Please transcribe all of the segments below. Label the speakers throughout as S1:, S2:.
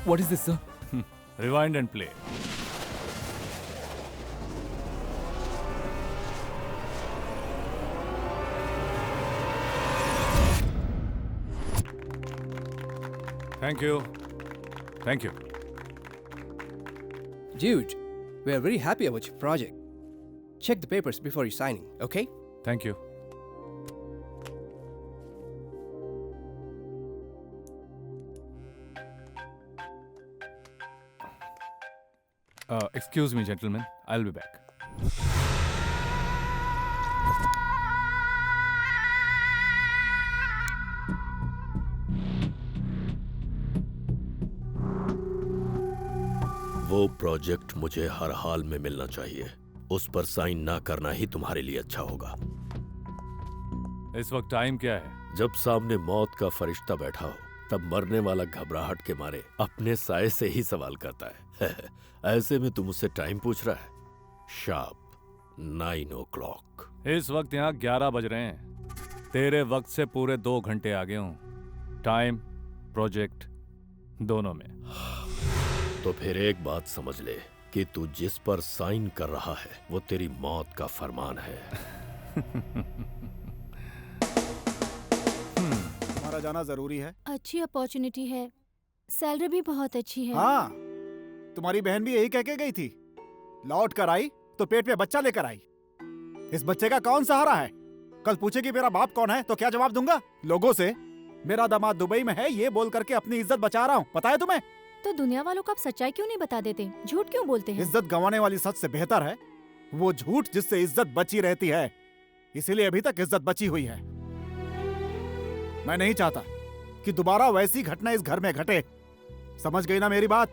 S1: What is this, sir?
S2: Rewind and play. Thank you. Thank you.
S1: Dude, we are very happy about your project. Check the papers before you signing, okay?
S2: Thank you. Excuse me, gentlemen. I'll be back.
S3: वो project मुझे हर हाल में मिलना चाहिए। उस पर sign ना करना ही तुम्हारे लिए अच्छा होगा।
S2: इस वक्त टाइम क्या है?
S3: जब सामने मौत का फरिश्ता बैठा हो, तब मरने वाला घबराहट के मारे अपने साए से ही सवाल करता है। ऐसे में तुम मुझसे टाइम पूछ रहा है? Sharp 9 o'clock।
S2: इस वक्त यहाँ 11 बज रहे हैं। तेरे वक्त से पूरे 2 घंटे आगे हूँ। टाइम, प्रोजेक्ट दोनों में।
S3: तो फिर एक बात समझ ले कि तू जिस पर साइन कर रहा है वो तेरी मौत का फरमान है।
S4: हमारा जाना जरूरी है।
S5: अच्छी अपॉर्चुनिटी है, सैलरी भी बहुत अच्छी है।
S4: हाँ, तुम्हारी बहन भी यही कह के गई थी। लौट कर आई तो पेट में बच्चा लेकर आई। इस बच्चे का कौन सहारा है? कल पूछेगी मेरा बाप कौन है तो क्या जवाब दूंगा लोगों से? मेरा दामाद दुबई में है ये बोल करके अपनी इज्जत बचा रहा हूँ, पता है तुम्हें?
S5: तो दुनिया वालों को आप सच्चाई क्यों नहीं बता देते? झूठ क्यों बोलते हैं?
S4: इज्जत गंवाने वाली सच से बेहतर है वो झूठ जिससे इज्जत बची रहती है। इसीलिए अभी तक इज्जत बची हुई है। मैं नहीं चाहता कि दोबारा वैसी घटना इस घर में घटे। समझ गई ना मेरी बात?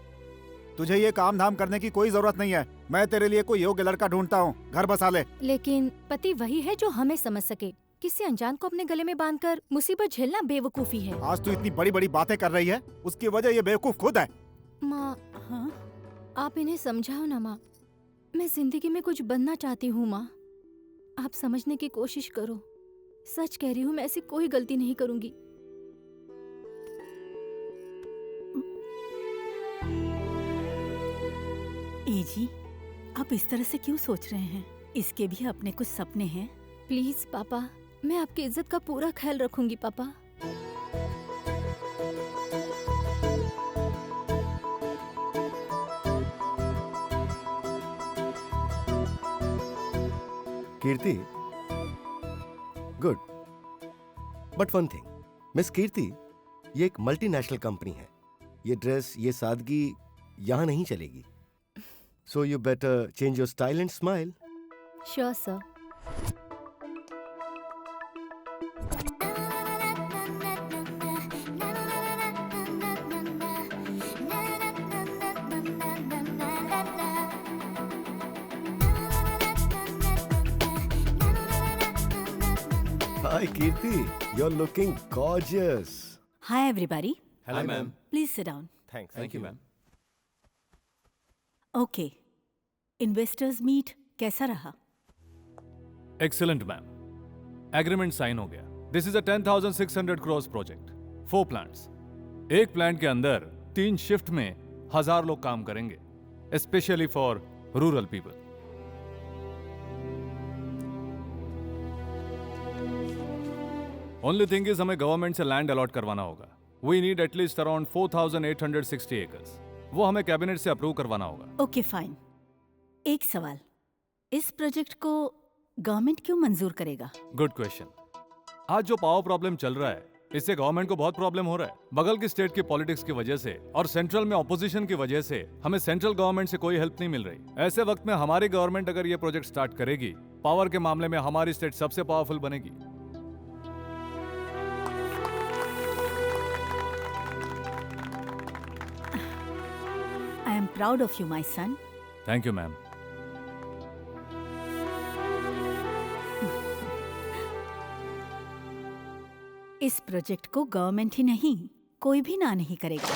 S4: तुझे ये काम धाम करने की कोई जरूरत नहीं है। मैं तेरे लिए कोई योग्य लड़का ढूंढता हूँ, घर बसा ले।
S5: लेकिन पति वही है जो हमें समझ सके। किसी अनजान को अपने गले में बांधकर मुसीबत झेलना बेवकूफी है।
S4: आज तू इतनी बड़ी बड़ी बातें कर रही है, उसकी वजह ये बेवकूफ खुद है।
S5: माँ, हाँ? आप इन्हें समझाओ ना माँ। मैं जिंदगी में कुछ बनना चाहती हूँ माँ। आप समझने की कोशिश करो। सच कह रही हूँ, मैं ऐसी कोई गलती नहीं करूँगी।
S6: एजी, आप इस तरह से क्यों सोच रहे हैं? इसके भी अपने कुछ सपने हैं।
S5: प्लीज पापा, मैं आपकी इज्जत का पूरा ख्याल रखूंगी पापा।
S7: Kirti, good. But one thing, miss Kirti, ये एक मल्टीनेशनल कंपनी है। ये ड्रेस, ये सादगी यहाँ नहीं चलेगी। So you better change your style and smile.
S5: Sure sir.
S7: Hi Kirti, you're looking gorgeous.
S6: Hi everybody.
S2: Hello, ma'am.
S6: Please sit down.
S7: Thanks.
S2: Thank you, ma'am.
S6: Okay. Investors meet कैसा रहा?
S2: Excellent, ma'am. Agreement sign हो गया. This is a 10,600 crores project. 4 plants. एक plant के अंदर 3 shift में 1000 लोग काम करेंगे. Especially for rural people. Only thing is हमें गवर्नमेंट से लैंड अलॉट करवाना होगा. We need at least around 4,860 acres. वो हमें कैबिनेट से अप्रूव करवाना होगा.
S6: Okay fine. एक सवाल, इस प्रोजेक्ट को गवर्नमेंट क्यों मंजूर करेगा?
S2: Good question. आज जो पावर प्रॉब्लम चल रहा है, इससे गवर्नमेंट को बहुत प्रॉब्लम हो रहा है. बगल की स्टेट की पॉलिटिक्स की वजह से और सेंट्रल में ऑपोजिशन की वजह से हमें सेंट्रल गवर्नमेंट से कोई हेल्प नहीं मिल रही. ऐसे वक्त में हमारी गवर्नमेंट अगर ये प्रोजेक्ट स्टार्ट करेगी, पावर के मामले में हमारी स्टेट सबसे पावरफुल बनेगी.
S6: I am proud of you my son.
S2: Thank you ma'am.
S6: इस प्रोजेक्ट को गवर्नमेंट ही नहीं, कोई भी ना नहीं करेगा.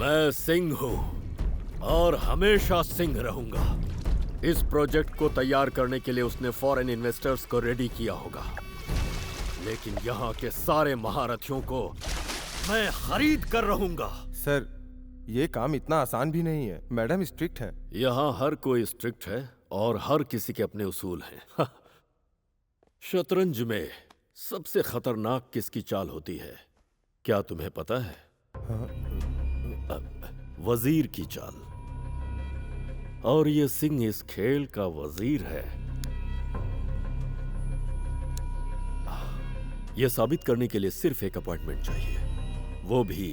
S3: मैं सिंह हूँ और हमेशा सिंह रहूंगा. इस प्रोजेक्ट को तैयार करने के लिए उसने फॉरेन इन्वेस्टर्स को रेडी किया होगा. लेकिन यहाँ के सारे महारथियों को मैं खरीद कर रहूंगा।
S8: सर, ये काम इतना आसान भी नहीं है। मैडम स्ट्रिक्ट है।
S3: यहाँ हर कोई स्ट्रिक्ट है और हर किसी के अपने उसूल हैं। शतरंज में सबसे खतरनाक किसकी चाल होती है, क्या तुम्हें पता है? वजीर की चाल। और ये सिंह इस खेल का वजीर है। यह साबित करने के लिए सिर्फ एक अपॉइंटमेंट चाहिए, वो भी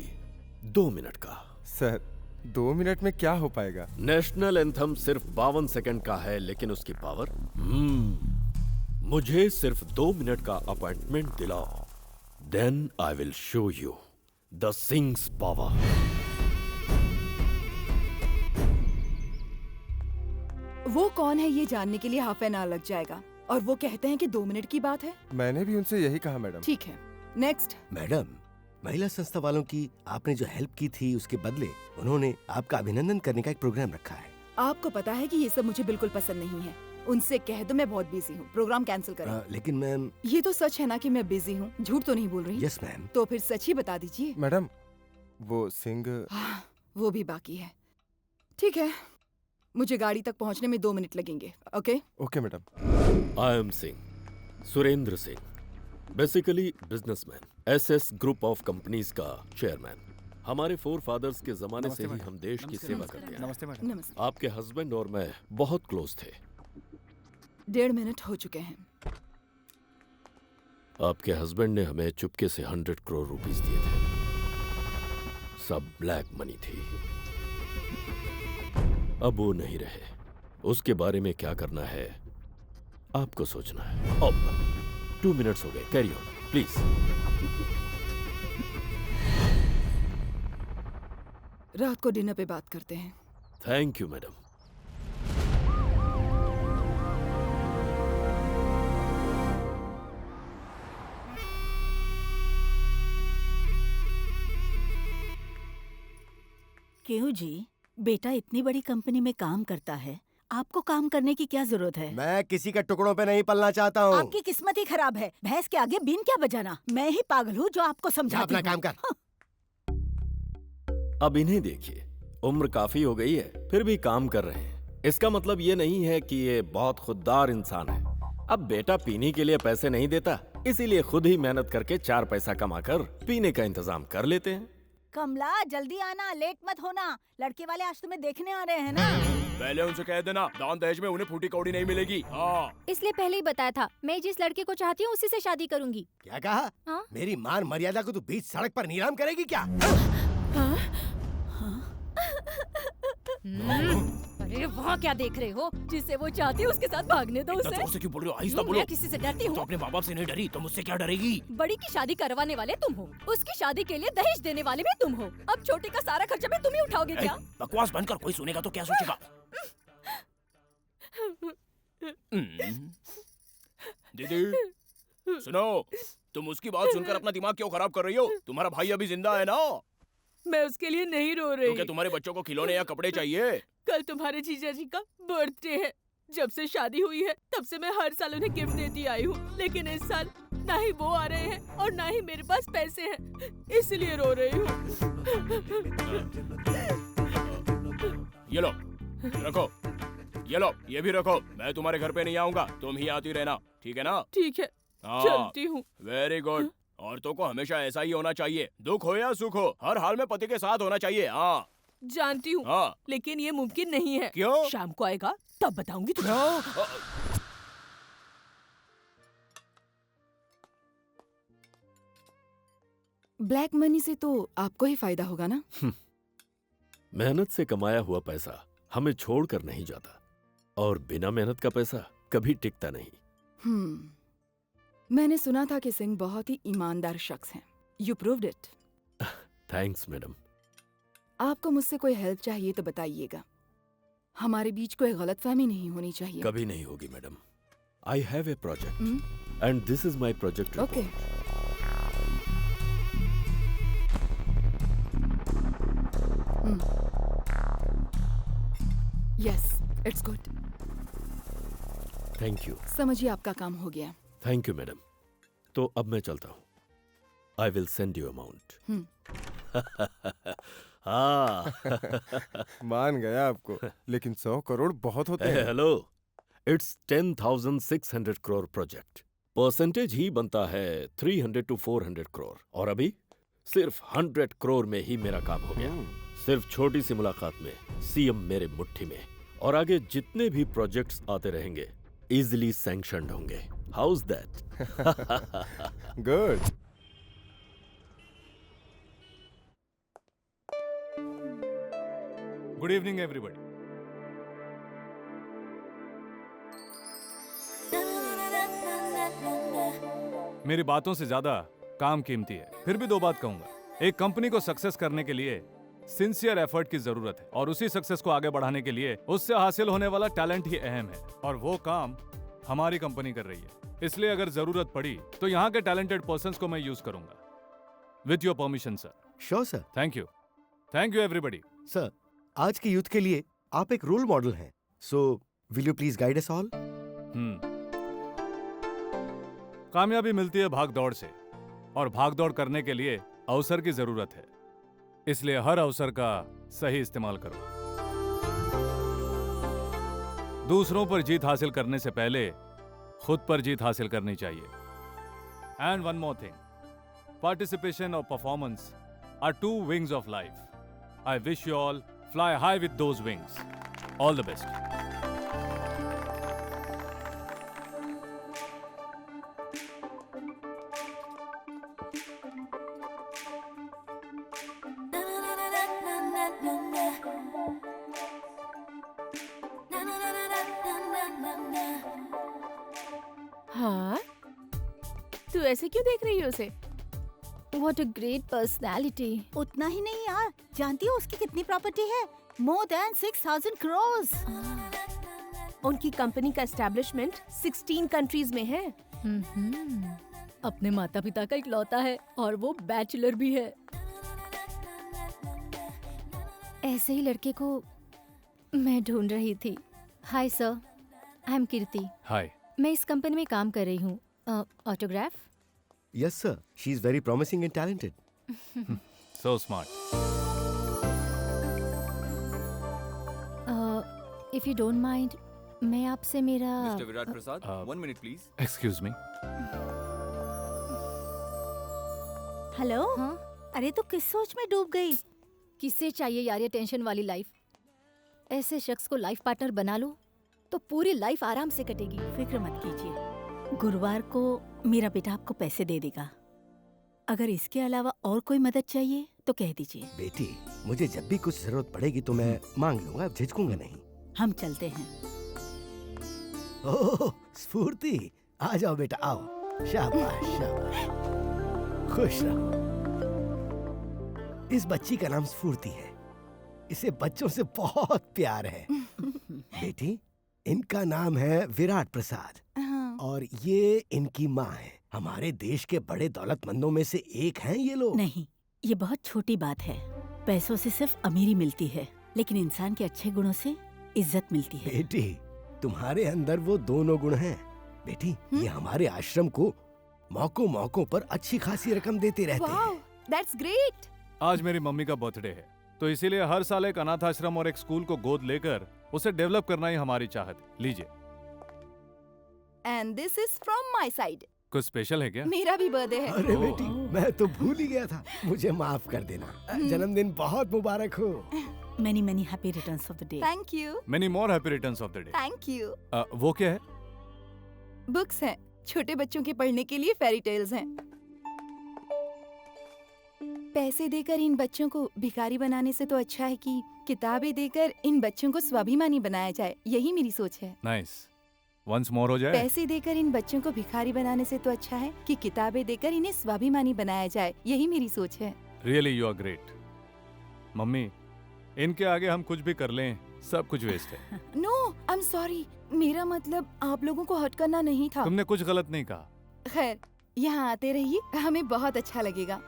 S3: 2 मिनट का।
S8: सर, 2 मिनट में क्या हो पाएगा?
S3: नेशनल एंथम सिर्फ 52 सेकंड का है, लेकिन उसकी पावर मुझे सिर्फ 2 मिनट का अपॉइंटमेंट दिलाओ, then I will show you the things power.
S9: वो कौन है ये जानने के लिए हाफ एन आवर लग जाएगा, और वो कहते हैं कि 2 मिनट की बात है।
S8: मैंने भी उनसे यही कहा मैडम।
S9: ठीक है, नेक्स्ट।
S7: मैडम, महिला संस्था वालों की आपने जो हेल्प की थी उसके बदले उन्होंने आपका अभिनंदन करने का एक प्रोग्राम रखा है।
S9: आपको पता है कि ये सब मुझे बिल्कुल पसंद नहीं है। उनसे कह दो मैं बहुत बिजी हूँ, प्रोग्राम कैंसिल करें।
S7: लेकिन मैम,
S9: ये तो सच है ना कि मैं बिजी हूँ, झूठ तो नहीं बोल रही।
S7: Yes ma'am.
S9: तो फिर सच ही बता दीजिए।
S8: मैडम, वो सिंह।
S9: वो भी बाकी है। ठीक है, मुझे गाड़ी तक पहुँचने में 2 मिनट लगेंगे। Okay
S8: okay madam.
S3: I am Singh, Surendra Singh, basically businessman, SS group of companies का चेयरमैन। हमारे फोर फादर्स के जमाने से ही हम देश की सेवा करते हैं।
S4: नमस्ते मैडम।
S9: नमस्ते।
S3: आपके हस्बैंड और मैं बहुत क्लोज थे।
S9: 1.5 मिनट हो चुके हैं।
S3: आपके हस्बैंड ने हमें चुपके से 100 करोड़ रुपीस दिए थे। सब ब्लैक मनी थी। अब वो नहीं रहे। उसके बारे में क्या करना है आपको सोचना है। अब 2 मिनट्स हो गए, कैरी ऑन प्लीज।
S9: रात को डिनर पे बात करते हैं।
S3: Thank you madam.
S6: क्यों जी, बेटा इतनी बड़ी कंपनी में काम करता है, आपको काम करने की क्या जरूरत है?
S7: मैं किसी के टुकड़ों पे नहीं पलना चाहता हूँ।
S6: आपकी किस्मत ही खराब है। भैंस के आगे बीन क्या बजाना? मैं ही पागल हूँ जो आपको समझाती
S7: अपना
S6: हूँ।
S7: काम कर।
S6: हाँ।
S3: अब इन्हें देखिए, उम्र काफी हो गई है फिर भी काम कर रहे हैं। इसका मतलब ये नहीं है कि ये बहुत खुददार इंसान है। अब बेटा पीने के लिए पैसे नहीं देता, इसीलिए खुद ही मेहनत करके 4 पैसा कमाकर पीने का इंतजाम कर लेते हैं।
S6: कमला जल्दी आना, लेट मत होना। लड़के वाले आज तुम्हें देखने आ रहे हैं ना।
S10: पहले उनसे कह देना दान दहेज में उन्हें फूटी कौड़ी नहीं मिलेगी। हाँ।
S5: इसलिए पहले ही बताया था, मैं जिस लड़के को चाहती हूँ उसी से शादी करूंगी।
S7: क्या कहा?
S5: हाँ?
S7: मेरी मान मर्यादा को तू बीच सड़क पर नीलाम करेगी क्या?
S5: अरे वहाँ क्या देख रहे हो? जिसे वो चाहती है उसके साथ भागने दो उसे।
S10: से क्यों बोल रहे हो? आहिस्ता बोलो।
S5: मैं किसी से डरती हूँ?
S10: तो अपने माँ बाप से नहीं डरी तो मुझसे क्या डरेगी?
S5: बड़ी की शादी करवाने वाले तुम हो, उसकी शादी के लिए दहेज देने वाले भी तुम हो। अब छोटे का सारा खर्चा भी तुम ही उठाओगे क्या?
S10: बकवास बंद कर, कोई सुनेगा तो क्या सोचेगा? दीदी सुनो, तुम उसकी बात सुनकर अपना दिमाग क्यों खराब कर रही हो? तुम्हारा भाई अभी जिंदा है ना?
S9: मैं उसके लिए नहीं रो रही।
S10: तो क्या तुम्हारे बच्चों को खिलौने या कपड़े चाहिए?
S9: कल तुम्हारे जीजा जी का बर्थडे है। जब से शादी हुई है तब से मैं हर साल उन्हें गिफ्ट देती आई हूँ, लेकिन इस साल ना ही वो आ रहे हैं और ना ही मेरे पास पैसे हैं, इसलिए रो रही हूँ।
S10: ये लो रखो, ये लो ये भी रखो। मैं तुम्हारे घर पे नहीं आऊंगा, तुम ही आती रहना, ठीक है ना?
S9: ठीक है, चलती हूँ।
S10: Very good. औरतों को हमेशा ऐसा ही होना चाहिए, दुख हो या सुख हो, हर हाल में पति के साथ होना चाहिए। हाँ
S9: जानती हूँ,
S10: हाँ।
S9: लेकिन ये मुमकिन नहीं है।
S10: क्यों?
S9: शाम को आएगा तब बताऊंगी तुझे। ब्लैक मनी से तो आपको ही फायदा होगा ना?
S3: मेहनत से कमाया हुआ पैसा हमें छोड़कर नहीं जाता, और बिना मेहनत का पैसा कभी टिकता नहीं।
S9: मैंने सुना था कि सिंह बहुत ही ईमानदार शख्स हैं। You proved it.
S3: Thanks madam.
S9: आपको मुझसे कोई हेल्प चाहिए तो बताइएगा। हमारे बीच कोई गलतफहमी नहीं होनी चाहिए।
S3: कभी नहीं होगी madam. I have a project and this is my project.
S9: Okay. Yes, it's good.
S3: Thank you.
S9: समझिए आपका काम हो गया।
S3: Thank you madam. तो अब मैं चलता हूँ। I will send you amount. हाँ।
S8: मान गया आपको, लेकिन 100 करोड़ बहुत होते हैं।
S3: Hello, it's 10,600 crore project. Percentage ही बनता है 300 to 400 करोड़, और अभी सिर्फ 100 करोड़ में ही मेरा काम हो गया। सिर्फ छोटी सी मुलाकात में सीएम मेरे मुट्ठी में, और आगे जितने भी प्रोजेक्ट्स आते रहेंगे इजीली सैंक्शनड होंगे। How is that?
S8: Good.
S2: Good evening everybody. मेरी बातों से ज्यादा काम कीमती है, फिर भी 2 बात कहूंगा। एक कंपनी को सक्सेस करने के लिए सिंसियर एफर्ट की जरूरत है, और उसी सक्सेस को आगे बढ़ाने के लिए उससे हासिल होने वाला टैलेंट ही अहम है, और वो काम हमारी कंपनी कर रही है। इसलिए अगर जरूरत पड़ी तो यहाँ के टैलेंटेड पर्संस को मैं यूज करूंगा। With your permission sir.
S7: Sure sir.
S2: Thank you everybody.
S7: Sir, आज के यूथ के लिए आप एक रोल मॉडल हैं, so will you please guide us all?
S2: कामयाबी मिलती है भाग दौड़ से, और भाग दौड़ करने के लिए अवसर की जरूरत है। इसलिए हर अवसर का सही इस्तेमाल करो। दूसरों पर जीत हासिल करने से पहले खुद पर जीत हासिल करनी चाहिए। And one more thing, participation और performance are 2 wings of life. I wish you all fly high with those wings. All the best.
S9: हाँ, तू ऐसे क्यों देख रही है उसे?
S5: What a great personality.
S6: उतना ही नहीं यार, जानती हो उसकी कितनी प्रॉपर्टी है? More than 6,000 crores.
S9: उनकी कंपनी का एस्टेब्लिशमेंट 16 कंट्रीज में है।
S5: अपने माता पिता का इकलौता है, और वो बैचलर भी है। ऐसे ही लड़के को मैं ढूंढ रही थी। हाय सर, आई एम कीर्ति।
S2: हाय।
S5: मैं इस कंपनी में काम कर रही हूँ। Autograph?
S7: Yes sir, she is very promising and talented.
S2: So smart.
S5: If you don't mind, मैं आपसे मेरा
S11: Mr. Virat Prasad, 1 minute please.
S2: Excuse me.
S6: Hello.
S5: हाँ?
S6: अरे तू किस सोच में डूब गई?
S5: किससे चाहिए यार ये टेंशन वाली लाइफ? ऐसे शख्स को लाइफ पार्टनर बना लो तो पूरी लाइफ आराम से कटेगी।
S6: फिक्र मत कीजिए, गुरुवार को मेरा बेटा आपको पैसे दे देगा। अगर इसके अलावा और कोई मदद चाहिए तो कह दीजिए।
S7: बेटी, मुझे जब भी कुछ जरूरत पड़ेगी तो मैं मांग लूंगा, झिझकूंगा नहीं।
S6: हम चलते हैं।
S7: ओह स्फूर्ति, आ जाओ बेटा, आओ। शाबाश शाबाश, खुश रहो। इस बच्ची का नाम स्फूर्ति है, इसे बच्चों से बहुत प्यार है। बेटी, इनका नाम है विराट प्रसाद, और ये इनकी माँ है। हमारे देश के बड़े दौलतमंदों में से एक हैं ये लोग।
S6: नहीं, ये बहुत छोटी बात है। पैसों से सिर्फ अमीरी मिलती है, लेकिन इंसान के अच्छे गुणों से इज्जत मिलती है।
S7: बेटी, तुम्हारे अंदर वो दोनों गुण हैं। बेटी, ये हमारे आश्रम को मौकों मौकों पर अच्छी खासी रकम देते रहते हैं।
S9: That's great.
S2: आज मेरी मम्मी का बर्थडे है, तो इसीलिए हर साल एक अनाथ आश्रम और एक स्कूल को गोद लेकर उसे डेवलप करना ही हमारी चाहत है। लीजिए।
S9: And this is from my side.
S2: कुछ स्पेशल है क्या?
S9: मेरा भी बर्थडे है।
S7: अरे बेटी, मैं तो भूल ही गया था, मुझे माफ कर देना। जन्मदिन बहुत मुबारक हो।
S6: Many many happy returns of the day.
S9: Thank you.
S2: Many more happy returns of the day.
S9: Thank you.
S2: वो क्या है?
S9: बुक्स हैं, छोटे बच्चों के पढ़ने के लिए फेरी टेल्स हैं। पैसे देकर इन बच्चों को भिखारी बनाने से तो अच्छा है कि किताबें देकर इन बच्चों को स्वाभिमानी बनाया जाए। यही मेरी सोच है।
S2: Nice. Once more हो जाए?
S9: पैसे देकर इन बच्चों को भिखारी बनाने से तो अच्छा है कि किताबें देकर इन्हें स्वाभिमानी बनाया जाए। यही मेरी सोच है।
S2: Really you are great. Mummy, इनके आगे हम कुछ भी कर लें, सब कुछ वेस्ट है।
S9: No, I am sorry. मेरा मतलब आप लोगों को हर्ट करना नहीं था।
S2: तुमने कुछ गलत नहीं कहा।
S9: खैर, यहाँ आते रहिए, हमें बहुत अच्छा लगेगा।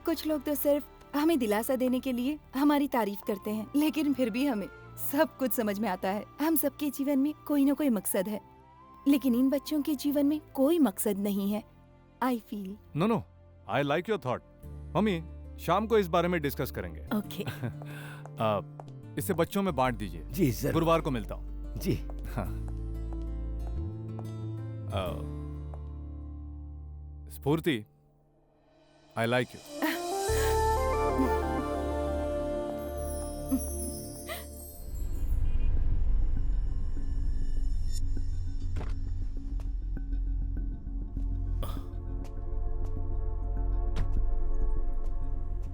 S9: कुछ लोग तो सिर्फ हमें दिलासा देने के लिए हमारी तारीफ करते हैं, लेकिन फिर भी हमें सब कुछ समझ में आता है। हम सबके जीवन में कोई न कोई मकसद है, लेकिन इन बच्चों के जीवन में कोई मकसद नहीं है।
S6: I feel.
S2: No no, I like your thought. Mummy, शाम को इस बारे में डिस्कस करेंगे।
S6: ओके।
S2: इसे बच्चों में बांट दीजिए।
S7: जी सर।
S2: गुरुवार को मिलता हूँ।
S7: जी।
S2: हाँ। स्फूर्ति, आई लाइक यू।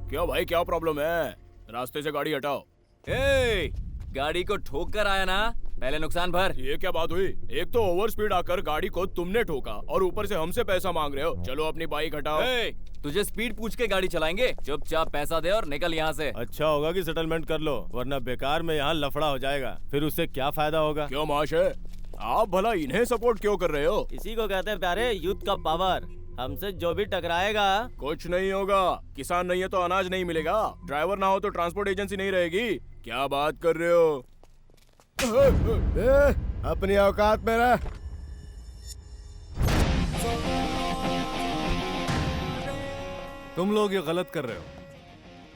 S10: क्यों भाई, क्या प्रॉब्लम है? रास्ते से गाड़ी हटाओ।
S11: ए, गाड़ी को ठोक कर आया ना, पहले नुकसान भर।
S10: ये क्या बात हुई? एक तो ओवर स्पीड आकर गाड़ी को तुमने ठोका और ऊपर से हमसे पैसा मांग रहे हो। चलो अपनी बाइक हटाओ।
S11: ए, तुझे स्पीड पूछ के गाड़ी चलाएंगे? चुपचाप पैसा दे और निकल यहाँ से।
S12: अच्छा होगा कि सेटलमेंट कर लो, वरना बेकार में यहाँ लफड़ा हो जाएगा, फिर उससे क्या फायदा होगा?
S10: क्यों महाशय, आप भला इन्हें सपोर्ट क्यों कर रहे हो?
S12: इसी को कहते हैं प्यारे यूथ का पावर। हमसे जो भी टकराएगा
S10: कुछ नहीं होगा। किसान नहीं है तो अनाज नहीं मिलेगा, ड्राइवर ना हो तो ट्रांसपोर्ट एजेंसी नहीं रहेगी। क्या बात कर रहे हो?
S8: अपनी औकात में रह।
S2: तुम लोग ये गलत कर रहे हो।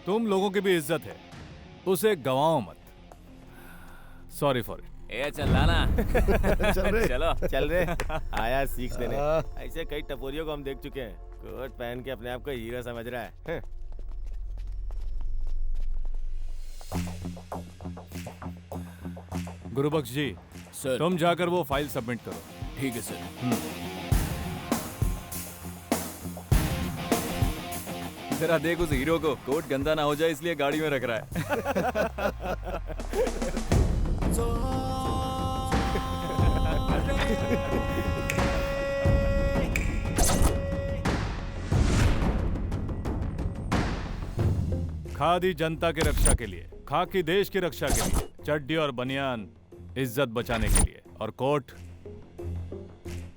S2: तुम लोगों की भी इज्जत है, उसे गवाओ मत। Sorry for it.
S11: ए चल लाना। चलो
S12: चल रे। आया सीख देने। ऐसे कई टपोरियों को हम देख चुके हैं, कोट पहन के अपने आप को हीरो समझ रहा है।
S2: गुरुबख्श जी,
S10: सर।
S2: तुम जाकर वो फाइल सबमिट करो।
S10: ठीक है सर।
S11: जरा देख उस हीरो को, कोट गंदा ना हो जाए इसलिए गाड़ी में रख रहा है।
S2: खादी जनता की रक्षा के लिए, खाकी देश की रक्षा के लिए, चड्डी और बनियान इज्जत बचाने के लिए, और कोट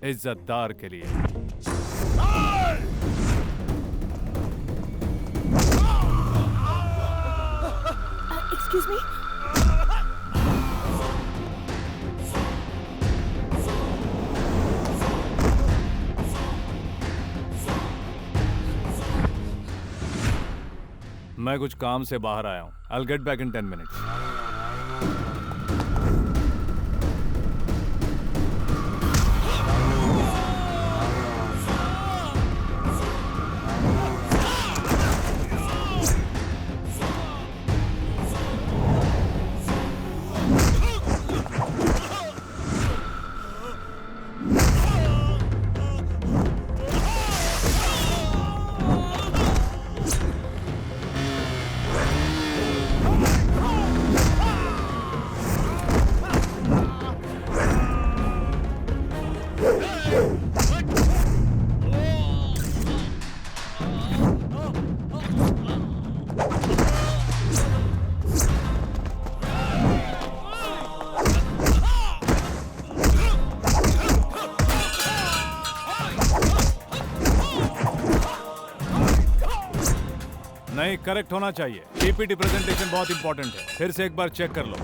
S2: इज्जतदार के लिए।
S6: Excuse me.
S2: मैं कुछ काम से बाहर आया हूँ। I'll get back in 10 minutes. नहीं, करेक्ट होना चाहिए। पीपीटी प्रेजेंटेशन बहुत इंपॉर्टेंट है। फिर से एक बार चेक कर लो।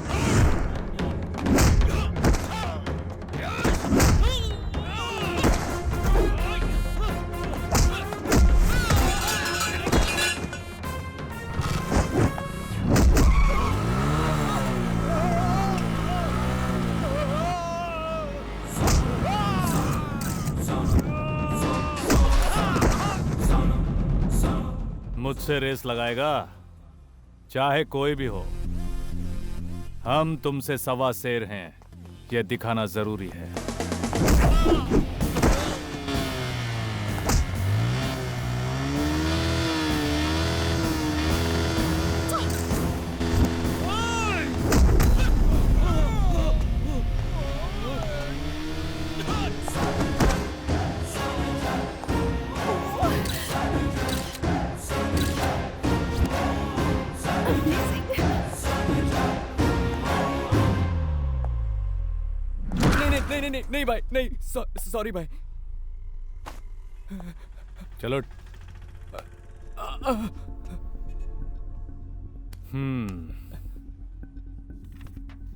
S2: मुझसे रेस लगाएगा, चाहे कोई भी हो। हम तुमसे सवा शेर हैं, यह दिखाना जरूरी है।
S11: नहीं भाई, नहीं, सॉरी भाई।
S2: चलो।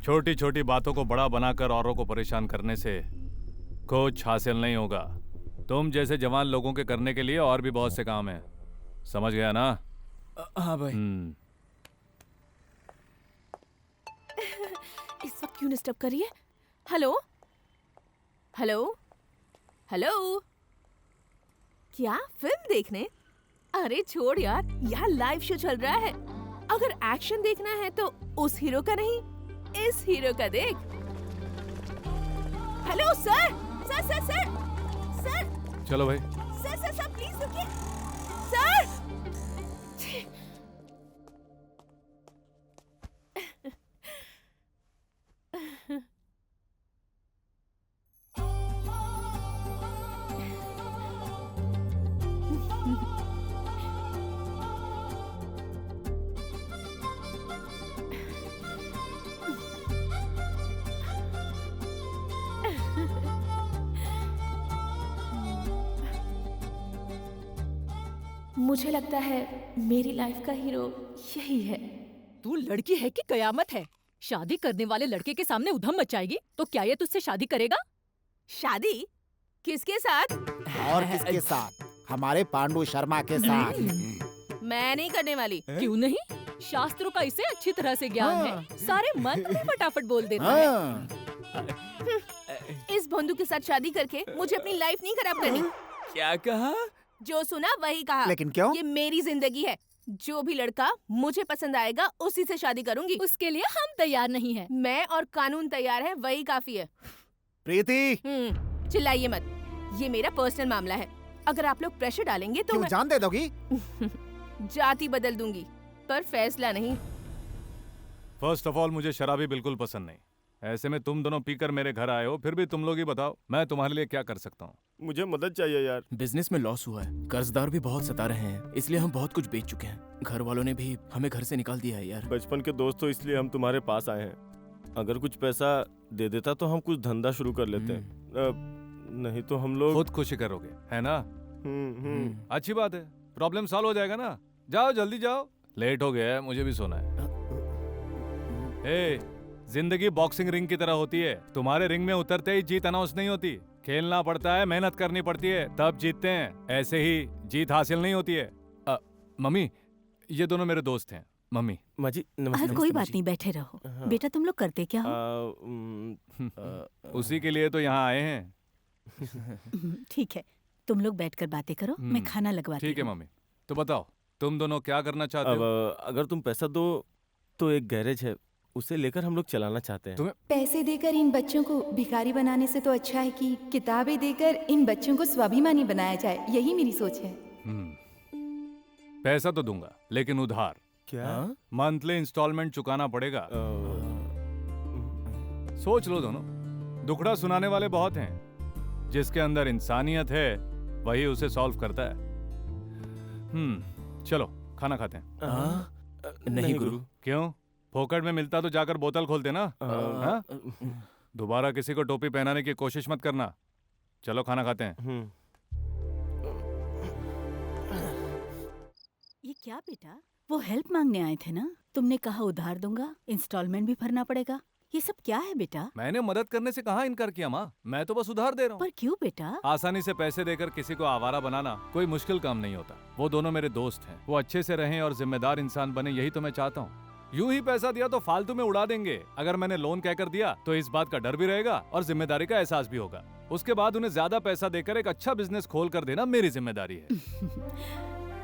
S2: छोटी छोटी बातों को बड़ा बनाकर औरों को परेशान करने से कुछ हासिल नहीं होगा। तुम जैसे जवान लोगों के करने के लिए और भी बहुत से काम हैं। समझ गया ना?
S1: हाँ भाई।
S9: इस वक्त क्यों डिस्टर्ब कर रही है? हेलो हेलो हेलो, क्या फिल्म देखने? अरे छोड़ यार, यहाँ लाइव शो चल रहा है। अगर एक्शन देखना है तो उस हीरो का नहीं, इस हीरो का देख। Hello sir sir sir sir sir
S2: चलो भाई।
S9: सर सर सर प्लीज रुकिए सर। मुझे लगता है मेरी लाइफ का हीरो यही है।
S13: तू लड़की है कि कयामत है? शादी करने वाले लड़के के सामने उधम मचाएगी तो क्या ये तुझसे शादी करेगा?
S9: शादी किसके साथ?
S4: और किसके साथ? हमारे पांडु शर्मा के साथ।
S9: मैं नहीं करने वाली।
S13: क्यों नहीं? शास्त्रों का इसे अच्छी तरह से ज्ञान है, सारे मंत्र भी फटाफट बोल देता है।
S9: इस बंधु के साथ शादी करके मुझे अपनी लाइफ नहीं खराब करनी।
S1: क्या कहा?
S9: जो सुना वही कहा।
S4: लेकिन क्यों?
S9: ये मेरी जिंदगी है। जो भी लड़का मुझे पसंद आएगा उसी से शादी करूंगी।
S13: उसके लिए हम तैयार नहीं हैं।
S9: मैं और कानून तैयार है, वही काफी है।
S4: प्रीति,
S9: चिल्लाइए मत, ये मेरा पर्सनल मामला है। अगर आप लोग प्रेशर डालेंगे तो
S4: क्यों जान दे दोगी?
S9: जाति बदल दूंगी, पर फैसला नहीं।
S2: फर्स्ट ऑफ ऑल मुझे शराबी बिल्कुल पसंद नहीं। ऐसे में तुम दोनों पीकर मेरे घर आए हो, फिर भी तुम लोग ही बताओ मैं तुम्हारे लिए क्या कर सकता हूँ?
S12: मुझे मदद चाहिए यार।
S1: बिजनेस में लॉस हुआ है, कर्जदार भी बहुत सता रहे हैं, इसलिए हम बहुत कुछ बेच चुके हैं। घर वालों ने भी हमें घर से निकाल दिया है यार।
S12: बचपन के दोस्त हो इसलिए हम तुम्हारे पास आए हैं। अगर कुछ पैसा दे देता तो हम कुछ धंधा शुरू कर लेते। नहीं तो हम लोग
S2: खुद खुशी करोगे, है ना? अच्छी बात है, प्रॉब्लम सॉल्व हो जाएगा ना। जाओ जल्दी जाओ, लेट हो गया है, मुझे भी सोना है। जिंदगी बॉक्सिंग रिंग की तरह होती है। तुम्हारे रिंग में उतरते ही जीत अनाउंस नहीं होती। खेलना पड़ता है, मेहनत करनी पड़ती है, तब जीतते हैं। ऐसे ही जीत हासिल नहीं होती है। मम्मी, ये दोनों मेरे दोस्त हैं। मम्मी।
S12: माँ जी नमस्ते।
S6: कोई बात नहीं, बैठे रहो। बेटा तुम लोग करते क्या हो?
S2: उसी के लिए तो यहाँ आए हैं।
S6: ठीक है, तुम लोग बैठकर बातें करो, मैं खाना लगवाती हूँ।
S2: ठीक है मम्मी। तो बताओ तुम दोनों क्या करना चाहते हो?
S12: अगर तुम पैसा दो तो एक गैरेज है, उसे लेकर हम लोग चलाना चाहते हैं।
S14: पैसे देकर इन बच्चों को भिखारी बनाने से तो अच्छा है कि किताबें देकर इन बच्चों को स्वाभिमानी बनाया जाए। यही मेरी सोच है।
S2: पैसा तो दूंगा, लेकिन उधार।
S12: क्या?
S2: मंथली इंस्टॉलमेंट चुकाना पड़ेगा। सोच लो दोनों, दुखड़ा सुनाने वाले बहुत हैं। जिसके अंदर इंसानियत है वही उसे सॉल्व करता है। चलो खाना खाते हैं।
S1: नहीं गुरु।
S2: क्यों? फोकट में मिलता तो जाकर बोतल खोलते ना। दोबारा किसी को टोपी पहनाने की कोशिश मत करना। चलो खाना खाते हैं।
S6: ये क्या बेटा? वो हेल्प मांगने आए थे ना? तुमने कहा उधार दूंगा, इंस्टॉलमेंट भी भरना पड़ेगा। ये सब क्या है बेटा?
S2: मैंने मदद करने से कहाँ इनकार किया माँ? मैं तो बस उधार दे रहा हूँ।
S6: पर क्यों बेटा?
S2: आसानी से पैसे देकर किसी को आवारा बनाना कोई मुश्किल काम नहीं होता। वो दोनों मेरे दोस्त हैं, वो अच्छे से रहें और जिम्मेदार इंसान बने, यही तो मैं चाहता हूँ। यूं ही पैसा दिया तो फालतू में उड़ा देंगे। अगर मैंने लोन कहकर दिया तो इस बात का डर भी रहेगा और जिम्मेदारी का एहसास भी होगा। उसके बाद उन्हें ज्यादा पैसा देकर एक अच्छा बिजनेस खोल कर देना मेरी जिम्मेदारी है।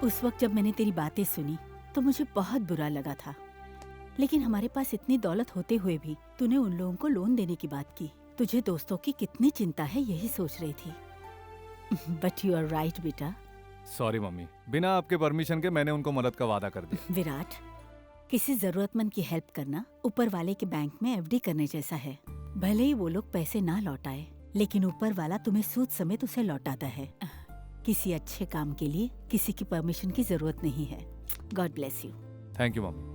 S6: उस वक्त जब मैंने तेरी बातें सुनी तो मुझे बहुत बुरा लगा था, लेकिन हमारे पास इतनी दौलत होते हुए भी तूने उन लोगों को लोन देने की बात की। तुझे दोस्तों की कितनी चिंता है यही सोच रही थी। बट यू आर राइट बेटा।
S2: सॉरी मम्मी, बिना आपके परमिशन के मैंने उनको मदद का वादा कर दिया।
S6: विराट, किसी जरूरतमंद की हेल्प करना ऊपर वाले के बैंक में एफडी करने जैसा है। भले ही वो लोग पैसे ना लौटाए, लेकिन ऊपर वाला तुम्हें सूद समेत उसे लौटाता है। किसी अच्छे काम के लिए किसी की परमिशन की जरूरत नहीं है। God bless you.
S2: Thank you mummy.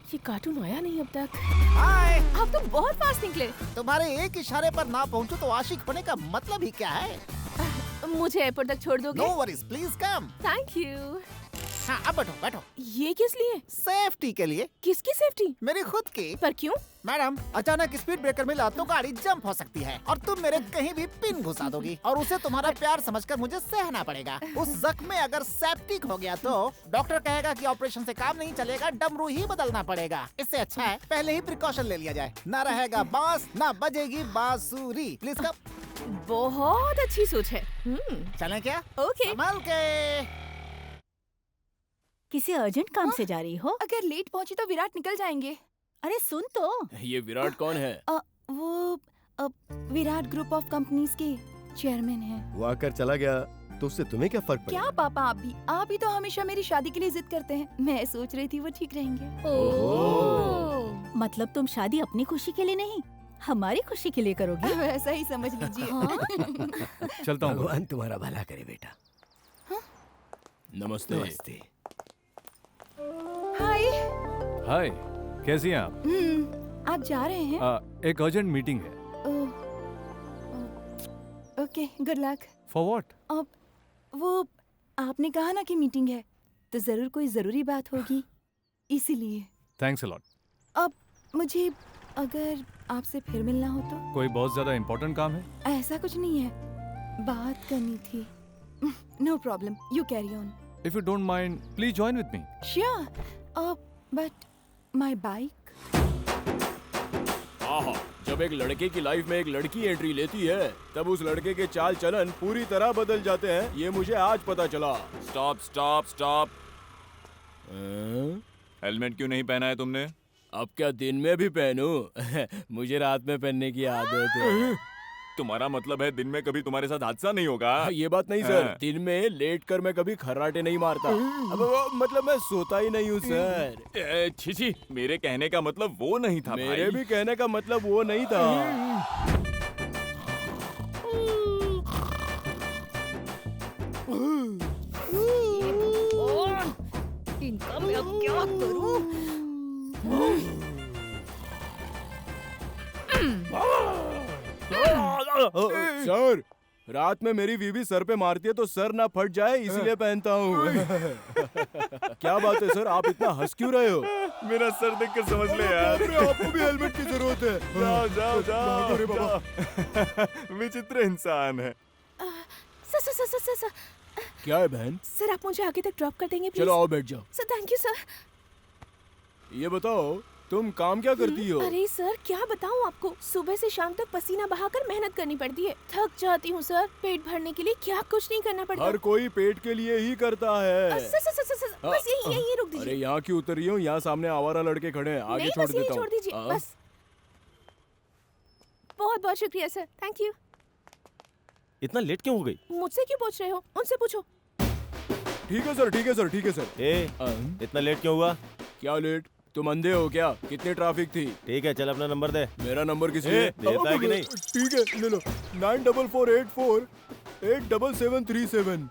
S9: ये कार्टून आया नहीं अब तक।
S4: हाय,
S9: आप तो बहुत फास्ट निकले।
S4: तुम्हारे एक इशारे पर ना पहुंचो तो आशिक होने का मतलब ही क्या है?
S9: मुझे एयरपोर्ट तक छोड़ दोगे?
S4: No worries, please come.
S9: Thank you.
S4: हाँ, अब बैठो बैठो।
S9: ये किस लिए?
S4: सेफ्टी के लिए।
S9: किसकी सेफ्टी?
S4: मेरी खुद की।
S9: पर क्यों?
S4: मैडम, अचानक स्पीड ब्रेकर मिला तो गाड़ी जंप हो सकती है और तुम मेरे कहीं भी पिन घुसा दोगी और उसे तुम्हारा प्यार समझकर मुझे सहना पड़ेगा। उस जख्म में अगर सेप्टिक हो गया तो डॉक्टर कहेगा कि ऑपरेशन से काम नहीं चलेगा, डमरू ही बदलना पड़ेगा। इससे अच्छा है पहले ही प्रिकॉशन ले लिया जाए। ना रहेगा बांस, ना बजेगी बांसुरी। Please come.
S9: बहुत अच्छी सोच है।
S4: चलें क्या?
S9: ओके।
S4: संभल के।
S6: किसी अर्जेंट काम से जा रही हो?
S14: अगर लेट पहुंची तो विराट निकल जाएंगे।
S6: अरे सुन तो।
S10: ये विराट कौन है?
S14: वो विराट ग्रुप ऑफ कंपनीज के चेयरमैन हैं।
S7: वो आकर चला गया तो उससे तुम्हें क्या फर्क पड़ेगा?
S14: क्या पापा, आप ही तो हमेशा मेरी शादी के लिए जिद करते हैं। मैं सोच रही थी वो ठीक रहेंगे।
S6: मतलब तुम शादी अपनी खुशी के लिए नहीं, हमारी खुशी के लिए करोगी?
S14: ऐसा ही समझ लीजिए।
S2: चलता हूँ।
S7: भगवान तुम्हारा भला करे बेटा।
S10: नमस्ते।
S7: नमस्ते।
S14: हाय।
S2: हाय, कैसी हैं आप?
S14: आप जा रहे हैं?
S2: एक अर्जेंट मीटिंग है।
S14: Okay, good luck.
S2: For what?
S14: वो आपने कहा ना कि मीटिंग है, तो जरूर कोई जरूरी बात होगी, इसीलिए।
S2: Thanks a lot.
S14: अब मुझे अगर आपसे फिर मिलना हो तो?
S2: कोई बहुत ज्यादा इम्पोर्टेंट काम है?
S14: ऐसा कुछ नहीं है, बात करनी थी। No problem, you carry on.
S2: If you don't mind, please join with me.
S14: Sure, but my bike.
S10: आहा, जब एक लड़के की लाइफ में एक लड़की एंट्री लेती है, तब उस लड़के के चाल चलन पूरी तरह बदल जाते हैं। ये मुझे आज पता चला।
S11: Stop stop stop. हेलमेट क्यों नहीं पहना है तुमने?
S10: अब क्या दिन में भी पहनूं? मुझे रात में पहनने की आदत है।
S11: तुम्हारा मतलब है दिन में कभी तुम्हारे साथ हादसा नहीं होगा?
S10: ये बात नहीं सर, दिन में लेट कर मैं कभी खर्राटे नहीं मारता। अब मतलब मैं सोता ही नहीं हूँ सर।
S11: छी, मेरे कहने का मतलब वो नहीं था।
S10: मेरे भी कहने का मतलब वो नहीं था।
S13: इनका मैं अब क्या करूं?
S10: सर, रात में मेरी बीवी सर पे मारती है तो सर ना फट जाए इसलिए पहनता हूँ। क्या बात है सर, आप इतना हंस क्यों रहे हो?
S11: मेरा सर देखकर समझ ले यार।
S10: आपको भी हेलमेट की जरूरत है।
S11: जाओ जाओ जाओ। विचित्र इंसान है।
S9: सर।
S10: क्या है बहन?
S9: सर, आप मुझे आगे तक ड्रॉप कर देंगे प्लीज?
S10: चलो आओ बैठ जाओ।
S9: Sir, thank you sir.
S10: ये बताओ तुम काम क्या करती हो?
S9: अरे सर, क्या बताऊं आपको, सुबह से शाम तक पसीना बहाकर मेहनत करनी पड़ती है। थक जाती हूँ सर। पेट भरने के लिए क्या कुछ नहीं करना पड़ता।
S10: हर कोई पेट के लिए ही करता है।
S9: सर, बस यही रोक दीजिए।
S10: अरे यहाँ क्यों उतर रही हो? यहाँ सामने आवारा लड़के खड़े हैं, आगे छोड़ देता हूँ।
S9: छोड़ दीजिए बस। बहुत बहुत शुक्रिया सर, थैंक यू।
S12: इतना लेट क्यों हो गई?
S9: मुझसे क्यों पूछ रहे हो? उनसे पूछो।
S10: ठीक है सर, ठीक है सर, ठीक है सर।
S12: इतना लेट क्यों हुआ?
S10: क्या लेट? तुम अंधे हो क्या? कितनी ट्रैफिक थी?
S12: ठीक है, चल अपना नंबर दे।
S10: मेरा नंबर किसी ने
S12: देता है कि नहीं?
S10: ठीक है, ले लो। 9448487737।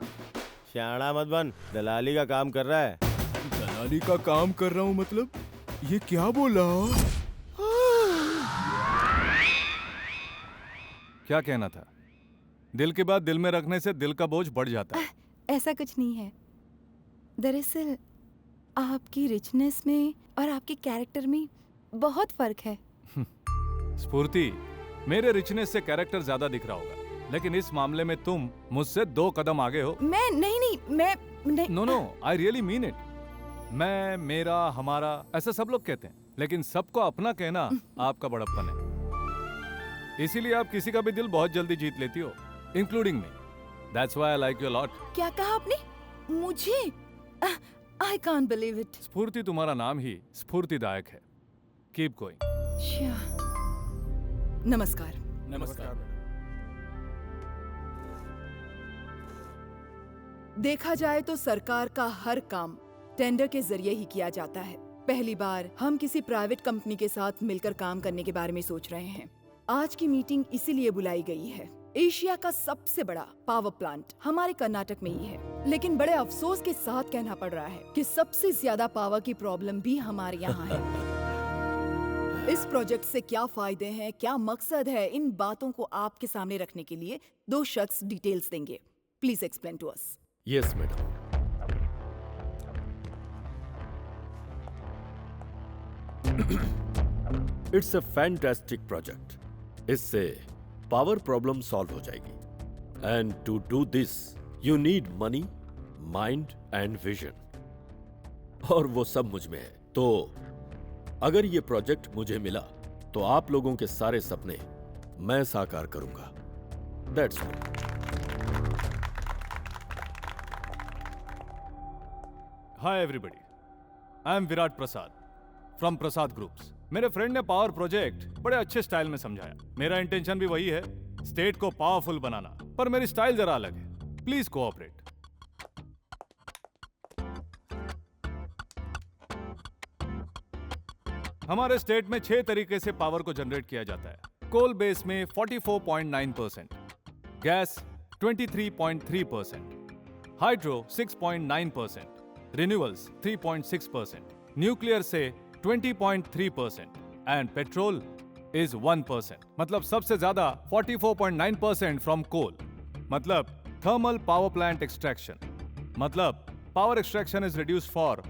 S12: शाना मत बन, दलाली का काम कर रहा है।
S10: दलाली का काम कर रहा हूँ मतलब? ये क्या बोला?
S2: क्या कहना था? दिल की बात दिल में रखने से दिल का बोझ बढ़ जाता है।
S14: ऐसा कुछ नहीं है। दरअसल आपकी रिचनेस में और आपके कैरेक्टर में बहुत फर्क है।
S2: स्फूर्ति, मेरे रिचनेस से कैरेक्टर ज्यादा दिख रहा होगा, लेकिन इस मामले में तुम मुझसे 2 कदम आगे हो।
S14: मैं नहीं।
S2: No, I really mean it. मैं, मेरा, हमारा, ऐसा सब लोग कहते हैं, लेकिन सबको अपना कहना आपका बड़प्पन है। इसीलिए आप किसी का भी दिल बहुत जल्दी जीत लेती हो, including me. That's why I like you a lot.
S14: क्या कहा आपने? मुझे? I can't believe it.
S2: स्फूर्ति तुम्हारा नाम ही स्फूर्तिदायक है। Keep going.
S14: नमस्कार।
S10: नमस्कार।
S14: देखा जाए तो सरकार का हर काम टेंडर के जरिए ही किया जाता है। पहली बार हम किसी प्राइवेट कंपनी के साथ मिलकर काम करने के बारे में सोच रहे हैं। आज की मीटिंग इसीलिए बुलाई गई है। एशिया का सबसे बड़ा पावर प्लांट हमारे कर्नाटक में ही है, लेकिन बड़े अफसोस के साथ कहना पड़ रहा है कि सबसे ज्यादा पावर की प्रॉब्लम भी हमारे यहाँ है। इस प्रोजेक्ट से क्या फायदे हैं, क्या मकसद है, इन बातों को आपके सामने रखने के लिए 2 शख्स डिटेल्स देंगे। Please explain to us.
S3: Yes madam. It's a fantastic project. इससे पावर प्रॉब्लम सॉल्व हो जाएगी। And to do this you need money, mind and vision, और वो सब मुझ में है। तो अगर ये प्रोजेक्ट मुझे मिला तो आप लोगों के सारे सपने मैं साकार करूंगा। That's all.
S2: Hi everybody, I am Virat Prasad from Prasad groups. मेरे फ्रेंड ने पावर प्रोजेक्ट बड़े अच्छे स्टाइल में समझाया। मेरा इंटेंशन भी वही है, स्टेट को पावरफुल बनाना, पर मेरी स्टाइल जरा अलग है। Please cooperate. हमारे स्टेट में 6 तरीके से पावर को जनरेट किया जाता है। कोल बेस में 44.9%, गैस 23.3%, हाइड्रो 6.9%, रिन्यूअल्स 3.6%, न्यूक्लियर से 20.3% एंड पेट्रोल इज 1%। मतलब सबसे ज्यादा 44.9% फ्रॉम कोल, मतलब थर्मल पावर प्लांट एक्सट्रैक्शन, मतलब power extraction is reduced for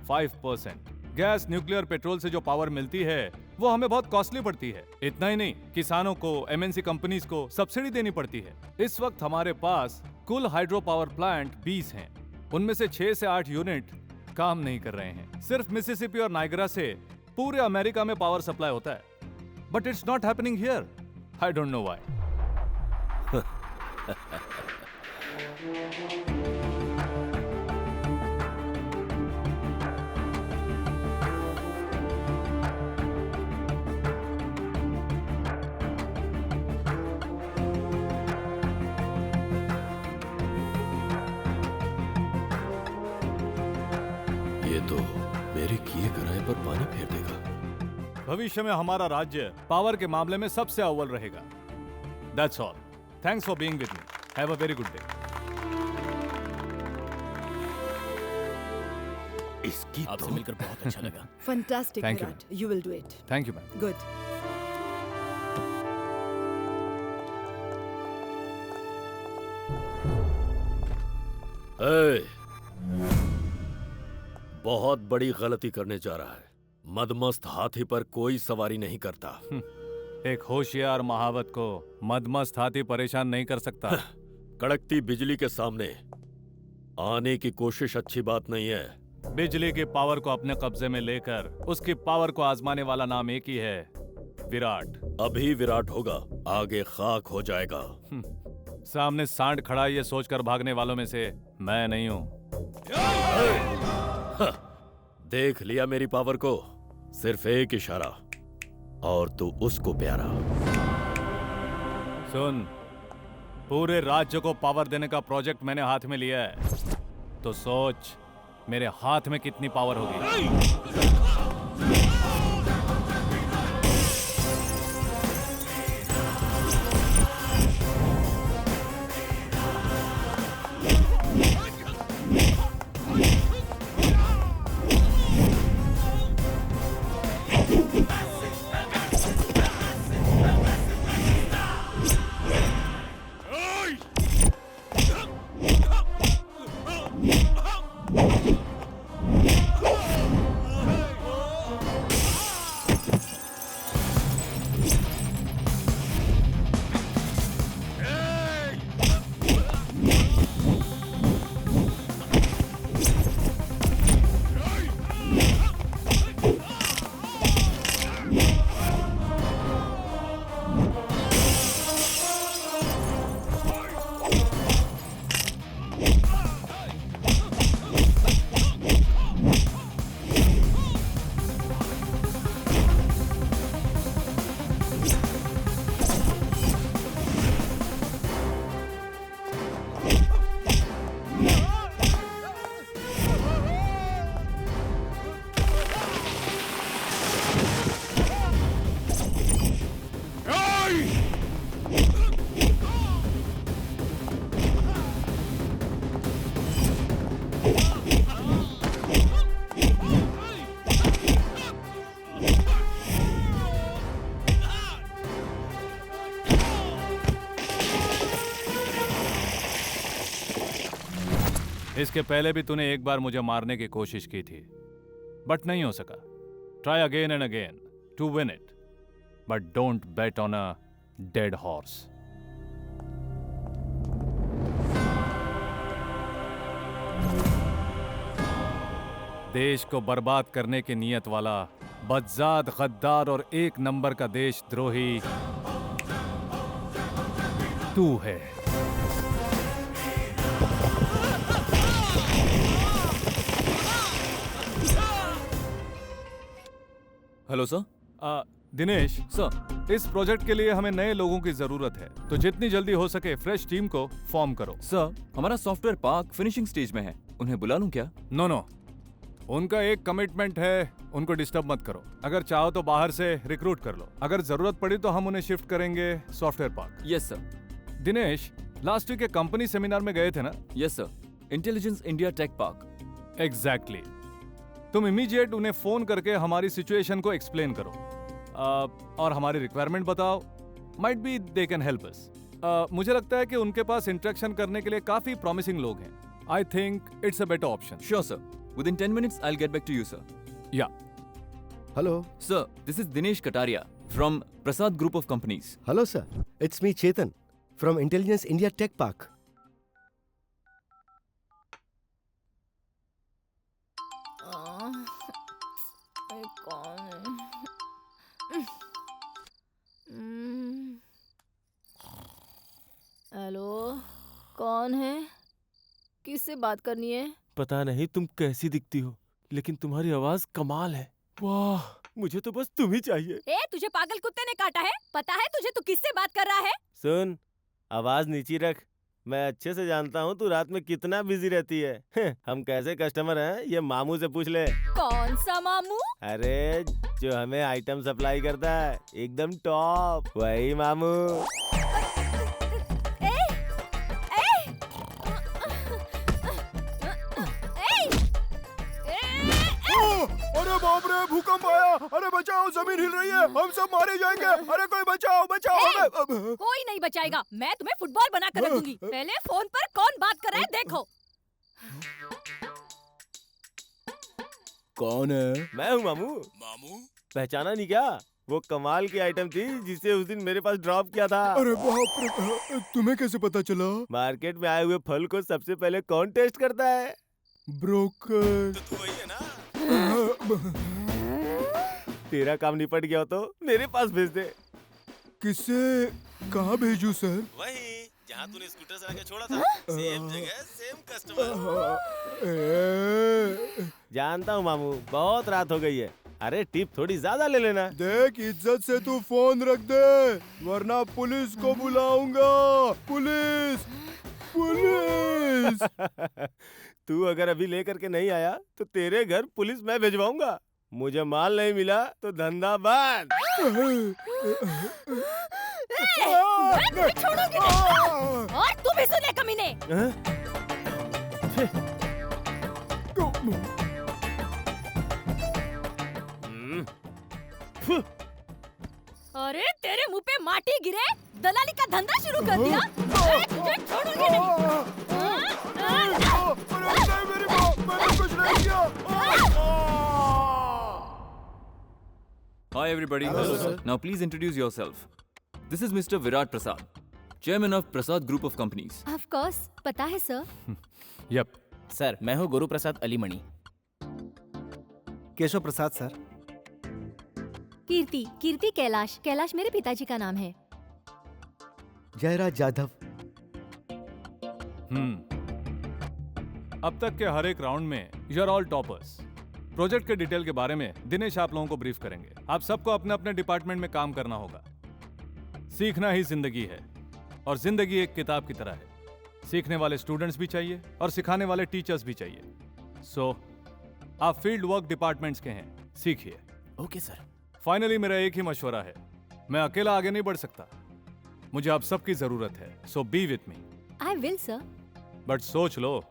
S2: 5%। Gas, nuclear, petrol से जो पावर मिलती है वो हमें बहुत कॉस्टली पड़ती है। इतना ही नहीं, किसानों को, एमएनसी कंपनीज को सब्सिडी देनी पड़ती है। इस वक्त हमारे पास कुल हाइड्रो पावर प्लांट 20 हैं। उनमें से 6 से 8 यूनिट काम नहीं कर रहे हैं। सिर्फ मिसिसिपी और नाइगरा से पूरे अमेरिका में पावर सप्लाई होता है, but it's not happening here. I don't know why.
S3: ये तो मेरे किए कराए पर पानी फेर देगा।
S2: भविष्य में हमारा राज्य पावर के मामले में सबसे अव्वल रहेगा। That's all. Thanks for being with me. Have a very good day.
S3: इसकी
S1: आपसे मिलकर बहुत अच्छा लगा।
S14: Fantastic
S2: Thank you.
S14: Virat, you will do it.
S2: Thank you ma'am.
S14: Good.
S3: बहुत बड़ी गलती करने जा रहा है। मदमस्त हाथी पर कोई सवारी नहीं करता।
S2: एक होशियार महावत को मदमस्त हाथी परेशान नहीं कर सकता।
S3: कड़कती बिजली के सामने आने की कोशिश अच्छी बात नहीं है।
S2: बिजली की पावर को अपने कब्जे में लेकर उसकी पावर को आजमाने वाला नाम एक ही है, विराट।
S3: अभी विराट होगा, आगे खाक हो जाएगा।
S2: सामने सांड खड़ा ये सोचकर भागने वालों में से मैं नहीं हूं।
S3: देख लिया मेरी पावर को, सिर्फ एक इशारा और तू उसको प्यारा।
S2: सुन, पूरे राज्य को पावर देने का प्रोजेक्ट मैंने हाथ में लिया है, तो सोच मेरे हाथ में कितनी पावर होगी। इसके पहले भी तूने एक बार मुझे मारने की कोशिश की थी, बट नहीं हो सका। Try again and again to win it. But don't bet on a dead horse. देश को बर्बाद करने की नीयत वाला बदजात, गद्दार और एक नंबर का देशद्रोही तू है।
S11: Hello sir.
S2: दिनेश सर, इस प्रोजेक्ट के लिए हमें नए लोगों की जरूरत है, तो जितनी जल्दी हो सके फ्रेश टीम को फॉर्म करो।
S11: सर, हमारा सॉफ्टवेयर पार्क फिनिशिंग स्टेज में है, उन्हें बुला लूं क्या?
S2: नो, उनका एक कमिटमेंट है, उनको डिस्टर्ब मत करो। अगर चाहो तो बाहर से रिक्रूट कर लो, अगर जरूरत पड़ी तो हम उन्हें शिफ्ट करेंगे software park.
S11: Yes sir.
S2: Dinesh, last week एक कंपनी सेमिनार में गए थे ना?
S11: Yes sir, intelligence India tech park.
S2: Exactly. तुम इमीडिएट उन्हें फोन करके हमारी सिचुएशन को एक्सप्लेन करो और हमारी रिक्वायरमेंट बताओ। Might be they can help us. मुझे लगता है कि उनके पास इंटरेक्शन करने के लिए काफी प्रॉमिसिंग लोग हैं। I think it's a better option.
S11: Sure sir, within 10 minutes I'll get back to you, sir.
S2: Yeah.
S7: Hello.
S11: Sir, this is Dinesh Kataria from Prasad Group of Companies.
S7: Hello, sir. It's me, Chetan, from Intelligence India Tech Park.
S5: कौन hello, कौन है? किससे बात करनी है?
S12: पता नहीं तुम कैसी दिखती हो, लेकिन तुम्हारी आवाज कमाल है। वाह, मुझे तो बस तुम ही चाहिए।
S13: ए, तुझे पागल कुत्ते ने काटा है? पता है तुझे तू किससे बात कर रहा है?
S12: सुन, आवाज नीची रख। मैं अच्छे से जानता हूँ तू रात में कितना बिजी रहती है। हम कैसे कस्टमर हैं ये मामू से पूछ ले।
S13: कौन सा मामू?
S12: अरे जो हमें आइटम सप्लाई करता है, एकदम टॉप, वही मामू।
S10: अरे बाप रे, भूकंप आया! अरे बचाओ, जमीन हिल रही है, हम सब मारे जाएंगे। अरे कोई बचाओ, बचाओ हमें।
S13: कोई नहीं बचाएगा, मैं तुम्हें फुटबॉल बना कर रख दूंगी। पहले फोन पर कौन बात कर रहा है देखो।
S10: कौन है?
S12: मैं हूँ मामू।
S10: मामू?
S12: पहचाना नहीं क्या? वो कमाल की आइटम थी जिसे उस दिन मेरे पास ड्रॉप किया था।
S10: अरे बाप रे, तुम्हें कैसे पता चला?
S12: मार्केट में आए हुए फल को सबसे पहले कौन टेस्ट करता है?
S10: ब्रोकर।
S12: तो तू वही है ना? तेरा काम निपट गया हो तो मेरे पास भेज दे।
S10: किसे कहाँ भेजूं सर?
S12: वही जहाँ तूने स्कूटर से आके छोड़ा था, सेम जगह सेम कस्टमर। जानता हूँ मामू, बहुत रात हो गई है। अरे टिप थोड़ी ज्यादा ले लेना।
S10: देख, इज्जत से तू फोन रख दे, वरना पुलिस को बुलाऊंगा। Police, police.
S12: तू अगर अभी लेकर के नहीं आया तो तेरे घर पुलिस मैं भिजवाऊंगा। मुझे माल नहीं मिला तो धंधा बंद।
S13: मैं तुम्हें छोड़ूंगी नहीं। और तू भी सुने कमीने। अरे तेरे मुंह पे माटी गिरे, दलाली का धंधा शुरू कर दिया। मैं तुझे छोड़ूंगी नहीं।
S11: Hi everybody.
S10: Hello, sir.
S11: Now please introduce yourself. This is Mr. Virat Prasad, Chairman of Prasad Group of Companies.
S5: Of course, पता है सर।
S2: यप।
S1: सर, मैं हूँ गुरु प्रसाद अलीमणि।
S15: केशव प्रसाद सर।
S5: कीर्ति कैलाश मेरे पिताजी का नाम है।
S7: जयराज जाधव।
S2: अब तक के हर एक राउंड में you are all toppers. Project के डिटेल के बारे में दिनेश आप लोगों को ब्रीफ करेंगे। आप सबको अपने अपने डिपार्टमेंट में काम करना होगा। सीखना ही जिंदगी है, और जिंदगी एक किताब की तरह है। सीखने वाले स्टूडेंट्स भी चाहिए और सिखाने वाले टीचर्स भी चाहिए। सो आप फील्ड वर्क डिपार्टमेंट्स के हैं, सीखिए।
S1: Okay sir.
S2: फाइनली मेरा एक ही मशवरा है, मैं अकेला आगे नहीं बढ़ सकता। मुझे आप सबकी जरूरत है, so be with me.
S5: I will sir.
S2: But सोच लो,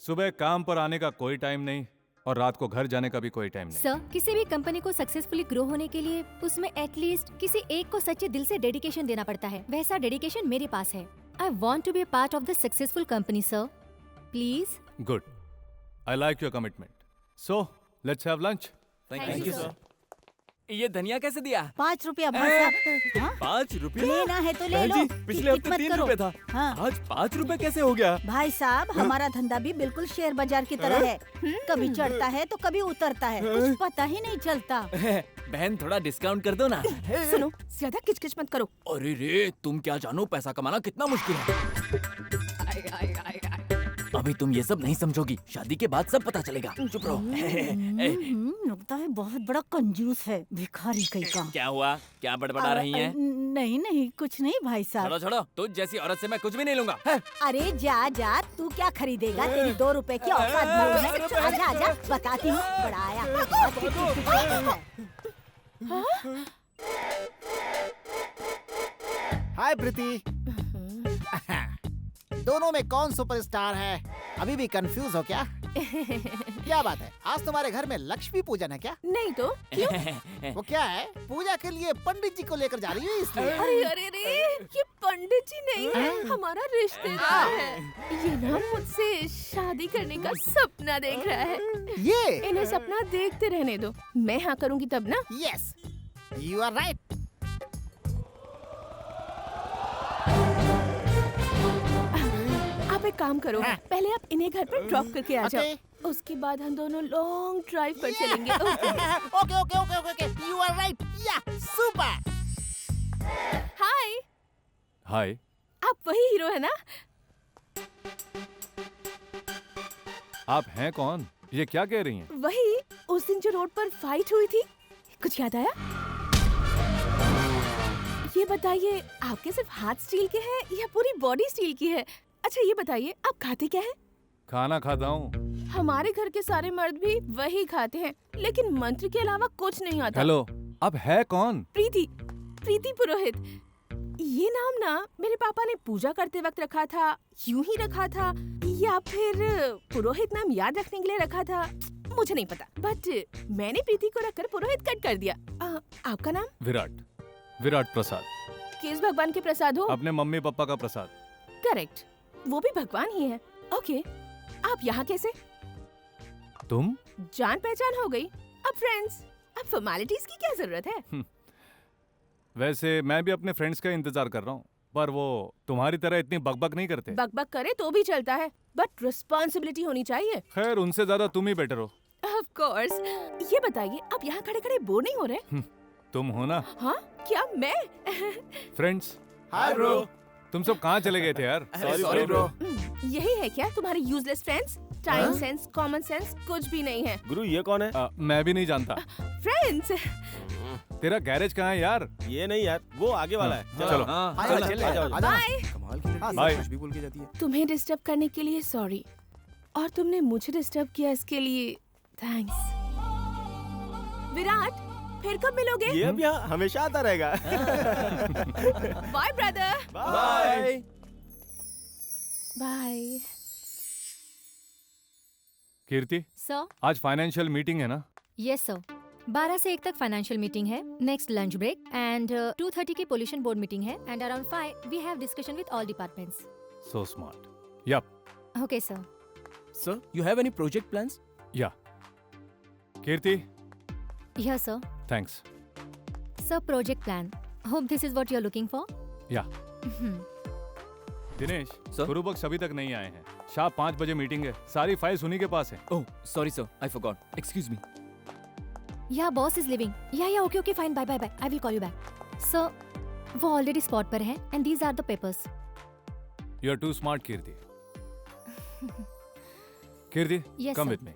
S2: सुबह काम पर आने का कोई टाइम नहीं और रात को घर जाने का भी कोई टाइम नहीं।
S5: सर, किसी भी कंपनी को सक्सेसफुली ग्रो होने के लिए उसमें एटलीस्ट किसी एक को सच्चे दिल से डेडिकेशन देना पड़ता है। वैसा डेडिकेशन मेरे पास है। I want to be a part of the successful company sir, please.
S2: Good, I like your commitment. So let's have lunch.
S11: Thank you, sir. ये धनिया कैसे दिया?
S6: 5 रुपया भाई साहब। हाँ?
S11: 5 रुपए?
S6: लेना है तो ले लो।
S11: बहन जी, पिछले हफ्ते
S6: मत
S11: 3
S6: करो।
S11: रुपए था।
S6: हाँ।
S11: आज 5 रुपए कैसे हो गया?
S6: भाई साहब हमारा धंधा भी बिल्कुल शेयर बाजार की तरह है। कभी चढ़ता है तो कभी उतरता है, कुछ पता ही नहीं चलता।
S11: बहन थोड़ा डिस्काउंट कर दो ना।
S9: सुनो, ज्यादा किचकिच मत करो।
S11: अरे रे, तुम क्या जानो पैसा कमाना कितना मुश्किल है। अभी तुम ये सब नहीं समझोगी, शादी के बाद सब पता चलेगा। चुप रहो।
S6: लगता है बहुत बड़ा कंजूस है, भिखारी कहीं का।
S11: क्या हुआ? क्या बड़बड़ा रही हैं?
S6: नहीं कुछ नहीं भाई साहब।
S11: छोड़ो, तुझ जैसी औरत से मैं कुछ भी नहीं लूंगा।
S6: अरे जा, तू क्या खरीदेगा? तेरी 2 रुपए की औकात नहीं है। आजा, बताती हूँ। बड़ा आया।
S4: हाय प्रीति। दोनों में कौन सुपरस्टार है? अभी भी कंफ्यूज हो क्या? क्या बात है, आज तुम्हारे घर में लक्ष्मी पूजन है क्या?
S9: नहीं तो क्यों?
S4: वो क्या है, पूजा के लिए पंडित जी को लेकर जा रही है इसलिए।
S9: अरे ये पंडित जी नहीं है, हमारा रिश्तेदार है। ये ना मुझसे शादी करने का सपना देख रहा है।
S4: ये
S9: इन्हें सपना देखते रहने दो, मैं हाँ करूँगी तब ना।
S4: Yes, you are right.
S9: आप एक काम करो, पहले आप इन्हें घर पर ड्रॉप करके आ जाओ। उसके बाद हम दोनों लॉन्ग ड्राइव पर चलेंगे।
S4: Okay, you are right. Yeah super.
S2: Hi.
S9: आप वही हीरो है ना?
S2: आप हैं कौन? ये क्या कह रही हैं?
S9: वही उस दिन जो रोड पर फाइट हुई थी, कुछ याद आया? ये बताइए, आपके सिर्फ हाथ स्टील के हैं या पूरी बॉडी स्टील की है? अच्छा ये बताइए, आप खाते क्या हैं?
S2: खाना खाता हूँ।
S9: हमारे घर के सारे मर्द भी वही खाते हैं, लेकिन मंत्र के अलावा कुछ नहीं आता।
S2: हेलो, अब है कौन?
S9: प्रीति पुरोहित। ये नाम ना मेरे पापा ने पूजा करते वक्त रखा था, यूं ही रखा था, या फिर पुरोहित नाम याद रखने के लिए रखा था, मुझे नहीं पता। बट मैंने प्रीति को रखकर पुरोहित कट कर दिया। आपका नाम?
S2: विराट प्रसाद।
S9: किस भगवान के प्रसाद हो?
S2: अपने मम्मी पापा का प्रसाद।
S9: करेक्ट, वो भी भगवान ही है। ओके, आप यहाँ कैसे?
S2: तुम?
S9: जान पहचान हो गई, अब फ्रेंड्स। अब फॉर्मेलिटीज की क्या जरूरत है?
S2: वैसे मैं भी अपने फ्रेंड्स का इंतजार कर रहा हूँ, पर वो तुम्हारी तरह इतनी बकबक नहीं करते।
S9: बकबक करे तो भी चलता है, बट रिस्पॉन्सिबिलिटी होनी चाहिए।
S2: खैर, उनसे ज्यादा तुम ही बेटर हो।
S9: Of course. ये बताइए, आप यहाँ खड़े खड़े बोर नहीं हो रहे?
S2: तुम हो ना?
S9: हाँ, क्या मैं?
S2: फ्रेंड्स।
S10: Hi bro.
S2: तुम सब कहाँ चले गए थे यार?
S10: Sorry bro.
S9: यही है क्या तुम्हारे useless friends? Time sense, common sense कुछ भी नहीं है।
S12: गुरु ये कौन है?
S2: मैं भी नहीं जानता।
S9: फ्रेंड्स।
S2: तेरा गैरेज कहाँ है यार?
S12: ये नहीं यार, वो आगे वाला है।
S2: चलो।
S9: बाय। तुम्हें डिस्टर्ब करने के लिए सॉरी, और तुमने मुझे डिस्टर्ब किया इसके लिए थैंक्स। विराट, फिर कब मिलोगे?
S12: ये अब यहाँ हमेशा आता रहेगा।
S9: Bye brother.
S12: Bye.
S9: Bye.
S2: Kirti,
S5: sir.
S2: आज फाइनेंशियल मीटिंग है ना?
S5: यस सर, 12 से 1 तक फाइनेंशियल मीटिंग है, नेक्स्ट लंच ब्रेक, एंड 2:30 की पोल्यूशन बोर्ड मीटिंग है, and around 5 we have discussion with all departments.
S2: So smart. Yup.
S5: Okay sir.
S11: Sir, you have any project plans?
S2: Yeah. Kirti.
S5: Yes sir.
S2: Thanks.
S5: Sir, project plan, hope this is what you are looking for.
S2: या। दिनेश, गुरुबख्श अभी तक नहीं आए हैं। शाम 5 बजे meeting है, सारी फाइल्स उन्हीं के पास है।
S11: Oh sorry sir, I forgot, excuse me.
S5: Yeah boss is leaving. Yeah okay fine, bye bye, I will call you back. Sir, वो ऑलरेडी स्पॉट पर है, and these are the papers.
S2: You are too smart Kirti. Kirti,
S5: Yes,
S2: come
S5: sir.
S2: With me.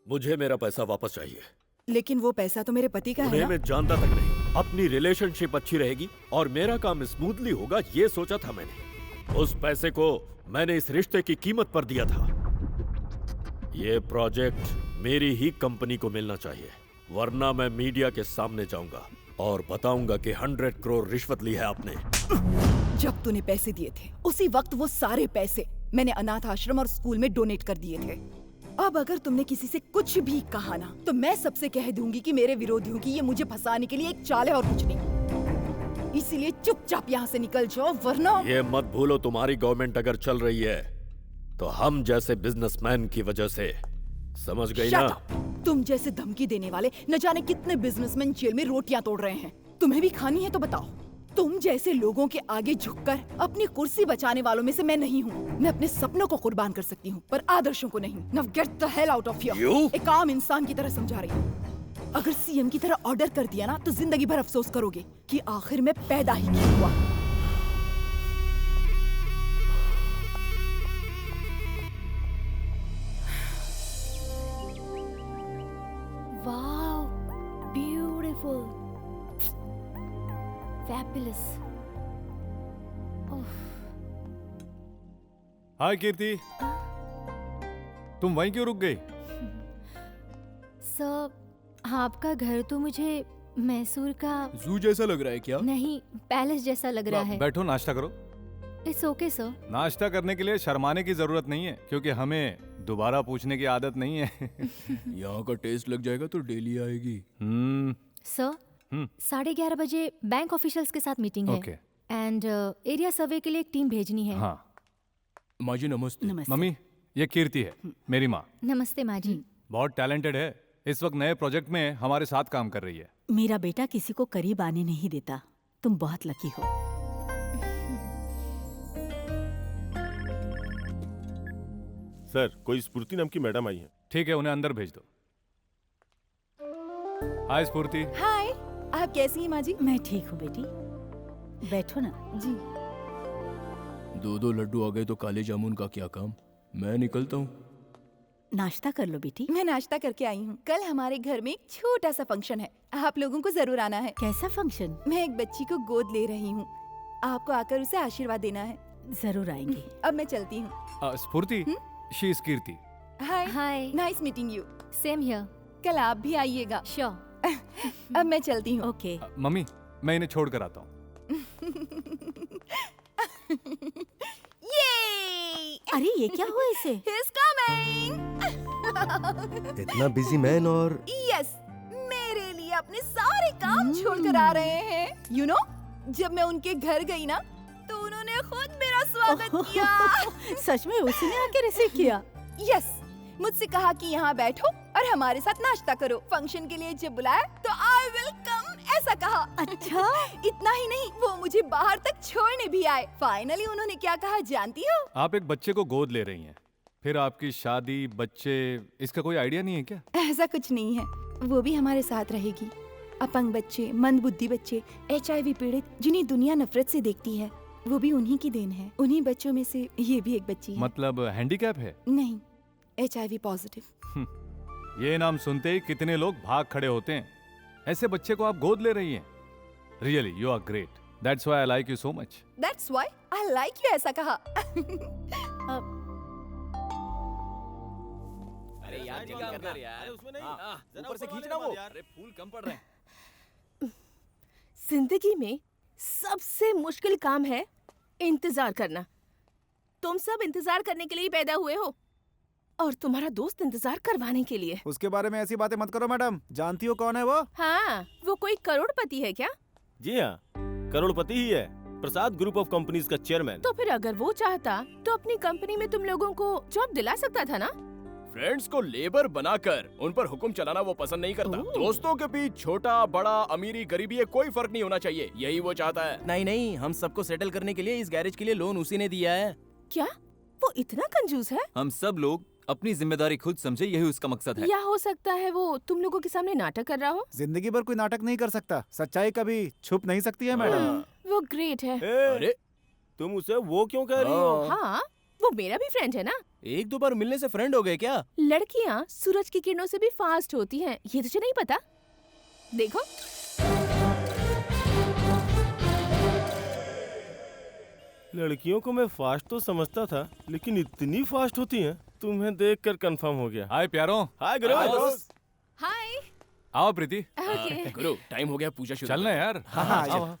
S3: मुझे मेरा पैसा वापस चाहिए।
S14: लेकिन वो पैसा तो मेरे पति का है
S3: उन्हें
S14: ना?
S3: मैं जानता तक नहीं। अपनी रिलेशनशिप अच्छी रहेगी और मेरा काम स्मूथली होगा, ये सोचा था मैंने। उस पैसे को मैंने इस रिश्ते की कीमत पर दिया था। ये प्रोजेक्ट मेरी ही कंपनी को मिलना चाहिए, वरना मैं मीडिया के सामने जाऊंगा और बताऊंगा कि 100 करोड़ रिश्वत ली है आपने।
S14: जब तूने पैसे दिए थे, उसी वक्त वो सारे पैसे मैंने अनाथ आश्रम और स्कूल में डोनेट कर दिए थे। अब अगर तुमने किसी से कुछ भी कहा ना, तो मैं सबसे कह दूंगी कि मेरे विरोधियों की ये मुझे फंसाने के लिए एक चाल है और कुछ नहीं। इसीलिए चुपचाप यहाँ से निकल जाओ, वरना।
S3: ये मत भूलो, तुम्हारी गवर्नमेंट अगर चल रही है तो हम जैसे बिजनेसमैन की वजह से। समझ गई ना?
S14: तुम जैसे धमकी देने वाले न जाने कितने बिजनेसमैन जेल में रोटियां तोड़ रहे हैं। तुम्हें भी खानी है तो बताओ। तुम जैसे लोगों के आगे झुककर अपनी कुर्सी बचाने वालों में से मैं नहीं हूँ। मैं अपने सपनों को कुर्बान कर सकती हूँ पर आदर्शों को नहीं। Now get the hell out of here। एक आम इंसान की तरह समझा रही हूँ। अगर सीएम की तरह ऑर्डर कर दिया ना तो जिंदगी भर अफसोस करोगे कि आखिर में पैदा ही क्यों हुआ।
S5: Wow, beautiful, fabulous.
S2: हाय कीर्ति, तुम वहीं क्यों रुक गई?
S5: सर, आपका घर तो मुझे मैसूर का
S11: जू जैसा लग रहा है क्या?
S5: नहीं, पैलेस जैसा लग रहा है।
S2: बैठो, नाश्ता करो।
S5: It's okay sir.
S2: नाश्ता करने के लिए शर्माने की जरूरत नहीं है, क्योंकि हमें दोबारा पूछने की आदत नहीं है।
S11: यहाँ का टेस्ट लग जाएगा तो डेली आएगी।
S5: सर, 11:30 बजे बैंक ऑफिशियल्स के साथ मीटिंग है।
S2: ओके।
S5: एंड एरिया सर्वे के लिए एक टीम भेजनी है।
S2: हाँ।
S11: माँ जी नमस्ते।
S2: मम्मी, ये कीर्ति है, मेरी माँ।
S5: नमस्ते माँ जी।
S2: बहुत टैलेंटेड है। इस वक्त नए प्रोजेक्ट में हमारे साथ काम कर रही है।
S6: मेरा बेटा किसी को करीब आने नहीं देता। तुम बहुत लकी हो।
S12: सर, कोई स्फूर्ति नाम की मैडम आई है।
S2: ठीक है, उन्हें अंदर भेज दो। हाय स्फूर्ति।
S14: हाय, आप कैसी हैं माँ जी?
S6: मैं ठीक हूँ बेटी, बैठो ना।
S14: जी।
S11: 2 लड्डू आ गए तो काले जामुन का क्या काम? मैं निकलता हूँ।
S6: नाश्ता कर लो बेटी।
S14: मैं नाश्ता करके आई हूँ। कल हमारे घर में एक छोटा सा फंक्शन है, आप लोगों को जरूर आना है।
S6: कैसा फंक्शन?
S14: मैं एक बच्ची को गोद ले रही हूँ, आपको आकर उसे आशीर्वाद देना है।
S6: जरूर आएंगे।
S14: अब मैं चलती हूँ।
S2: स्फूर्ति, she is Kirti.
S14: Hi.
S5: Hi.
S14: Nice meeting you.
S5: Same here.
S14: कल आप भी आइएगा।
S5: श्योर।
S14: अब मैं चलती हूँ।
S6: ओके।
S2: मम्मी, मैं इन्हें छोड़ कर आता हूँ।
S6: अरे ये क्या हुआ इसे?
S14: He's coming।
S7: इतना बिजी मैन और
S14: यस, मेरे लिए अपने सारे काम छोड़कर आ रहे हैं। यू नो, जब मैं उनके घर गई ना तो उन्होंने खुद मेरा स्वागत किया।
S6: सच में उसने आके रिसीव किया?
S14: यस, मुझसे कहा कि यहाँ बैठो और हमारे साथ नाश्ता करो। फंक्शन के लिए जब बुलाया तो आई विल कम, ऐसा कहा।
S6: अच्छा।
S14: इतना ही नहीं, वो मुझे बाहर तक छोड़ने भी आए। फाइनली उन्होंने क्या कहा जानती हो?
S2: आप एक बच्चे को गोद ले रही हैं, फिर आपकी शादी, बच्चे, इसका कोई आइडिया नहीं है क्या?
S14: ऐसा कुछ नहीं है, वो भी हमारे साथ रहेगी। अपंग बच्चे, मंदबुद्धि बच्चे, HIV पीड़ित, जिन्हें दुनिया नफरत से देखती है, वो भी उन्हीं की देन है। उन्हीं बच्चों में से ये भी एक बच्ची है।
S2: मतलब हैंडीकैप है?
S14: नहीं, HIV पॉजिटिव।
S2: ये नाम सुनते ही कितने लोग भाग खड़े होते हैं। ऐसे बच्चे को आप गोद ले रही हैं। Really you are great. That's why I like you so much.
S14: That's why I like you, ऐसा कहा।
S11: अरे यार जल्दी कर यार। अरे उसमें नहीं, ऊपर से खींचना वो। अरे फूल कम पड़ रहे हैं।
S9: जिंदगी में सबसे मुश्किल काम है इंतजार करना। तुम सब इंतजार करने के लिए पैदा हुए हो और तुम्हारा दोस्त इंतजार करवाने के लिए।
S4: उसके बारे में ऐसी बातें मत करो मैडम। जानती हो कौन है वो?
S9: हाँ, वो कोई करोड़पति है क्या?
S12: जी हाँ, करोड़पति ही है, प्रसाद ग्रुप ऑफ कंपनीज का चेयरमैन।
S9: तो फिर अगर वो चाहता तो अपनी कंपनी में तुम लोगों को जॉब दिला सकता था ना?
S11: फ्रेंड्स को लेबर बनाकर उन पर हुक्म चलाना वो पसंद नहीं करता। दोस्तों के बीच छोटा बड़ा, अमीरी गरीबी ये कोई फर्क नहीं होना चाहिए, यही वो चाहता है।
S1: नहीं नहीं, हम सबको सेटल करने के लिए इस गैरेज के लिए लोन उसी ने दिया है।
S9: क्या वो इतना कंजूस है?
S11: हम सब लोग अपनी जिम्मेदारी खुद समझे, यही उसका मकसद है।
S9: या हो सकता है वो तुम लोगों के सामने नाटक कर रहा हो।
S4: जिंदगी भर कोई नाटक नहीं कर सकता, सच्चाई कभी छुप नहीं सकती है मैडम।
S9: वो ग्रेट है।
S11: अरे
S12: तुम उसे वो क्यों कह रही हो?
S9: हाँ, वो मेरा भी फ्रेंड है ना।
S11: 1-2 बार मिलने से फ्रेंड हो गए क्या?
S9: लड़कियाँ सूरज की किरणों से भी फास्ट होती हैं, ये तुझे नहीं पता? देखो।
S12: लड़कियों को मैं फास्ट तो समझता था, लेकिन इतनी फास्ट होती हैं? तुम्हें देखकर कंफर्म हो गया।
S2: हाय प्यारो।
S12: हाय गुरु।
S9: हाय।
S2: आओ प्रीति।
S9: ओके।
S11: गुरु टाइम हो गया, पूजा शुरू।
S2: चलना यार।
S4: हाँ,
S2: आओ।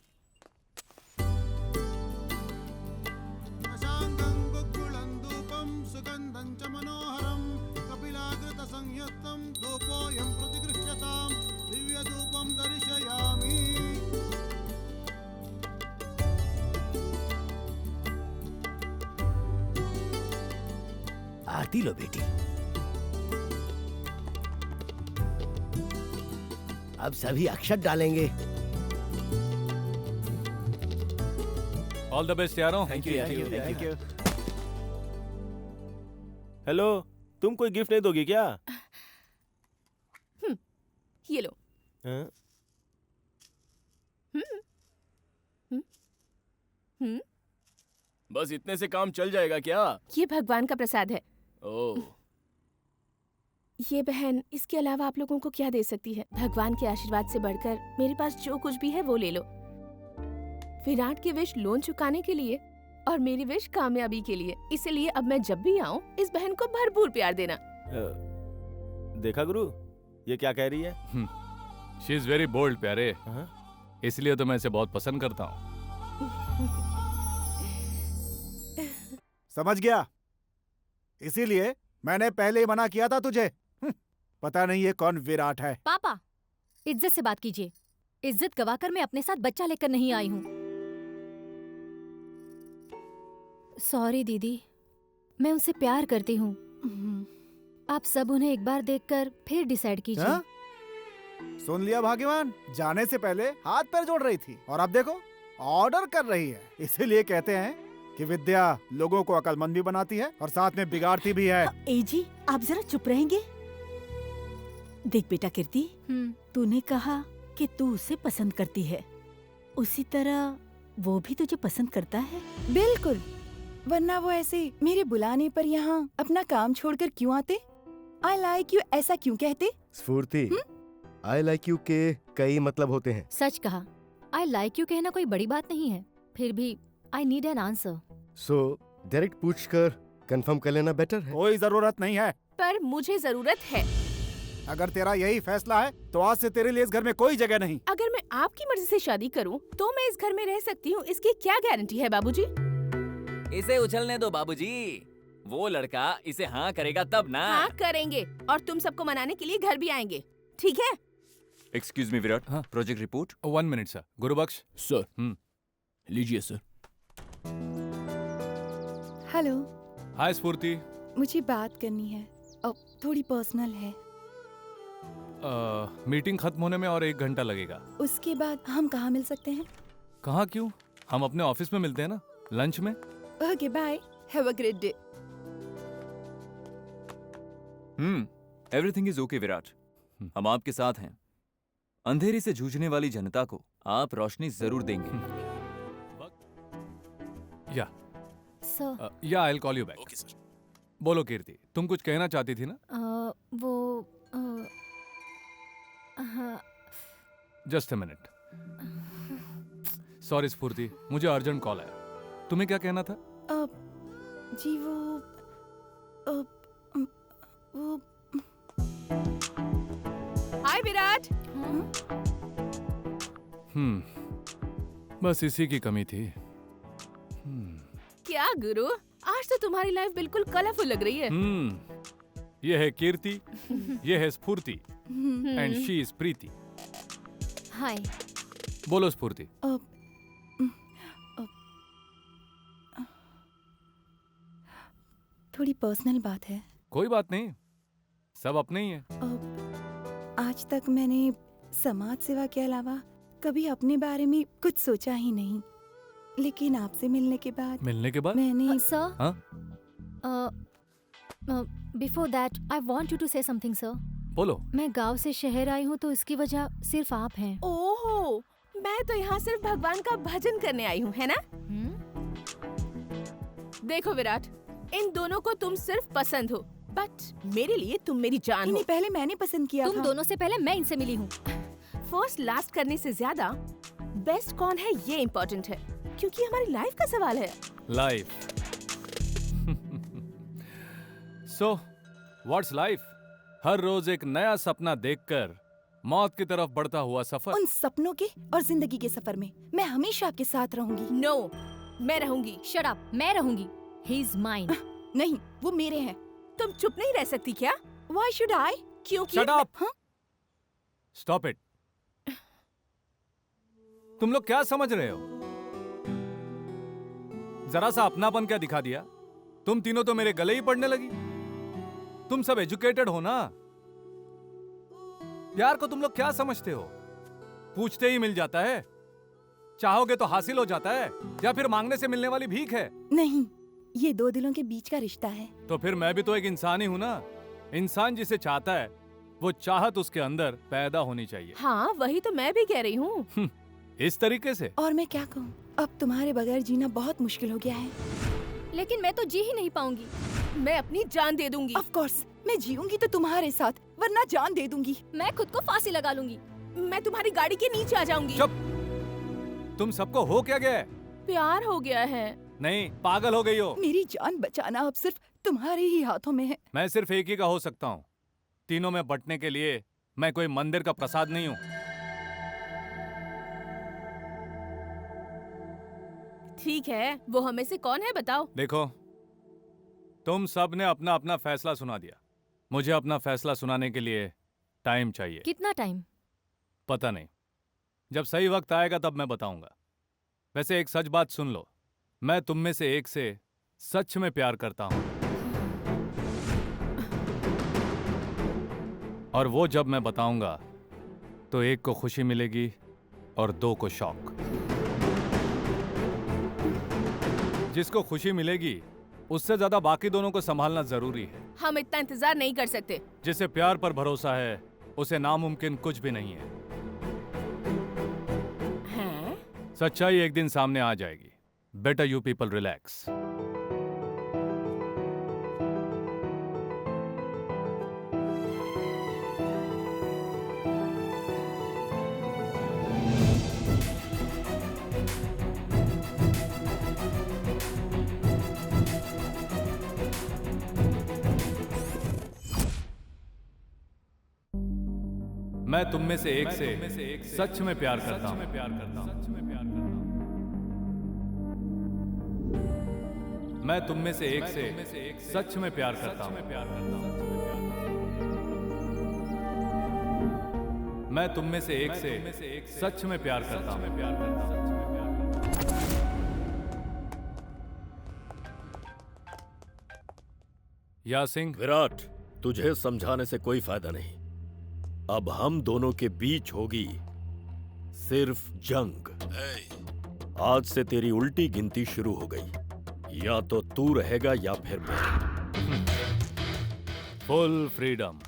S15: आरती लो बेटी।
S7: अब सभी अक्षत डालेंगे।
S2: ऑल द बेस्ट यारों।
S1: Thank you.
S12: हेलो, तुम कोई गिफ्ट नहीं दोगी क्या?
S9: ये लो।
S12: हाँ?
S11: बस इतने से काम चल जाएगा क्या?
S9: ये भगवान का प्रसाद है।
S11: ओह,
S9: ये बहन, इसके अलावा आप लोगों को क्या दे सकती है? भगवान के आशीर्वाद से बढ़कर मेरे पास जो कुछ भी है वो ले लो। विराट की विश लोन चुकाने के लिए और मेरी विश कामयाबी के लिए। इसलिए अब मैं जब भी आऊँ इस बहन को भरपूर प्यार देना।
S12: देखा गुरु, ये क्या कह रही है?
S2: शी इज वेरी बोल्ड प्यारे, इसलिए तो मैं इसे बहुत पसंद करता हूँ।
S4: समझ गया, इसीलिए मैंने पहले ही मना किया था तुझे। पता नहीं ये कौन विराट है।
S5: पापा, इज्जत से बात कीजिए। इज्जत गवाकर मैं अपने साथ बच्चा लेकर नहीं आई हूँ। सॉरी दीदी, मैं उनसे प्यार करती हूँ। आप सब उन्हें एक बार देखकर फिर डिसाइड कीजिए।
S4: हाँ? सुन लिया भाग्यवान, जाने से पहले हाथ पैर जोड़ रही थी और अब देखो ऑर्डर कर रही है। इसीलिए कहते हैं कि विद्या लोगों को अक्लमंद भी बनाती है और साथ में बिगाड़ती भी है।
S6: एजी, आप जरा चुप रहेंगे? देख बेटा कीर्ति, तूने कहा कि तू उसे पसंद करती है, उसी तरह वो भी तुझे पसंद करता है।
S14: बिल्कुल, वरना वो ऐसे मेरे बुलाने पर यहाँ अपना काम छोड़कर क्यों आते? आई लाइक यू ऐसा क्यों कहते?
S7: स्फूर्ति, आई लाइक यू के कई मतलब होते हैं।
S5: सच कहा, आई लाइक यू कहना कोई बड़ी बात नहीं है, फिर भी I need an answer.
S7: So direct पूछकर कंफर्म कर लेना बेटर है।
S4: कोई जरूरत नहीं है।
S9: पर मुझे जरूरत है।
S4: अगर तेरा यही फैसला है तो आज से तेरे लिए इस घर में कोई जगह नहीं।
S9: अगर मैं आपकी मर्जी से शादी करूं तो मैं इस घर में रह सकती हूं, इसकी क्या गारंटी है बाबूजी?
S15: इसे उछलने दो बाबूजी, वो लड़का इसे हाँ करेगा तब ना।
S9: हाँ करेंगे, और तुम सबको मनाने के लिए घर भी आएंगे, ठीक है?
S16: Excuse me Virat, project report.
S2: 1 minute sir. Gurbaksh
S11: sir. लीजिए सर।
S14: हेलो।
S2: हाय स्फूर्ति।
S14: मुझे बात करनी है, अब थोड़ी पर्सनल है।
S2: मीटिंग खत्म होने में और 1 घंटा लगेगा।
S14: उसके बाद हम कहाँ मिल सकते हैं?
S2: कहाँ क्यों, हम अपने ऑफिस में मिलते हैं ना, लंच में।
S14: Okay bye, have a great day.
S16: Everything is okay Virat, हम आपके साथ हैं। अंधेरे से जूझने वाली जनता को आप रोशनी जरूर देंगे।
S2: या
S5: सर,
S2: या आई will call you back.
S11: Okay sir.
S2: बोलो कीर्ति, तुम कुछ कहना चाहती थी ना?
S5: हाँ।
S2: Just a minute. सॉरी स्फूर्ति, मुझे अर्जेंट कॉल आया। तुम्हें क्या कहना था?
S14: जी वो
S9: हाय विराट।
S2: बस इसी की कमी थी।
S9: क्या गुरु, आज तो तुम्हारी लाइफ बिल्कुल कलरफुल लग रही है।
S2: ये है कीर्ति, ये है स्फूर्ति, एंड शी इज प्रीति।
S5: हाय।
S2: बोलो स्फूर्ति।
S14: थोड़ी पर्सनल बात है।
S2: कोई बात नहीं, सब अपने ही हैं।
S14: आज तक मैंने समाज सेवा के अलावा कभी अपने बारे में कुछ सोचा ही नहीं, लेकिन आपसे मिलने के बाद मैंने
S5: sir, before that I want you to say something sir.
S2: बोलो।
S5: मैं गांव से शहर आई हूँ तो इसकी वजह सिर्फ आप हैं।
S9: ओहो, मैं तो यहाँ सिर्फ भगवान का भजन करने आई हूँ, है ना? देखो विराट, इन दोनों को तुम सिर्फ पसंद हो, बट मेरे लिए तुम मेरी जान हो।
S14: पहले मैंने पसंद किया
S5: तुम दोनों से पहले मैं इनसे मिली हूँ।
S9: फर्स्ट लास्ट करने से ज्यादा बेस्ट कौन है ये इम्पोर्टेंट है, क्योंकि हमारी लाइफ का सवाल है।
S2: लाइफ। So what's life? हर रोज एक नया सपना देखकर मौत की तरफ बढ़ता हुआ सफर।
S14: उन सपनों के और जिंदगी के सफर में मैं हमेशा आपके साथ रहूंगी।
S9: नो, मैं रहूंगी।
S5: शट अप, मैं रहूंगी। He is mine.
S14: नहीं, वो मेरे हैं।
S9: तुम चुप नहीं रह सकती क्या?
S14: Why should I?
S9: क्योंकि
S2: Shut up! Stop it! तुम लोग क्या समझ रहे हो? जरा सा अपनापन क्या दिखा दिया? तुम तीनों तो मेरे गले ही पड़ने लगी। तुम सब एजुकेटेड हो ना? प्यार को तुम लोग क्या समझते हो? पूछते ही मिल जाता है? चाहोगे तो हासिल हो जाता है, या फिर मांगने से मिलने वाली भीख है?
S14: नहीं, ये दो दिलों के बीच का रिश्ता है।
S2: तो फिर मैं भी तो एक इंसान ही हूँ ना। इंसान जिसे चाहता है वो चाहत उसके अंदर पैदा होनी चाहिए।
S9: हाँ, वही तो मैं भी कह रही हूँ।
S2: इस तरीके से।
S14: और मैं क्या कहूँ, अब तुम्हारे बगैर जीना बहुत मुश्किल हो गया है।
S13: लेकिन मैं तो जी ही नहीं पाऊंगी।
S9: मैं अपनी जान दे दूंगी।
S14: ऑफ कोर्स, मैं जीऊंगी तो तुम्हारे साथ, वरना जान दे दूंगी।
S13: मैं खुद को फांसी लगा लूंगी।
S9: मैं तुम्हारी गाड़ी के नीचे आ जाऊंगी।
S2: चुप! तुम सबको हो क्या गया है?
S9: प्यार हो गया है।
S2: नहीं, पागल हो गई हो।
S14: मेरी जान बचाना अब सिर्फ तुम्हारे ही हाथों में है।
S2: मैं सिर्फ एक ही का हो सकता हूँ। तीनों में बंटने के लिए मैं कोई मंदिर का प्रसाद नहीं हूँ।
S9: ठीक है, वो हमें से कौन है बताओ।
S2: देखो, तुम सब ने अपना अपना फैसला सुना दिया। मुझे अपना फैसला सुनाने के लिए टाइम चाहिए।
S13: कितना टाइम?
S2: पता नहीं, जब सही वक्त आएगा तब मैं बताऊंगा। वैसे एक सच बात सुन लो, मैं तुम में से एक से सच में प्यार करता हूं। और वो जब मैं बताऊंगा तो एक को खुशी मिलेगी और दो को शॉक। जिसको खुशी मिलेगी उससे ज्यादा बाकी दोनों को संभालना जरूरी है।
S9: हम इतना इंतजार नहीं कर सकते।
S2: जिसे प्यार पर भरोसा है उसे नामुमकिन कुछ भी नहीं है। सच्चाई एक दिन सामने आ जाएगी। Better you people relax. मैं तुम में से एक से सच में प्यार करता हूं। मैं तुम में से एक से सच में प्यार करता हूं। मैं तुम में से एक से सच में प्यार करता हूं। या सिंह।
S3: विराट, तुझे समझाने से कोई फायदा नहीं। अब हम दोनों के बीच होगी सिर्फ जंग। आज से तेरी उल्टी गिनती शुरू हो गई। या तो तू रहेगा या फिर मैं।
S2: Full freedom.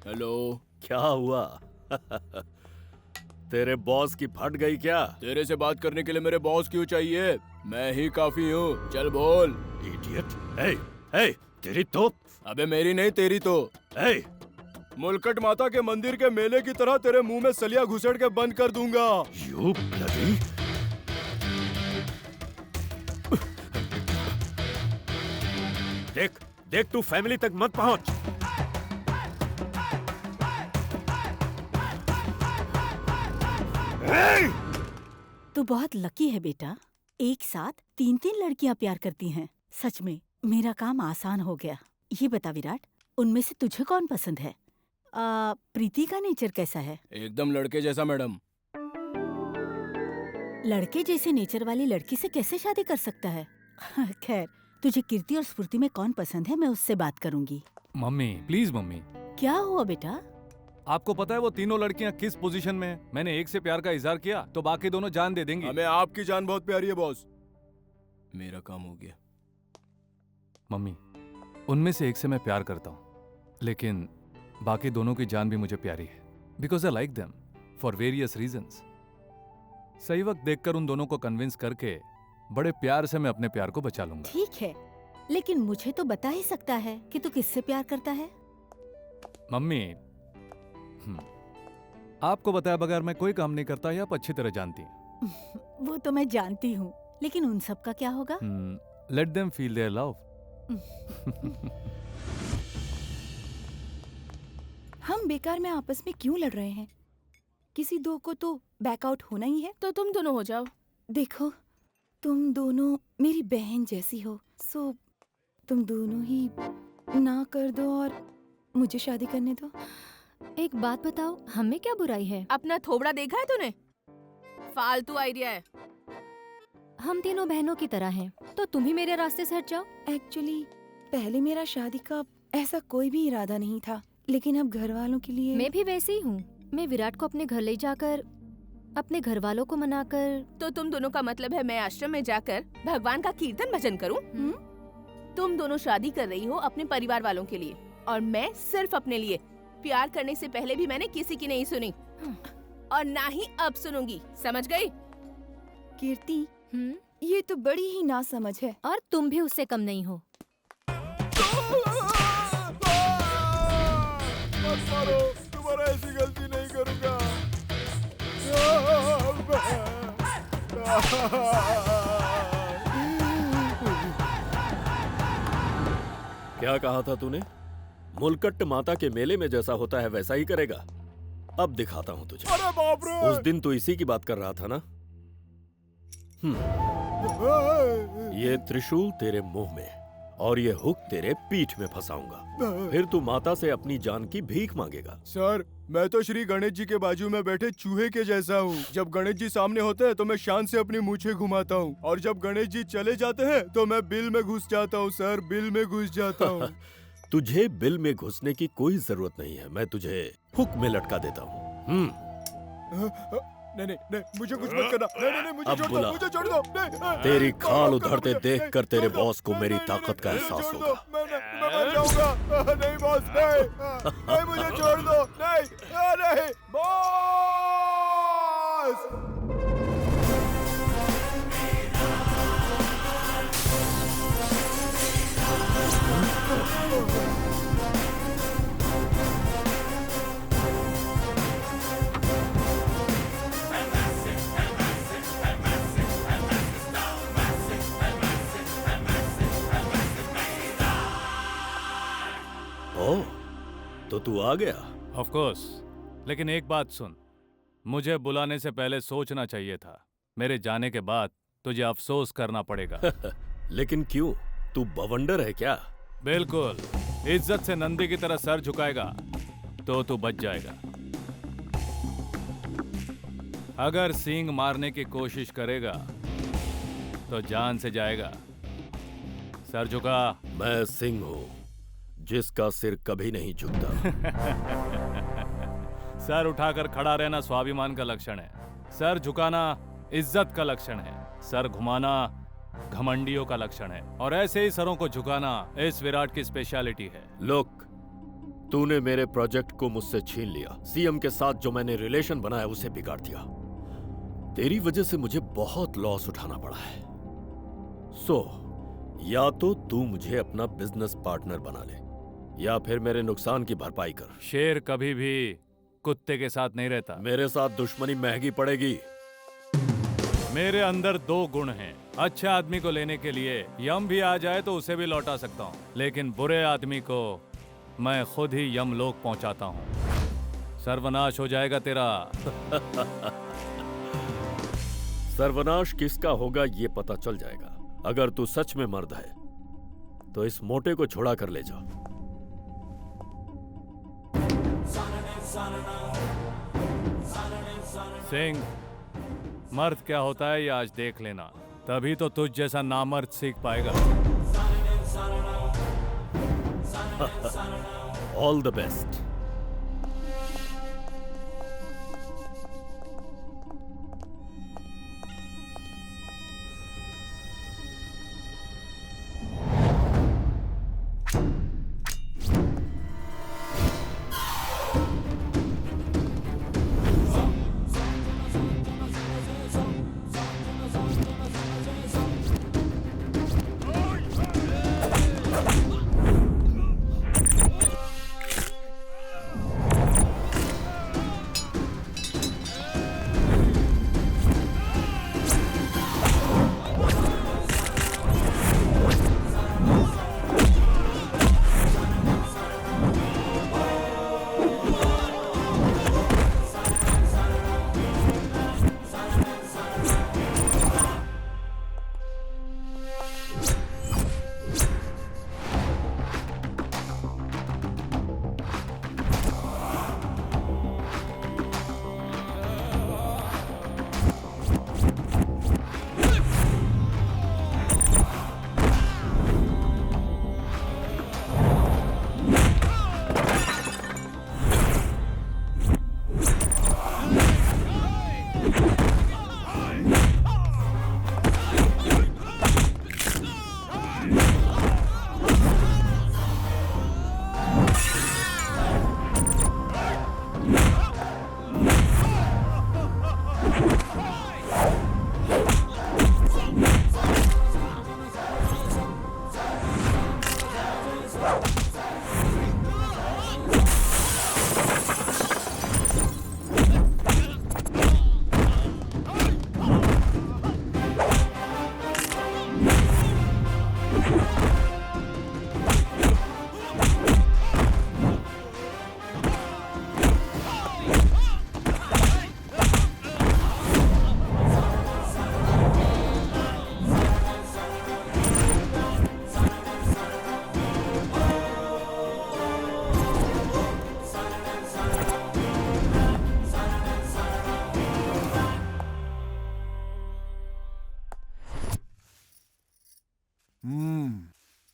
S11: हेलो।
S3: क्या हुआ? तेरे बॉस की फट गई क्या?
S11: तेरे से बात करने के लिए मेरे बॉस क्यों चाहिए? मैं ही काफी हूँ। चल बोल।
S3: इडियट। हे, तेरी तो।
S11: अबे मेरी नहीं, तेरी तो। मुलकट माता के मंदिर के मेले की तरह तेरे मुंह में सलिया घुसेड़ के बंद कर दूंगा।
S3: You bloody... देख तू फैमिली तक मत पहुंच।
S6: तू बहुत लकी है बेटा। एक साथ 3-3 लड़कियां प्यार करती हैं। सच में मेरा काम आसान हो गया। ये बता विराट, उनमें से तुझे कौन पसंद है? प्रीति का नेचर कैसा है?
S11: एकदम लड़के जैसा मैडम।
S6: लड़के जैसे नेचर वाली लड़की से कैसे शादी कर सकता है? खैर, तुझे कीर्ति और स्फूर्ति में कौन पसंद है, मैं उससे बात करूंगी।
S2: Mummy, please mummy.
S6: क्या हुआ बेटा?
S2: आपको पता है वो तीनों लड़कियां किस पोजीशन में हैं? मैंने एक से प्यार का इजहार किया तो बाकी दोनों जान दे देंगी।
S11: हमें आपकी जान बहुत प्यारी है बॉस। मेरा काम हो गया।
S2: मम्मी, उनमें से एक से मैं प्यार करता हूँ, लेकिन बाकी दोनों की जान भी मुझे प्यारी है। Because I like them for various reasons. सही वक्त देखकर उन दोनों को कन्विंस करके बड़े प्यार से मैं अपने प्यार को बचा लूंगा।
S6: ठीक है, लेकिन मुझे तो बता ही सकता है कि तू किससे प्यार करता है।
S2: मम्मी, आपको बताया बगैर मैं कोई काम नहीं करता, ये आप अच्छी तरह जानती हैं।
S6: वो तो मैं जानती हूँ, लेकिन उन सब का क्या होगा?
S2: Let them feel their love.
S14: हम बेकार में आपस में क्यों लड़ रहे हैं? किसी दो को तो बैकआउट होना ही है।
S9: तो तुम दोनों हो जाओ।
S14: देखो, तुम दोनों मेरी बहन जैसी हो, सो तुम दोनों ही ना कर दो और मुझे शादी करने दो।
S5: एक बात बताओ, हमें क्या बुराई है?
S9: अपना थोबड़ा देखा है तूने? फालतू आइडिया है।
S5: हम तीनों बहनों की तरह हैं, तो तुम ही मेरे रास्ते से हट जाओ।
S14: एक्चुअली पहले मेरा शादी का ऐसा कोई भी इरादा नहीं था, लेकिन अब घर वालों के लिए
S5: मैं भी वैसे ही हूँ। मैं विराट को अपने घर ले जाकर अपने घर वालों को मनाकर।
S9: तो तुम दोनों का मतलब है मैं आश्रम में जाकर भगवान का कीर्तन भजन करूं? तुम दोनों शादी कर रही हो अपने परिवार वालों के लिए और मैं सिर्फ अपने लिए। प्यार करने से पहले भी मैंने किसी की नहीं सुनी और ना ही अब सुनूंगी, समझ गई?
S14: कीर्ति, ये तो बड़ी ही नासमझ है।
S5: और तुम भी उससे कम नहीं हो।
S10: मत मारो, तुम्हारा ऐसी गलती नहीं करूंगा।
S3: क्या कहा था तूने? मुलकट्ट माता के मेले में जैसा होता है वैसा ही करेगा? अब दिखाता हूं तुझे।
S10: अरे बाप रे!
S3: उस दिन तो इसी की बात कर रहा था ना? ये त्रिशूल तेरे मुंह में और ये हुक तेरे पीठ में फंसाऊंगा। फिर तू माता से अपनी जान की भीख मांगेगा।
S10: सर, मैं तो श्री गणेश जी के बाजू में बैठे चूहे के जैसा हूँ। जब गणेश जी सामने होते हैं तो मैं शान से अपनी मूछें घुमाता हूँ और जब गणेश जी चले जाते हैं तो मैं बिल में घुस जाता हूँ। सर, बिल में घुस जाता हूँ।
S3: तुझे बिल में घुसने की कोई जरूरत नहीं है, मैं तुझे हुक में लटका देता हूँ।
S10: नहीं नहीं नहीं, मुझे कुछ मत करना। नहीं नहीं, मुझे छोड़ दो, मुझे छोड़ दो। नहीं,
S3: तेरी खाल उधरते देखकर तेरे बॉस को मेरी ताकत का एहसास होगा।
S10: मैं मर जाऊंगा। नहीं बॉस, नहीं, मुझे छोड़ दो। नहीं, बॉस।
S3: ओह, तो तू आ गया?
S2: ऑफ कोर्स, लेकिन एक बात सुन, मुझे बुलाने से पहले सोचना चाहिए था। मेरे जाने के बाद तुझे अफसोस करना पड़ेगा।
S3: लेकिन क्यों? तू बवंडर है क्या?
S2: बिल्कुल, इज्जत से नंदी की तरह सर झुकाएगा तो तू बच जाएगा। अगर सींग मारने की कोशिश करेगा तो जान से जाएगा। सर झुका।
S3: मैं सिंह हूँ जिसका सिर कभी नहीं झुकता।
S2: सर उठाकर खड़ा रहना स्वाभिमान का लक्षण है। सर झुकाना इज्जत का लक्षण है। सर घुमाना घमंडियों का लक्षण है। और ऐसे ही सरों को झुकाना इस विराट की स्पेशलिटी है।
S3: लोक, तूने मेरे प्रोजेक्ट को मुझसे छीन लिया। सीएम के साथ जो मैंने रिलेशन बनाया उसे बिगाड़ दिया। तेरी वजह से मुझे बहुत लॉस उठाना पड़ा है। या तो तू मुझे अपना बिजनेस पार्टनर बना ले या फिर मेरे नुकसान की भरपाई कर।
S2: शेर कभी भी कुत्ते के साथ नहीं रहता।
S3: मेरे साथ दुश्मनी महंगी पड़ेगी।
S2: मेरे अंदर दो गुण हैं। अच्छे आदमी को लेने के लिए यम भी आ जाए तो उसे भी लौटा सकता हूँ, लेकिन बुरे आदमी को मैं खुद ही यमलोक पहुंचाता हूँ। सर्वनाश हो जाएगा तेरा।
S3: सर्वनाश किसका होगा ये पता चल जाएगा। अगर तू सच में मर्द है तो इस मोटे को छोड़ा कर ले जा।
S2: सिंह, मर्द क्या होता है ये आज देख लेना, तभी तो तुझ जैसा नामर्द सीख पाएगा।
S3: All the best.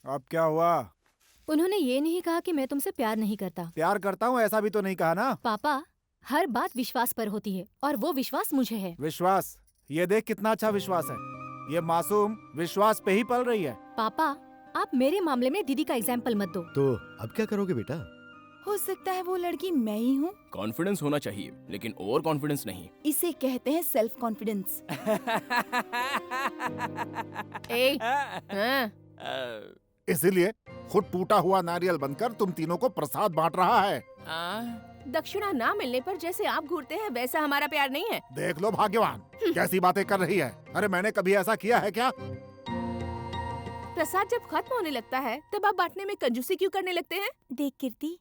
S4: अब क्या हुआ?
S5: उन्होंने ये नहीं कहा कि मैं तुमसे प्यार नहीं करता।
S4: प्यार करता हूँ ऐसा भी तो नहीं कहा ना।
S5: पापा, हर बात विश्वास पर होती है और वो विश्वास मुझे है।
S4: विश्वास? ये देख कितना अच्छा विश्वास है। ये मासूम विश्वास पे ही पल रही है।
S5: पापा, आप मेरे मामले में दीदी का एग्जाम्पल मत दो।
S7: तो अब क्या करोगे बेटा?
S14: हो सकता है वो लड़की मैं ही हूँ।
S11: कॉन्फिडेंस होना चाहिए, लेकिन ओवर कॉन्फिडेंस नहीं।
S14: इसे कहते हैं सेल्फ कॉन्फिडेंस।
S4: इसीलिए खुद टूटा हुआ नारियल बनकर तुम तीनों को प्रसाद बांट रहा है।
S9: दक्षिणा ना मिलने पर जैसे आप घूरते हैं वैसा हमारा प्यार नहीं है।
S4: देख लो भाग्यवान, कैसी बातें कर रही है। अरे मैंने कभी ऐसा किया है क्या?
S9: प्रसाद जब खत्म होने लगता है तब आप बांटने में कंजूसी क्यों करने लगते हैं?
S6: देख कीर्ति,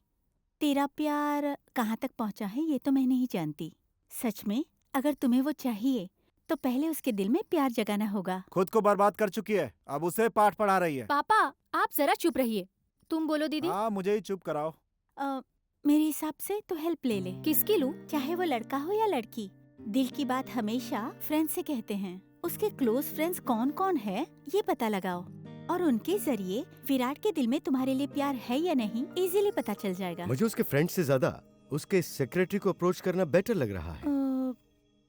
S6: तेरा प्यार कहाँ तक पहुँचा है ये तो मैं नहीं जानती। सच में अगर तुम्हें वो चाहिए तो पहले उसके दिल में प्यार जगाना होगा।
S4: खुद को बर्बाद कर चुकी है, अब उसे पाठ पढ़ा रही है।
S5: पापा, आप जरा चुप रहिए। तुम बोलो दीदी।
S4: हाँ, मुझे ही चुप कराओ।
S6: मेरे हिसाब से तो हेल्प ले ले।
S5: किसकी लूं?
S6: चाहे वो लड़का हो या लड़की, दिल की बात हमेशा फ्रेंड से कहते हैं। उसके क्लोज फ्रेंड्स कौन कौन है ये पता लगाओ और उनके जरिए विराट के दिल में तुम्हारे लिए प्यार है या नहीं इजीली पता चल जाएगा।
S7: मुझे उसके फ्रेंड से ज्यादा उसके सेक्रेटरी को अप्रोच करना बेटर लग रहा है।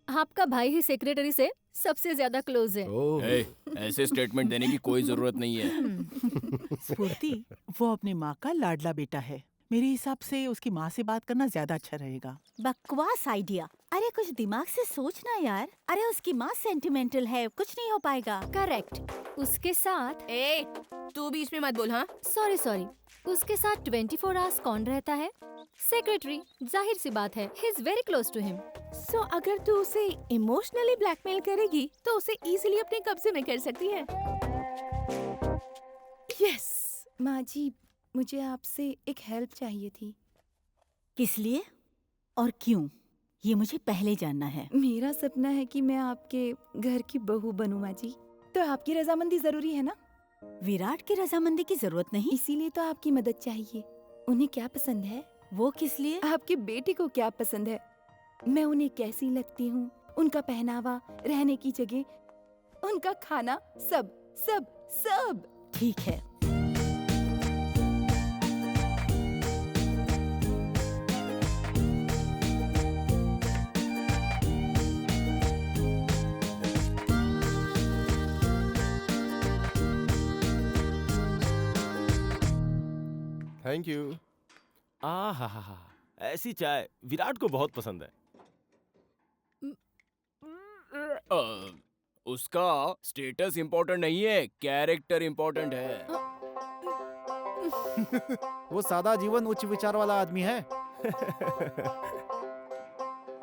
S5: आपका भाई ही सेक्रेटरी से सबसे ज्यादा क्लोज है।
S11: ऐसे स्टेटमेंट देने की कोई जरूरत नहीं है।
S17: स्फूर्ति, वो अपनी माँ का लाडला बेटा है। मेरे हिसाब से उसकी माँ से बात करना ज्यादा अच्छा रहेगा।
S6: बकवास आइडिया। अरे कुछ दिमाग से सोचना यार। अरे उसकी माँ सेंटिमेंटल है, कुछ नहीं हो पाएगा।
S5: करेक्ट। उसके साथ
S9: तू बीच में मत बोल। हाँ,
S5: सॉरी। उसके साथ 24 आवर्स कौन रहता है? सेक्रेटरी। जाहिर सी बात है, he is very close to him.
S9: So अगर तू उसे इमोशनली ब्लैकमेल करेगी तो उसे इजीली अपने कब्जे में कर सकती है।
S14: यस माँ जी, मुझे आपसे एक हेल्प चाहिए थी।
S6: किस लिए और क्यों, ये मुझे पहले जानना है।
S14: मेरा सपना है कि मैं आपके घर की बहू बनूं माँ जी, तो आपकी रजामंदी जरूरी है ना?
S6: विराट की रजामंदी की जरूरत नहीं।
S14: इसीलिए तो आपकी मदद चाहिए। उन्हें क्या पसंद है?
S6: वो किस लिए?
S14: आपकी बेटी को क्या पसंद है? मैं उन्हें कैसी लगती हूँ, उनका पहनावा, रहने की जगह, उनका खाना, सब सब सब।
S6: ठीक है।
S8: Thank you.
S12: हा, ऐसी चाय विराट को बहुत पसंद है।
S11: उसका स्टेटस इम्पोर्टेंट नहीं है, कैरेक्टर इम्पोर्टेंट है।
S4: वो सादा जीवन उच्च विचार वाला आदमी है।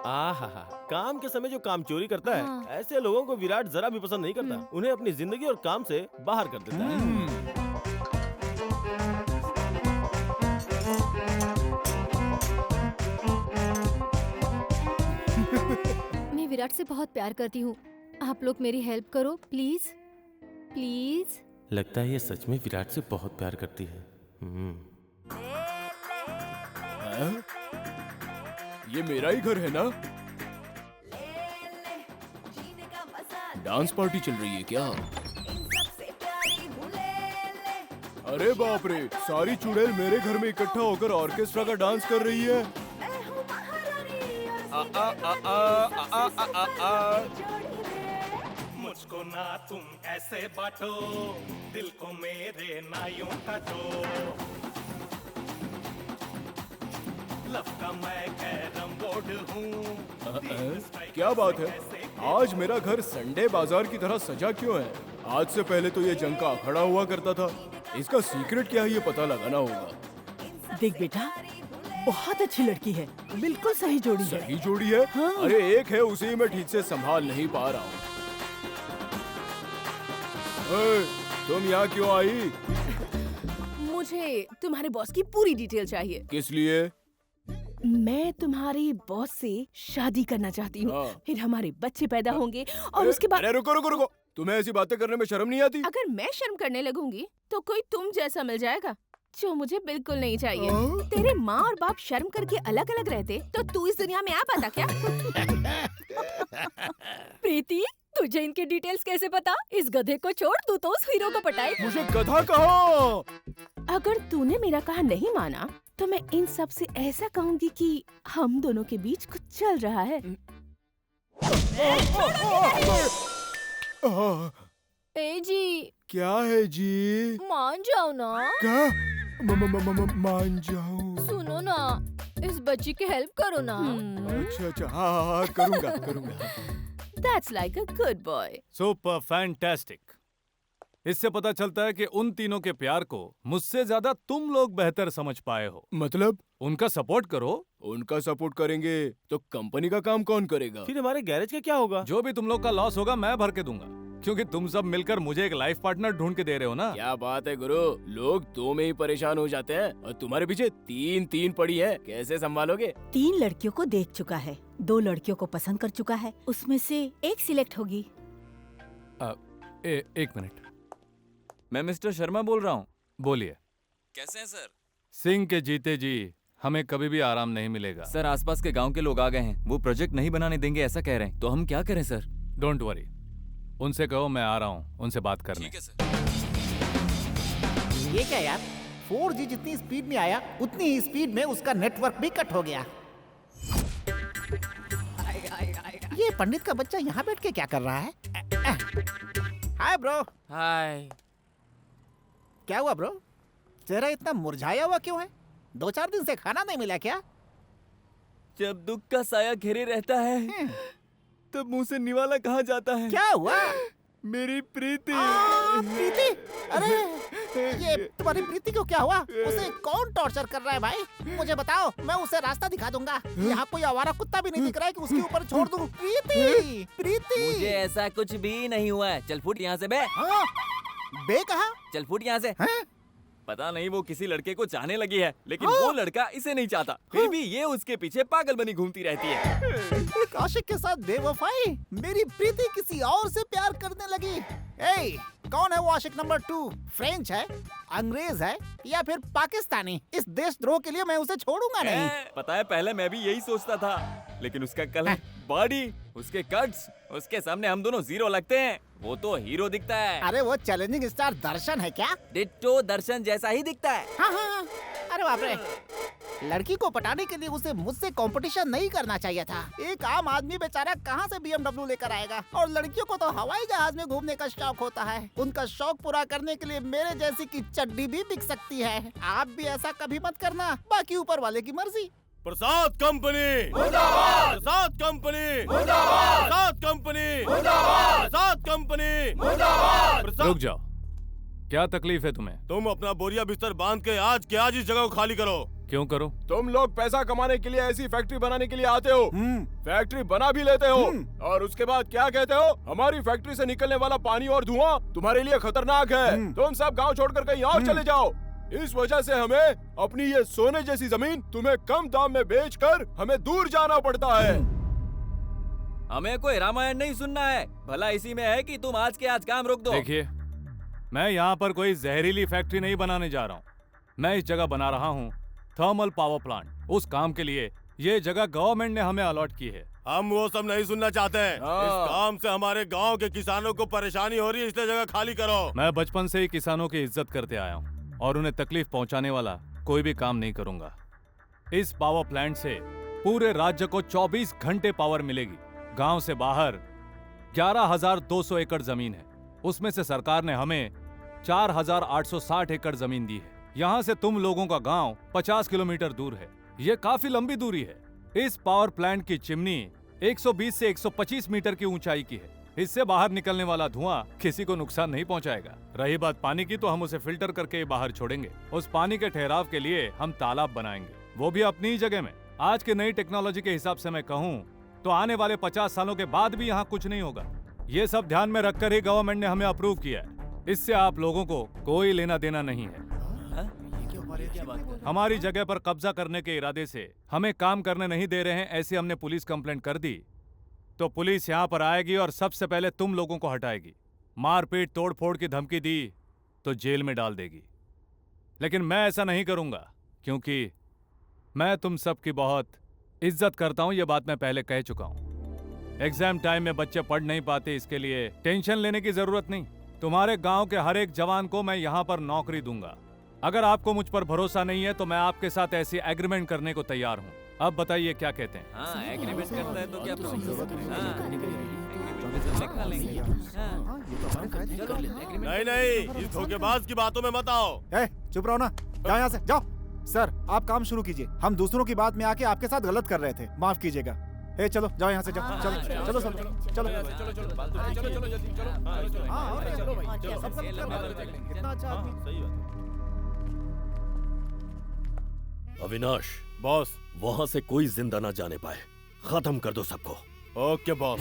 S12: काम के समय जो काम चोरी करता है, ऐसे लोगों को विराट जरा भी पसंद नहीं करता। उन्हें अपनी जिंदगी और काम से बाहर कर देता है।
S5: मैं विराट से बहुत प्यार करती हूँ। आप लोग मेरी हेल्प करो प्लीज प्लीज।
S12: लगता है ये सच में विराट से बहुत प्यार करती है।
S11: ये मेरा ही घर है ना? डांस पार्टी चल रही है क्या?
S10: अरे बाप रे, सारी चुड़ैल मेरे घर में इकट्ठा होकर ऑर्केस्ट्रा का डांस कर रही है।
S18: मुझको ना तुम ऐसे बांटो, दिल को मेरे ना यूं काटो। लव का मैं कैरम बोर्ड हूँ।
S10: क्या बात है, आज मेरा घर संडे बाजार की तरह सजा क्यों है? आज से पहले तो ये जंग का अखाड़ा हुआ करता था। इसका सीक्रेट क्या है ये पता लगाना होगा।
S17: देख बेटा, बहुत अच्छी लड़की है, बिल्कुल सही जोड़ी है।
S10: सही जोड़ी है?
S17: हाँ।
S10: अरे एक है, उसे मैं ठीक से संभाल नहीं पा रहा हूँ। तुम यहाँ क्यों आई?
S9: मुझे तुम्हारे बॉस की पूरी डिटेल चाहिए।
S10: किस लिए?
S9: मैं तुम्हारी बॉस से शादी करना चाहती हूँ। फिर हमारे बच्चे पैदा होंगे और उसके बाद।
S10: अरे रुको, तुम्हें ऐसी बातें करने में शर्म नहीं आती?
S9: अगर मैं शर्म करने लगूंगी तो कोई तुम जैसा मिल जाएगा, जो मुझे बिल्कुल नहीं चाहिए। तेरे माँ और बाप शर्म करके अलग अलग रहते तो तू इस दुनिया में आ पाता क्या? प्रीति, तू
S13: तुझे इनके डिटेल्स कैसे पता? इस गधे को छोड़, तू तो उस हीरो को पटाए।
S10: मुझे गधा कहो।
S19: अगर तूने मेरा कहा नहीं माना तो मैं इन सब से ऐसा कहूंगी कि हम दोनों के बीच कुछ चल रहा है।
S5: ए जी,
S10: क्या है जी?
S5: मान जाओ ना।
S10: क्या? मान जाऊं?
S5: सुनो ना, इस बच्ची की हेल्प करो ना।
S10: अच्छा हाँ करूँगा करूँगा।
S19: That's like a good boy.
S2: Super fantastic. इससे पता चलता है कि उन तीनों के प्यार को मुझसे ज्यादा तुम लोग बेहतर समझ पाए हो।
S10: मतलब?
S2: उनका सपोर्ट करो।
S11: उनका सपोर्ट करेंगे तो कंपनी का काम कौन करेगा?
S12: फिर हमारे गैरेज का क्या होगा?
S2: जो भी तुम लोग का लॉस होगा मैं भर के दूंगा, क्योंकि तुम सब मिलकर मुझे एक लाइफ पार्टनर ढूंढ के दे रहे हो ना।
S11: क्या बात है गुरु, लोग दो में ही परेशान हो जाते हैं और तुम्हारे पीछे तीन पड़ी है, कैसे संभालोगे?
S6: 3 लड़कियों को देख चुका है, 2 लड़कियों को पसंद कर चुका है, उसमें से एक सिलेक्ट होगी।
S2: एक मिनट,
S16: मैं मिस्टर शर्मा बोल रहा हूँ।
S2: बोलिए।
S16: कैसे हैं सर?
S2: सिंह के जीते जी हमें कभी भी आराम नहीं मिलेगा।
S16: सर आसपास के गांव के लोग आ गए हैं, वो प्रोजेक्ट नहीं बनाने देंगे ऐसा कह रहे हैं, तो हम क्या करें सर?
S2: डोंट वरी, उनसे कहो मैं आ रहा हूँ उनसे बात करने।
S16: ठीक है सर।
S4: ये क्या यार, 4G जितनी स्पीड में आया उतनी ही स्पीड में उसका नेटवर्क भी कट हो गया। ये पंडित का बच्चा यहाँ बैठ के क्या कर रहा है? Hi bro.
S1: हाय।
S4: क्या हुआ ब्रो, चेहरा इतना मुरझाया हुआ क्यों है? 2-4 दिन से खाना नहीं मिला क्या?
S16: जब दुख का साया घेरे रहता है तब मुंह से निवाला कहाँ जाता है?
S4: क्या हुआ?
S16: मेरी प्रीति।
S4: प्रीति? अरे ये तुम्हारी प्रीति को क्या हुआ? उसे कौन टॉर्चर कर रहा है भाई? मुझे बताओ, मैं उसे रास्ता दिखा दूंगा। यहाँ कोई आवारा कुत्ता भी नहीं दिख रहा है कि उसके ऊपर छोड़ दूं। प्रीति, प्रीति।
S15: मुझे ऐसा कुछ भी नहीं हुआ है। चल फुट यहाँ से बे।
S4: बे कहा?
S15: चल फुट यहाँ से। पता नहीं वो किसी लड़के को चाहने लगी है, लेकिन वो लड़का इसे नहीं चाहता। फिर भी ये उसके पीछे पागल बनी घूमती रहती है।
S4: आशिक के साथ बेवफाई? मेरी प्रीति किसी और से प्यार करने लगी। ए, कौन है वो आशिक नंबर 2? फ्रेंच है, अंग्रेज है या फिर पाकिस्तानी? इस देशद्रोह के लिए मैं उसे छोड़ूंगा नहीं।
S15: पता है पहले मैं भी यही सोचता था, लेकिन उसका कलर, बॉडी, उसके कट्स, उसके सामने हम दोनों जीरो लगते हैं। वो तो हीरो दिखता है।
S4: अरे वो चैलेंजिंग स्टार दर्शन है क्या?
S15: डिट्टो दर्शन जैसा ही दिखता है।
S4: हाँ। अरे बाप रे, लड़की को पटाने के लिए उसे मुझसे कंपटीशन नहीं करना चाहिए था। एक आम आदमी बेचारा कहाँ से BMW लेकर आएगा? और लड़कियों को तो हवाई जहाज में घूमने का शौक होता है। उनका शौक पूरा करने के लिए मेरे जैसी की चड्डी भी बिक सकती है। आप भी ऐसा कभी मत करना, बाकी ऊपर वाले की मर्जी।
S12: प्रसाद कंपनी मुर्दाबाद, प्रसाद कंपनी मुर्दाबाद, प्रसाद कंपनी मुर्दाबाद, प्रसाद कंपनी मुर्दाबाद।
S2: रुक जाओ, क्या तकलीफ है तुम्हें?
S12: तुम अपना बोरिया बिस्तर बांध के आज के आज इस जगह को खाली करो।
S2: क्यों करो?
S11: तुम लोग पैसा कमाने के लिए ऐसी फैक्ट्री बनाने के लिए आते हो, फैक्ट्री बना भी लेते हो और उसके बाद क्या कहते हो? हमारी फैक्ट्री से निकलने वाला पानी और धुआं तुम्हारे लिए खतरनाक है, तुम सब गांव छोड़कर कहीं और चले जाओ। इस वजह से हमें अपनी ये सोने जैसी जमीन तुम्हें कम दाम में बेचकर हमें दूर जाना पड़ता है।
S15: हमें कोई रामायण नहीं सुनना है, भला इसी में है कि तुम आज के आज काम रोक दो।
S2: देखिए, मैं यहाँ पर कोई जहरीली फैक्ट्री नहीं बनाने जा रहा हूँ। मैं इस जगह बना रहा हूँ थर्मल पावर प्लांट। उस काम के लिए ये जगह गवर्नमेंट ने हमें अलॉट की है।
S12: हम वो सब नहीं सुनना चाहते हैं। इस काम से हमारे गांव के किसानों को परेशानी हो रही है, इसलिए जगह खाली करो।
S2: मैं बचपन से ही किसानों की इज्जत करते आया हूँ और उन्हें तकलीफ पहुँचाने वाला कोई भी काम नहीं करूँगा। इस पावर प्लांट से पूरे राज्य को 24 घंटे पावर मिलेगी। गांव से बाहर 11,200 एकड़ जमीन है, उसमें से सरकार ने हमें 4,860 एकड़ जमीन दी है। यहाँ से तुम लोगों का गांव 50 किलोमीटर दूर है। ये काफी लंबी दूरी है। इस पावर प्लांट की चिमनी 120 से 125 मीटर की ऊंचाई की है। इससे बाहर निकलने वाला धुआं किसी को नुकसान नहीं पहुंचाएगा। रही बात पानी की, तो हम उसे फिल्टर करके बाहर छोड़ेंगे। उस पानी के ठहराव के लिए हम तालाब बनाएंगे, वो भी अपनी ही जगह में। आज की नई टेक्नोलॉजी के हिसाब से मैं कहूँ तो आने वाले 50 सालों के बाद भी यहाँ कुछ नहीं होगा। ये सब ध्यान में रखकर ही गवर्नमेंट ने हमें अप्रूव किया है। इससे आप लोगों को कोई लेना देना नहीं है। हमारी जगह पर कब्जा करने के इरादे से हमें काम करने नहीं दे रहे हैं, ऐसी हमने पुलिस कंप्लेंट कर दी तो पुलिस यहाँ पर आएगी और सबसे पहले तुम लोगों को हटाएगी। मारपीट तोड़फोड़ की धमकी दी तो जेल में डाल देगी। लेकिन मैं ऐसा नहीं करूँगा, क्योंकि मैं तुम सबकी बहुत इज्जत करता हूँ। ये बात मैं पहले कह चुका हूँ। एग्जाम टाइम में बच्चे पढ़ नहीं पाते, इसके लिए टेंशन लेने की जरूरत नहीं। तुम्हारे गांव के हर एक जवान को मैं यहाँ पर नौकरी दूंगा। अगर आपको मुझ पर भरोसा नहीं है तो मैं आपके साथ ऐसी एग्रीमेंट करने को तैयार हूँ। अब बताइए क्या कहते हैं?
S15: हाँ, एग्रीमेंट करता है तो क्या
S12: नहीं नहीं, इस धोखेबाज की बातों में मत आओ।
S4: चुप रहो ना, जाओ यहाँ से, जाओ। सर, आप काम शुरू कीजिए। हम दूसरों की बात में आके आपके साथ गलत कर रहे थे, माफ कीजिएगा। चलो जाओ यहाँ से, जाओ। चलो चलो चलो चलो
S3: अविनाश
S12: बॉस,
S3: वहां से कोई जिंदा ना जाने पाए, खत्म कर दो सबको।
S12: Okay boss.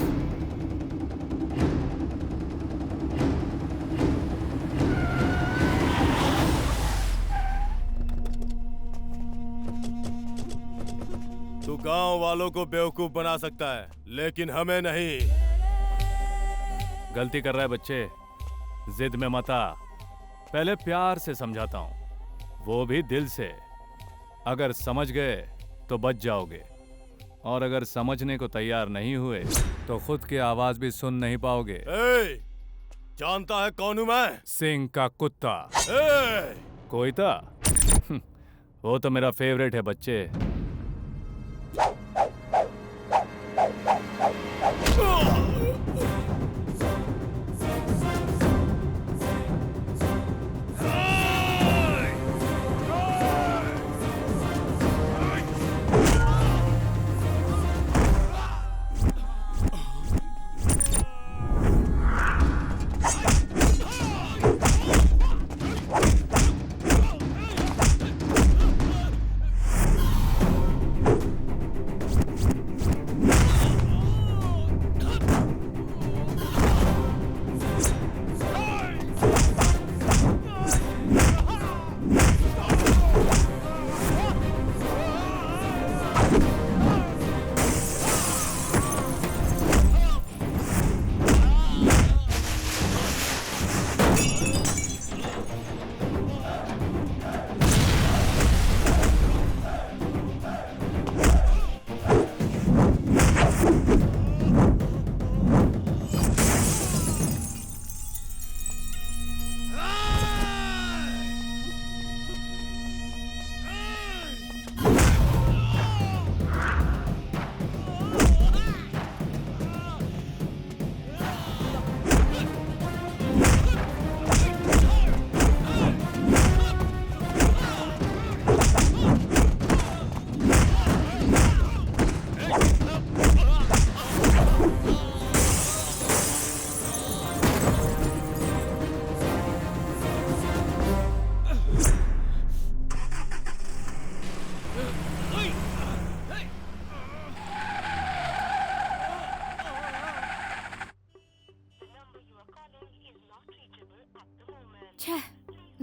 S12: तू गांव वालों को बेवकूफ बना सकता है, लेकिन हमें नहीं।
S2: गलती कर रहा है बच्चे, जिद में मत आ। पहले प्यार से समझाता हूँ, वो भी दिल से। अगर समझ गए तो बच जाओगे, और अगर समझने को तैयार नहीं हुए तो खुद की आवाज भी सुन नहीं पाओगे।
S12: जानता है कौन हूं मैं?
S2: सिंह का कुत्ता। कोयता? वो तो मेरा फेवरेट है बच्चे।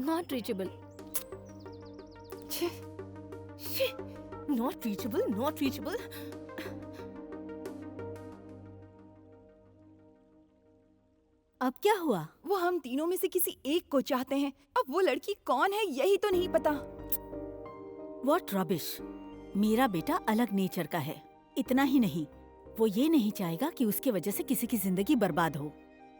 S5: Not reachable.
S19: Not reachable, not reachable.
S6: अब क्या हुआ?
S14: वो हम तीनों में से किसी एक को चाहते हैं। अब वो लड़की कौन है यही तो नहीं पता।
S6: What rubbish! मेरा बेटा अलग नेचर का है। इतना ही नहीं, वो ये नहीं चाहेगा कि उसके वजह से किसी की जिंदगी बर्बाद हो।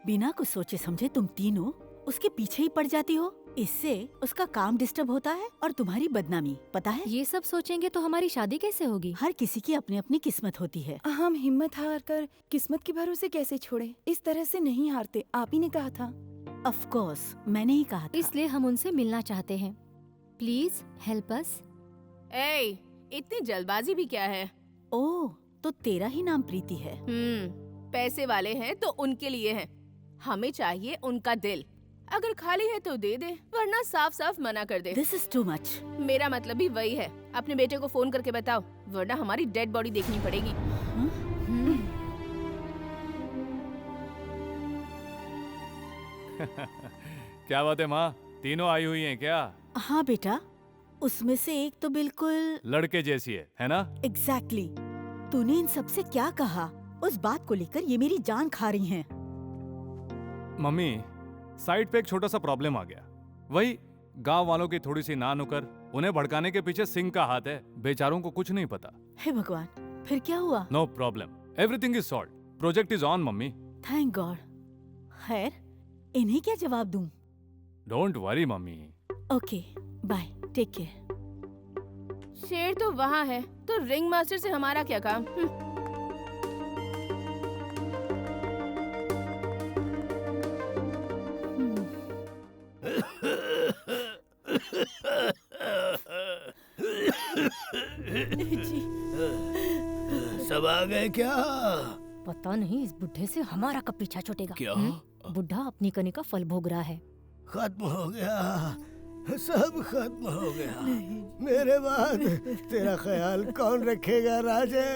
S6: बिना कुछ सोचे समझे तुम तीनों उसके पीछे ही पड़ जाती हो। इससे उसका काम डिस्टर्ब होता है और तुम्हारी बदनामी, पता है?
S5: ये सब सोचेंगे तो हमारी शादी कैसे होगी?
S6: हर किसी की अपनी अपनी किस्मत होती है।
S14: हम हिम्मत हार कर किस्मत के भरोसे कैसे छोड़े? इस तरह से नहीं हारते, आप ही ने कहा था।
S6: ऑफ कोर्स, मैंने ही कहा था।
S5: इसलिए हम उनसे मिलना चाहते हैं। Please help us.
S13: इतनी जल्दबाजी भी क्या है?
S6: ओह, तो तेरा ही नाम प्रीति है।
S13: पैसे वाले हैं तो उनके लिए हैं। हमें चाहिए उनका दिल। अगर खाली है तो दे दे, वरना साफ साफ मना कर दे।
S6: This is too much.
S13: मेरा मतलब भी वही है। अपने बेटे को फोन करके बताओ, वरना हमारी डेड बॉडी देखनी पड़ेगी।
S2: क्या बात है माँ, तीनों आई हुई हैं क्या?
S6: हाँ बेटा, उसमें से एक तो बिल्कुल
S2: लड़के जैसी है ना?
S6: Exactly. तूने इन सबसे क्या कहा? उस बात को लेकर ये मेरी जान खा रही हैं।
S2: मम्मी, साइड पे एक छोटा सा प्रॉब्लम आ गया। वही गांव वालों की थोड़ी सी ना नुकर, उन्हें भड़काने के पीछे सिंह का हाथ है। बेचारों को कुछ नहीं पता।
S6: हे भगवान, फिर क्या हुआ?
S2: No problem, everything is solve. Project is on mummy.
S6: Thank god. खैर, इन्हें क्या जवाब दूं?
S2: Don't worry mummy.
S6: Okay, bye, take care.
S13: शेर तो वहाँ है, तो रिंग मास्टर से हमारा क्या काम?
S20: सब आ गए क्या?
S5: पता नहीं इस बुढ़े से हमारा कब पीछा छूटेगा।
S20: क्या?
S5: बुढ़ा अपनी कनी का फल भोग रहा है।
S20: खत्म हो गया, सब खत्म हो गया। मेरे बाद तेरा ख्याल कौन रखेगा राजे?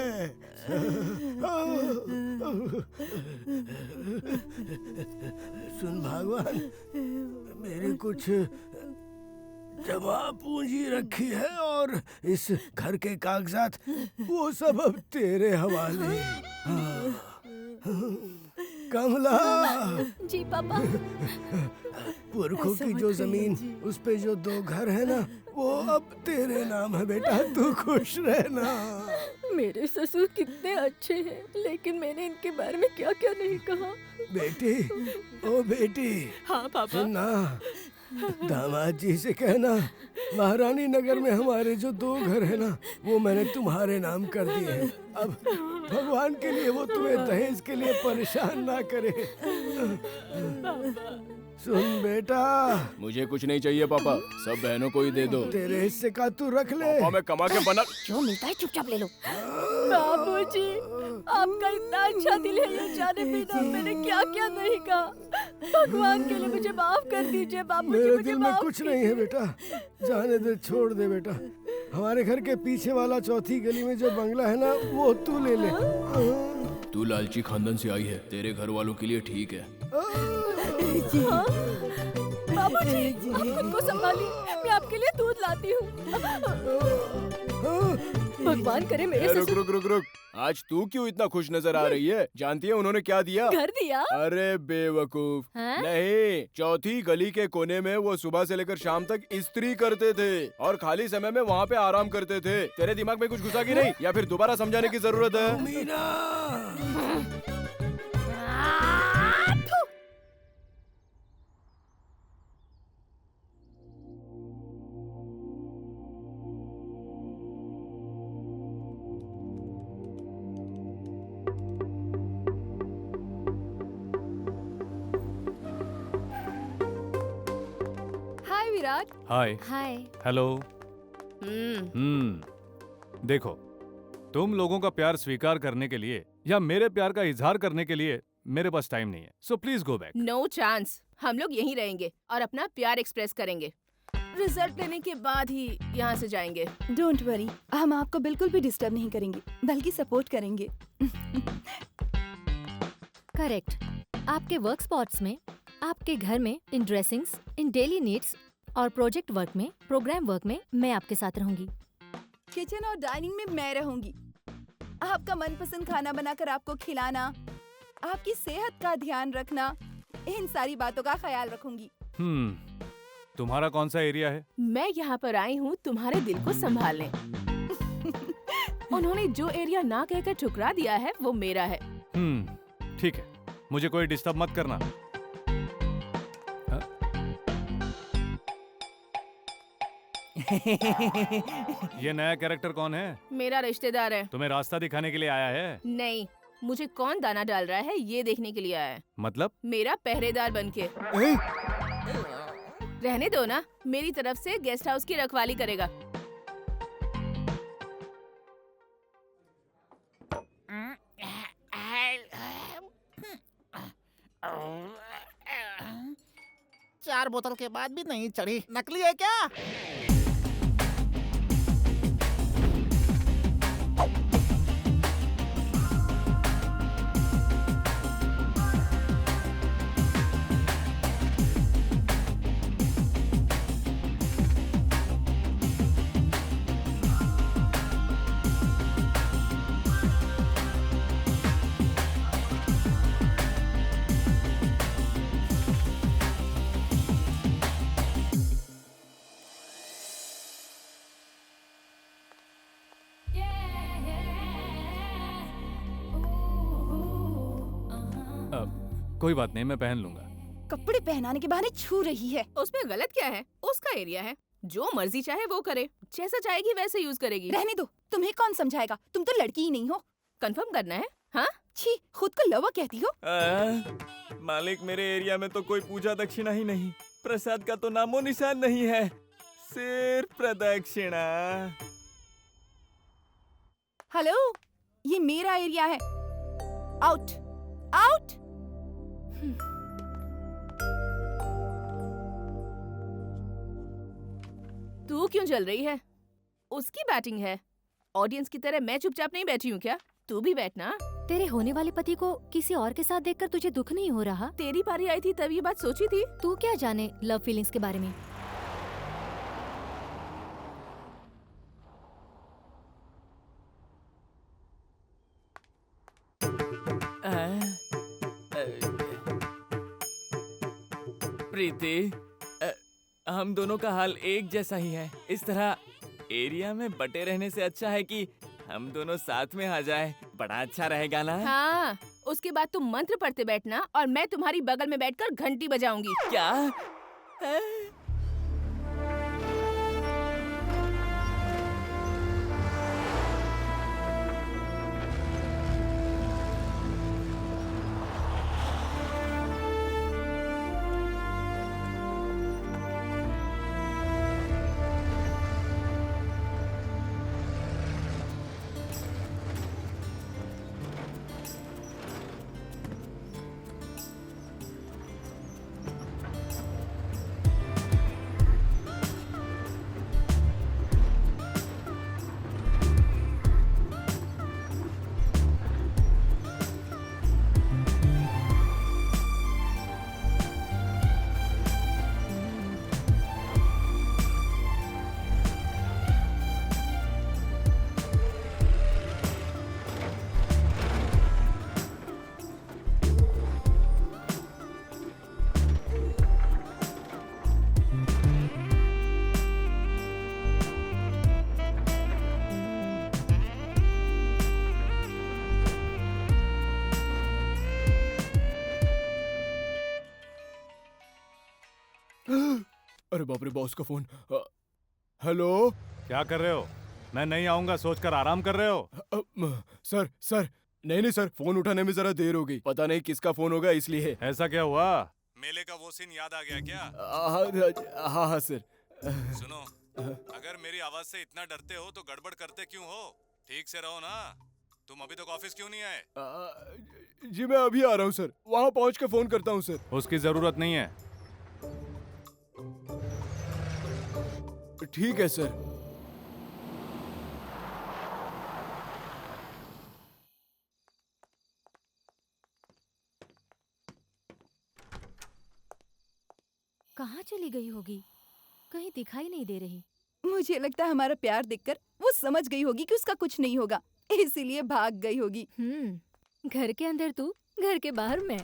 S20: सुन भगवान, मेरी कुछ जमा पूंजी रखी है और इस घर के कागजात वो सब अब तेरे हवाले। कमला।
S5: जी पापा।
S20: पुरखों की जो जमीन, उस पे जो 2 घर है ना, वो अब तेरे नाम है बेटा, तू खुश रहना।
S5: मेरे ससुर कितने अच्छे हैं, लेकिन मैंने इनके बारे में क्या क्या नहीं कहा।
S20: बेटी, ओ बेटी।
S9: हाँ पापा।
S20: सुनना, दामाद जी से कहना महारानी नगर में हमारे जो 2 घर है ना, वो मैंने तुम्हारे नाम कर दिए हैं। अब भगवान के लिए वो तुम्हें दहेज के लिए परेशान ना करे। सुन बेटा,
S11: मुझे कुछ नहीं चाहिए पापा, सब बहनों को ही दे दो।
S20: तेरे हिस्से का तू रख ले।
S11: पापा मैं कमा के बना।
S5: जो मिलता है चुपचाप ले लो।
S9: बाबूजी, आपका इतना अच्छा दिल है, ये जाने बिना मैंने क्या क्या नहीं कहा। भगवान के लिए मुझे माफ कर दीजिए बाबूजी।
S20: मेरे दिल में कुछ नहीं है बेटा, जाने दे, छोड़ दे बेटा। हमारे घर के पीछे वाला चौथी गली में जो बंगला है ना, वो तू ले ले।
S1: तू लालची खानदान से आई है, तेरे घर वालों के लिए ठीक है।
S9: हाँ? बाबूजी, आप खुद को संभालिए, मैं आपके लिए दूध लाती हूँ। भगवान करे मेरे
S11: रुक रुक रुक रुक, आज तू क्यों इतना खुश नजर आ रही है? जानती है उन्होंने क्या दिया?
S9: घर दिया?
S11: अरे बेवकूफ, नहीं, चौथी गली के कोने में वो सुबह से लेकर शाम तक इस्त्री करते थे और खाली समय में वहाँ पे आराम करते थे। तेरे दिमाग में कुछ घुसा कि नहीं, या फिर दोबारा समझाने की जरूरत है?
S5: हाय विराट।
S2: हाय।
S5: हाय।
S2: हेलो। देखो, तुम लोगों का प्यार स्वीकार करने के लिए या मेरे प्यार का इजहार करने के लिए मेरे पास टाइम नहीं है, so please go back.
S13: No chance, हम लोग यहीं रहेंगे और अपना प्यार एक्सप्रेस करेंगे। रिजल्ट लेने के बाद ही यहाँ से जाएंगे।
S14: डोंट वरी, हम आपको बिल्कुल भी डिस्टर्ब नहीं करेंगे, बल्कि सपोर्ट करेंगे।
S5: करेक्ट। आपके वर्क स्पॉट्स में, आपके घर में, इन ड्रेसिंग्स, इन डेली नीड्स और प्रोजेक्ट वर्क में, प्रोग्राम वर्क में मैं आपके साथ रहूंगी।
S14: किचन और डाइनिंग में मैं रहूंगी। आपका मनपसंद खाना बनाकर आपको खिलाना, आपकी सेहत का ध्यान रखना, इन सारी बातों का ख्याल रखूंगी।
S2: तुम्हारा कौन सा एरिया है?
S13: मैं यहाँ पर आई हूँ तुम्हारे दिल को संभालने। उन्होंने जो एरिया ना कहकर ठुकरा दिया है, वो मेरा है।
S2: ठीक है, मुझे कोई डिस्टर्ब मत करना। ये नया कैरेक्टर कौन है?
S13: मेरा रिश्तेदार है।
S2: तुम्हें रास्ता दिखाने के लिए आया है?
S13: नहीं, मुझे कौन दाना डाल रहा है ये देखने के लिए आया है।
S2: मतलब?
S13: मेरा पहरेदार बनके। रहने दो ना, मेरी तरफ से गेस्ट हाउस की रखवाली करेगा।
S21: चार बोतल के बाद भी नहीं चढ़ी, नकली है क्या?
S2: कोई बात नहीं, मैं पहन लूंगा।
S7: कपड़े पहनाने के बहाने छू रही है।
S9: उसमें गलत क्या है? उसका एरिया है, जो मर्जी चाहे वो करे, जैसा चाहेगी वैसे यूज करेगी।
S7: रहने दो, तुम्हें कौन समझाएगा? तुम तो लड़की ही नहीं हो।
S9: कंफर्म करना है? हाँ?
S7: छी, खुद को लवा कहती हो?
S15: मालिक, मेरे एरिया में तो कोई पूजा दक्षिणा ही नहीं, प्रसाद का तो नामो निशान नहीं है, सिर्फ प्रदक्षिणा।
S7: हेलो, ये मेरा एरिया है। Out, out.
S9: तू क्यों जल रही है? उसकी बैटिंग है। ऑडियंस की तरह मैं चुपचाप नहीं बैठी हूँ क्या? तू भी बैठना।
S5: तेरे होने वाले पति को किसी और के साथ देखकर तुझे दुख नहीं हो रहा?
S9: तेरी बारी आई थी तब ये बात सोची थी।
S5: तू क्या जाने लव फीलिंग्स के बारे में?
S15: प्रीति, हम दोनों का हाल एक जैसा ही है। इस तरह एरिया में बटे रहने से अच्छा है कि हम दोनों साथ में आ जाए। बड़ा अच्छा रहेगा ना?
S9: हाँ, उसके बाद तुम मंत्र पढ़ते बैठना और मैं तुम्हारी बगल में बैठकर घंटी बजाऊंगी।
S15: क्या?
S10: अरे बाप रे, बॉस का फोन। हेलो,
S2: क्या कर रहे हो? मैं नहीं आऊंगा सोचकर आराम कर रहे हो?
S10: सर नहीं सर, फोन उठाने में जरा देर हो गई। पता नहीं किसका फोन होगा इसलिए।
S2: ऐसा क्या हुआ? मेले का वो सीन याद आ गया क्या?
S10: हाँ सर।
S2: सुनो, अगर मेरी आवाज से इतना डरते हो तो गड़बड़ करते क्यों हो? ठीक से रहो ना। तुम अभी तक ऑफिस क्यों नहीं आए?
S10: जी मैं अभी आ रहा हूँ सर, वहाँ पहुँच के फोन करता हूँ सर।
S2: उसकी जरूरत नहीं है।
S10: ठीक है सर।
S5: कहाँ चली गई होगी? कहीं दिखाई नहीं दे रही।
S7: मुझे लगता है हमारा प्यार देखकर वो समझ गई होगी कि उसका कुछ नहीं होगा, इसीलिए भाग गई होगी।
S5: घर के अंदर तू, घर के बाहर मैं।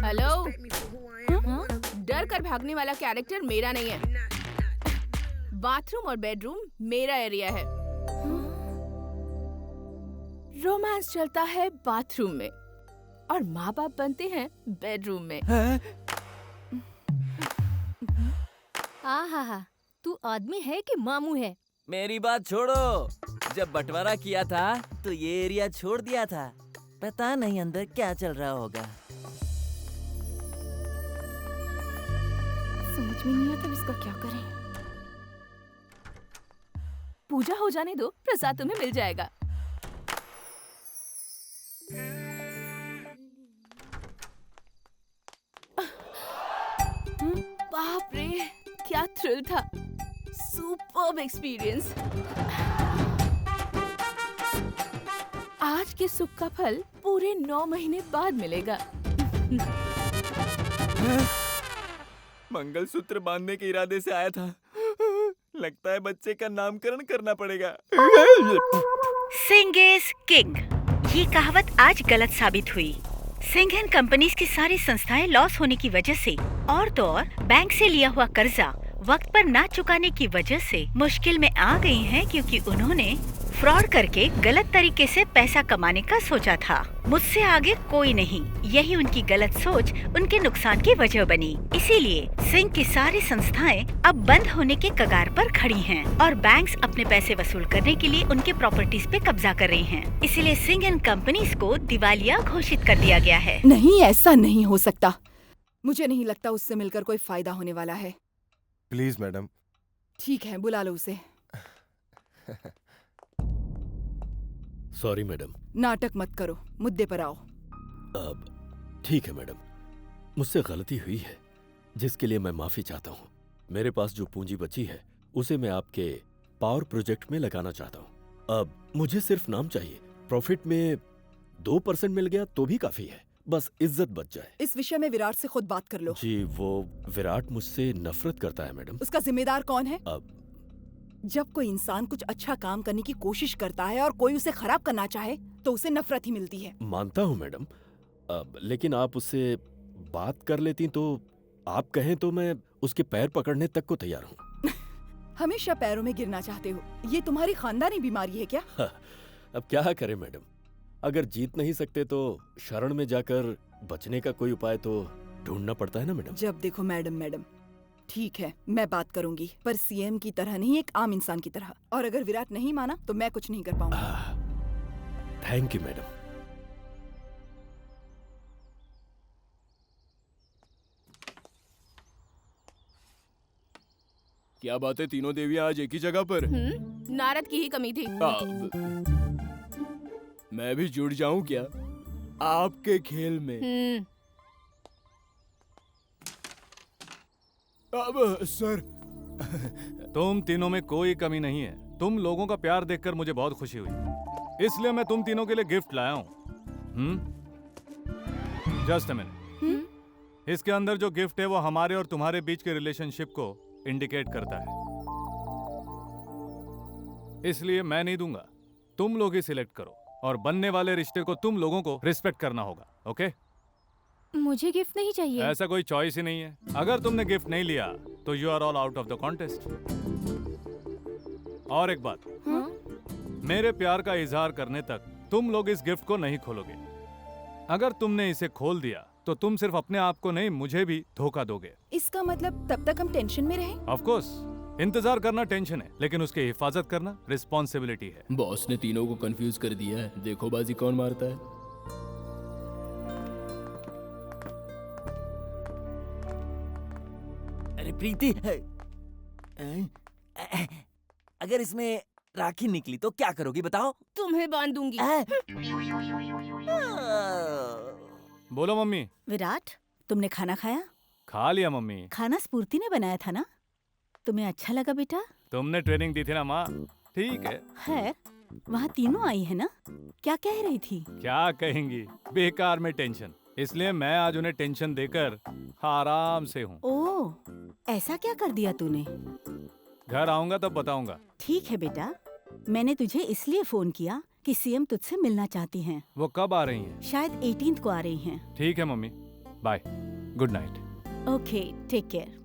S9: हेलो, डर कर भागने वाला कैरेक्टर मेरा नहीं है। बाथरूम और बेडरूम मेरा एरिया है। रोमांस चलता है बाथरूम में और माँ बाप बनते हैं बेडरूम में।
S5: आहा, तू आदमी है कि मामू है?
S15: मेरी बात छोड़ो। जब बंटवारा किया था तो ये एरिया छोड़ दिया था। पता नहीं अंदर क्या चल रहा होगा।
S9: समझ में नहीं आता इसका क्या करें। पूजा हो जाने दो, प्रसाद तुम्हें मिल जाएगा। बाप रे, क्या थ्रिल था। Superb experience. आज के सुख का फल पूरे 9 महीने बाद मिलेगा।
S15: मंगलसूत्र बांधने के इरादे से आया था। लगता है बच्चे का नामकरण करना पड़ेगा।
S6: सिंह इज किंग, ये कहावत आज गलत साबित हुई। सिंह एंड कंपनीज की सारी संस्थाएं लॉस होने की वजह से और तो और बैंक से लिया हुआ कर्जा वक्त पर ना चुकाने की वजह से मुश्किल में आ गई हैं, क्योंकि उन्होंने फ्रॉड करके गलत तरीके से पैसा कमाने का सोचा था। मुझसे आगे कोई नहीं, यही उनकी गलत सोच उनके नुकसान की वजह बनी। इसीलिए सिंह की सारी संस्थाएं अब बंद होने के कगार पर खड़ी हैं और बैंक्स अपने पैसे वसूल करने के लिए उनके प्रॉपर्टीज पे कब्जा कर रही हैं। इसीलिए सिंह एंड कंपनीज को दिवालिया घोषित कर दिया गया है।
S14: नहीं, ऐसा नहीं हो सकता। मुझे नहीं लगता उससे मिलकर कोई फायदा होने वाला है।
S10: Please madam.
S14: ठीक है, बुला लो उसे।
S3: Sorry madam.
S14: नाटक मत करो, मुद्दे पर आओ।
S3: अब ठीक है मैडम, मुझसे गलती हुई है जिसके लिए मैं माफी चाहता हूँ। मेरे पास जो पूंजी बची है उसे मैं आपके पावर प्रोजेक्ट में लगाना चाहता हूँ। अब मुझे सिर्फ नाम चाहिए। प्रॉफिट में 2% मिल गया तो भी काफी है, बस इज्जत बच जाए।
S14: इस विषय में विराट से खुद बात कर लो।
S3: जी, वो विराट मुझसे नफरत करता है मैडम।
S14: उसका जिम्मेदार कौन है?
S3: अब
S14: जब कोई इंसान कुछ अच्छा काम करने की कोशिश करता है और कोई उसे खराब करना चाहे तो उसे नफरत ही मिलती है।
S3: मानता हूँ मैडम, अब लेकिन आप उससे बात कर लेती तो आप कहें तो मैं उसके पैर पकड़ने तक को तैयार हूँ।
S14: हमेशा पैरों में गिरना चाहते हो, ये तुम्हारी खानदानी बीमारी है क्या?
S3: अब क्या करें मैडम, अगर जीत नहीं सकते तो शरण में जाकर बचने का कोई उपाय तो ढूंढना पड़ता है ना मैडम।
S14: जब देखो मैडम मैडम। ठीक है, मैं बात करूंगी, पर सीएम की तरह नहीं, एक आम इंसान की तरह। और अगर विराट नहीं माना तो मैं कुछ नहीं कर पाऊंगा।
S3: Thank you madam.
S11: क्या बात है, तीनों देवियां आज एक ही जगह पर?
S9: नारद की ही कमी थी।
S11: मैं भी जुड़ जाऊं क्या आपके खेल में? अब सर
S2: तुम तीनों में कोई कमी नहीं है। तुम लोगों का प्यार देखकर मुझे बहुत खुशी हुई, इसलिए मैं तुम तीनों के लिए गिफ्ट लाया हूँ। Just a minute. इसके अंदर जो गिफ्ट है वो हमारे और तुम्हारे बीच के रिलेशनशिप को इंडिकेट करता है, इसलिए मैं नहीं दूंगा, तुम लोग ही सिलेक्ट करो। और बनने वाले रिश्ते को तुम लोगों को रिस्पेक्ट करना होगा, ओके?
S5: मुझे गिफ्ट नहीं चाहिए।
S2: ऐसा कोई चॉइस ही नहीं है। अगर तुमने गिफ्ट नहीं लिया तो you are all out of the contest. और एक बात, मेरे प्यार का इजहार करने तक तुम लोग इस गिफ्ट को नहीं खोलोगे। अगर तुमने इसे खोल दिया तो तुम सिर्फ अपने आप को नहीं, मुझे भी धोखा दोगे।
S14: इसका मतलब तब तक हम टेंशन में रहें?
S2: ऑफ कोर्स, इंतजार करना टेंशन है, लेकिन उसकी हिफाजत करना रिस्पॉन्सिबिलिटी है।
S1: बॉस ने तीनों को कंफ्यूज कर दिया है। देखो बाजी कौन मारता है।
S15: अरे प्रीति, अगर इसमें राखी निकली तो क्या करोगी बताओ?
S9: तुम्हें बांध दूंगी।
S2: बोलो मम्मी।
S6: विराट, तुमने खाना खाया?
S2: खा लिया मम्मी।
S6: खाना स्फूर्ति ने बनाया था ना? तुम्हें अच्छा लगा बेटा?
S2: तुमने ट्रेनिंग दी थी ना माँ। ठीक
S6: है, वहाँ तीनों आई है ना? क्या कह रही थी?
S2: क्या कहेंगी, बेकार में टेंशन, इसलिए मैं आज उन्हें टेंशन देकर आराम से हूँ।
S6: ओह, ऐसा क्या कर दिया तूने?
S2: घर आऊंगा तब बताऊंगा।
S6: ठीक है बेटा, मैंने तुझे इसलिए फोन किया कि सीएम तुझसे मिलना चाहती हैं।
S2: वो कब आ रही हैं?
S6: शायद 18th को आ रही हैं।
S2: ठीक है mummy, bye, good night.
S6: Okay, take care.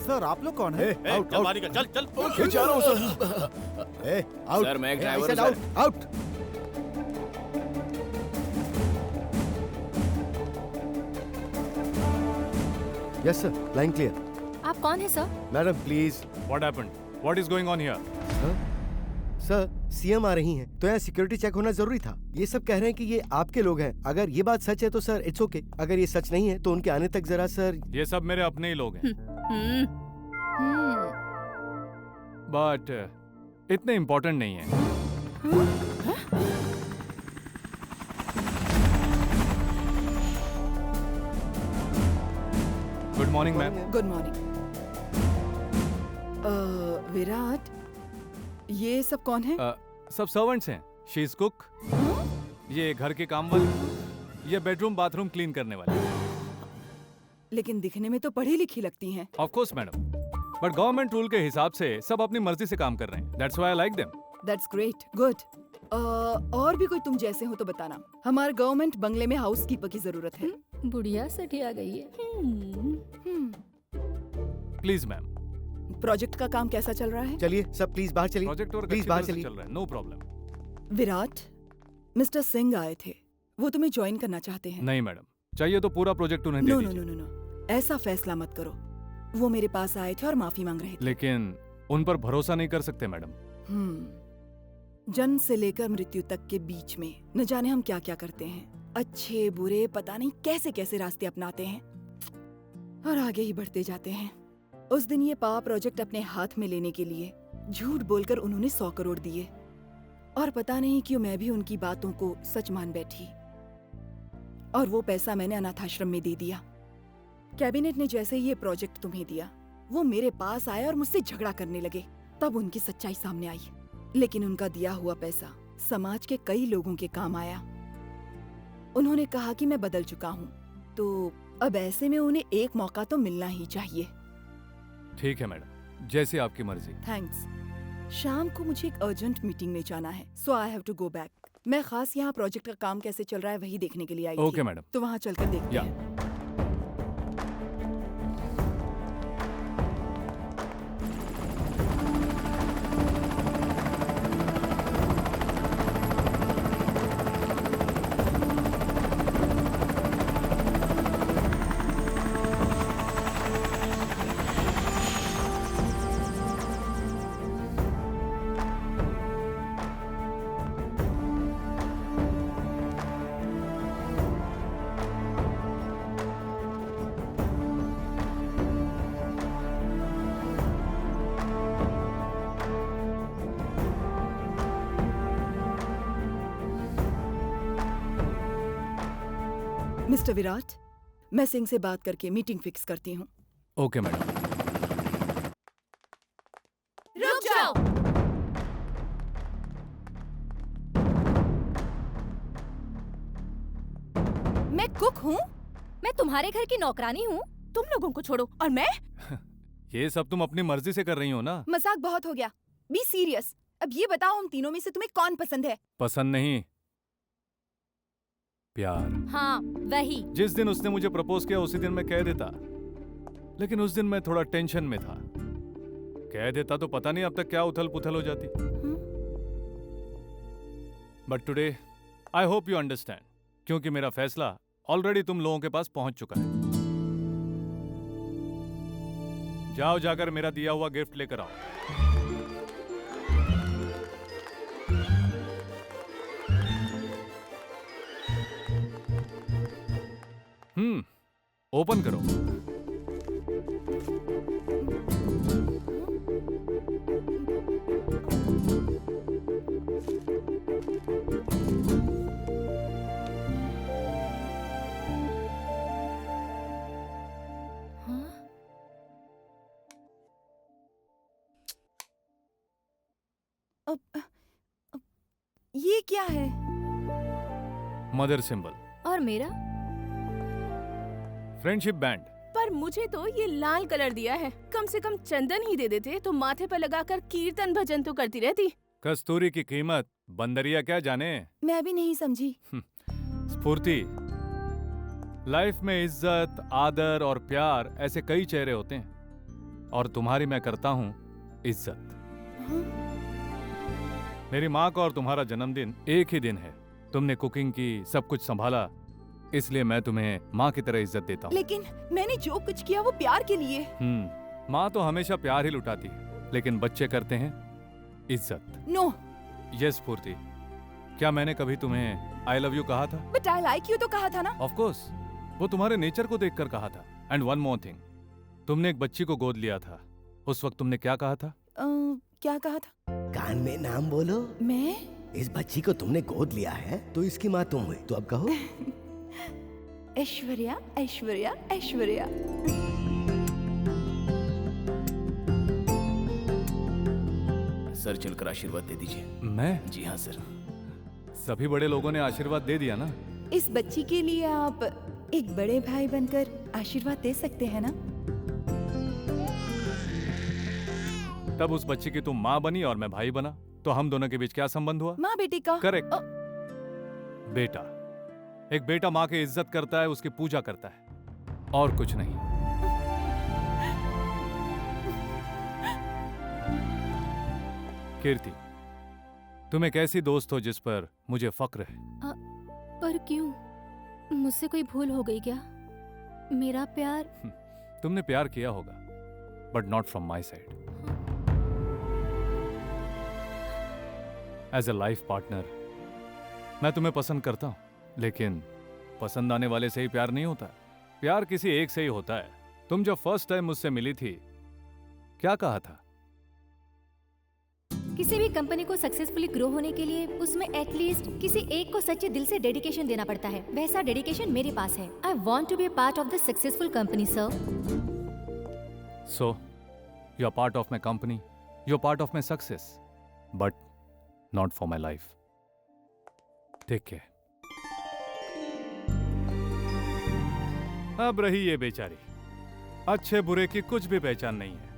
S4: Sir, आप लोग कौन है?
S12: चल बारी का, चल चल।
S11: ओके, जा रहा हूँ सर।
S4: आउट।
S1: सर, मैं एक ड्राइवर हूँ sir.
S4: Out.
S20: Yes sir, line clear.
S5: आप कौन है sir?
S20: Madam please.
S2: What happened? What is going on here?
S20: Sir, CM आ रही हैं, तो यहाँ सिक्योरिटी चेक होना जरूरी था। ये सब कह रहे हैं कि ये आपके लोग हैं। अगर ये बात सच है तो सर इट्स ओके, अगर ये सच नहीं है तो उनके आने तक जरा सर।
S2: ये सब मेरे अपने ही लोग हैं, बट इतने इम्पोर्टेंट नहीं है। Good morning ma'am.
S14: Good morning. Virat, ये सब कौन है?
S2: सब सर्वेंट्स हैं। शी इज कुक, ये घर के काम वाली, ये बेडरूम बाथरूम क्लीन करने वाली।
S14: लेकिन दिखने में तो पढ़ी लिखी लगती हैं।
S2: Of course madam, but government rule के हिसाब से सब अपनी मर्जी से काम कर रहे हैं। That's why I like them.
S14: That's great, good. और भी कोई तुम जैसे हो तो बताना। हमारे गवर्नमेंट बंगले में हाउस कीपर की जरूरत है।
S5: बुढ़िया सठिया गई है।
S2: Please ma'am.
S14: प्रोजेक्ट का काम कैसा चल रहा है?
S8: चलिए सब प्लीज बाहर चलिए।
S2: प्रोजेक्ट और
S8: प्लीज बाहर चलिए।
S2: चल रहा है, no problem.
S14: Virat, mister Singh आए थे, वो तुम्हें ज्वाइन करना चाहते हैं।
S2: नहीं मैडम, चाहिए तो पूरा प्रोजेक्ट उन्हें दे
S14: नो
S2: दीजिए।
S14: नो नो नो, ऐसा फैसला मत करो। वो मेरे पास आए थे और माफी मांग रहे थे।
S2: लेकिन उन पर भरोसा नहीं कर सकते मैडम।
S14: जन्म से लेकर मृत्यु तक के बीच में न जाने हम क्या क्या करते हैं। अच्छे बुरे पता नहीं कैसे कैसे रास्ते अपनाते हैं और आगे ही बढ़ते जाते हैं। उस दिन ये पावर प्रोजेक्ट अपने हाथ में लेने के लिए झूठ बोलकर उन्होंने 100 करोड़ दिए और पता नहीं क्यों मैं भी उनकी बातों को सच मान बैठी और वो पैसा मैंने अनाथाश्रम में दे दिया। कैबिनेट ने जैसे ही ये प्रोजेक्ट तुम्हें दिया, वो मेरे पास आए और मुझसे झगड़ा करने लगे। तब उनकी सच्चाई सामने आई, लेकिन उनका दिया हुआ पैसा समाज के कई लोगों के काम आया। उन्होंने कहा कि मैं बदल चुका हूँ, तो अब ऐसे में उन्हें एक मौका तो मिलना ही चाहिए।
S2: ठीक है मैडम, जैसी आपकी मर्जी।
S14: थैंक्स। शाम को मुझे एक अर्जेंट मीटिंग में जाना है, so I have to go back. मैं खास यहाँ प्रोजेक्ट का काम कैसे चल रहा है वही देखने के लिए आई थी।
S2: Okay madam.
S14: तो वहाँ चलकर देखते हैं। मिस्टर विराट, मैं सिंह से बात करके मीटिंग फिक्स करती हूँ।
S2: Okay madam.
S13: रुक जाओ।
S5: मैं कुक हूँ? मैं तुम्हारे घर की नौकरानी हूँ?
S19: तुम लोगों को छोड़ो, और मैं?
S2: ये सब तुम अपनी मर्जी से कर रही हो ना?
S14: मजाक बहुत हो गया, बी सीरियस। अब ये बताओ, हम तीनों में से तुम्हें कौन पसंद है?
S2: पसंद नहीं, प्यार।
S5: हाँ वही।
S2: जिस दिन उसने मुझे प्रपोज किया उसी दिन मैं कह देता, लेकिन उस दिन मैं थोड़ा टेंशन में था। कह देता तो पता नहीं अब तक क्या उथल पुथल हो जाती। But today I hope you understand, क्योंकि मेरा फैसला ऑलरेडी तुम लोगों के पास पहुंच चुका है। जाओ, जाकर मेरा दिया हुआ गिफ्ट लेकर आओ। ओपन करो।
S14: ये क्या है?
S2: Mother symbol.
S5: और मेरा?
S2: Friendship band.
S19: पर मुझे तो ये लाल कलर दिया है। कम से कम चंदन ही दे देते तो माथे पर लगाकर कीर्तन भजन तो करती रहती।
S2: कस्तूरी की कीमत बंदरिया क्या जाने।
S14: मैं भी नहीं समझी।
S2: स्फूर्ति, लाइफ में इज्जत, आदर और प्यार ऐसे कई चेहरे होते हैं, और तुम्हारी मैं करता हूँ इज्जत। मेरी माँ का और तुम्हारा जन्मदिन एक ही दिन है। तुमने कुकिंग की, सब कुछ संभाला, इसलिए मैं तुम्हें माँ की तरह इज्जत देता हूँ।
S14: लेकिन मैंने जो कुछ किया वो प्यार के लिए।
S2: माँ तो हमेशा प्यार ही लुटाती है, लेकिन बच्चे करते हैं इज्जत।
S14: नो।
S2: यस स्फूर्ति, क्या मैंने कभी तुम्हें आई लव यू कहा था?
S14: बट आई लाइक यू तो कहा था ना।
S2: ऑफ कोर्स, वो तुम्हारे नेचर को देखकर कहा था। एंड वन मोर थिंग, तुमने एक बच्ची को गोद लिया था, उस वक्त तुमने क्या कहा था?
S14: क्या कहा था?
S20: कान में नाम बोलो।
S14: मैं?
S20: इस बच्ची को तुमने गोद लिया है तो इसकी माँ तुम हुई, तो अब कहो।
S14: ऐश्वर्या, ऐश्वर्या, ऐश्वर्या।
S1: सर चलकर आशीर्वाद दे दीजिए।
S2: मैं?
S1: जी हाँ सर।
S2: सभी बड़े लोगों ने आशीर्वाद दे दिया ना।
S14: इस बच्ची के लिए आप एक बड़े भाई बनकर आशीर्वाद दे सकते हैं ना?
S2: तब उस बच्ची की तुम माँ बनी और मैं भाई बना। तो हम दोनों के बीच क्या संबंध हुआ?
S14: माँ बेटी का।
S2: करेक्ट। बेटा, एक बेटा माँ की इज्जत करता है, उसकी पूजा करता है, और कुछ नहीं। कीर्ति, तुम एक ऐसी दोस्त हो जिस पर मुझे फक्र है।
S5: पर क्यों? मुझसे कोई भूल हो गई क्या? मेरा प्यार।
S2: तुमने प्यार किया होगा, but not from my side. As a life partner मैं तुम्हें पसंद करता हूं, लेकिन पसंद आने वाले से ही प्यार नहीं होता। प्यार किसी एक से ही होता है। तुम जब फर्स्ट टाइम मुझसे मिली थी, क्या कहा था?
S5: किसी भी कंपनी को सक्सेसफुली ग्रो होने के लिए उसमें एटलीस्ट किसी एक को सच्चे दिल से डेडिकेशन देना पड़ता है। वैसा डेडिकेशन मेरे पास है। I want to be part of the successful company sir.
S2: So you are part of my company, you are part of my success, but not for my life. Take care. अब रही ये बेचारी, अच्छे बुरे की कुछ भी पहचान नहीं है,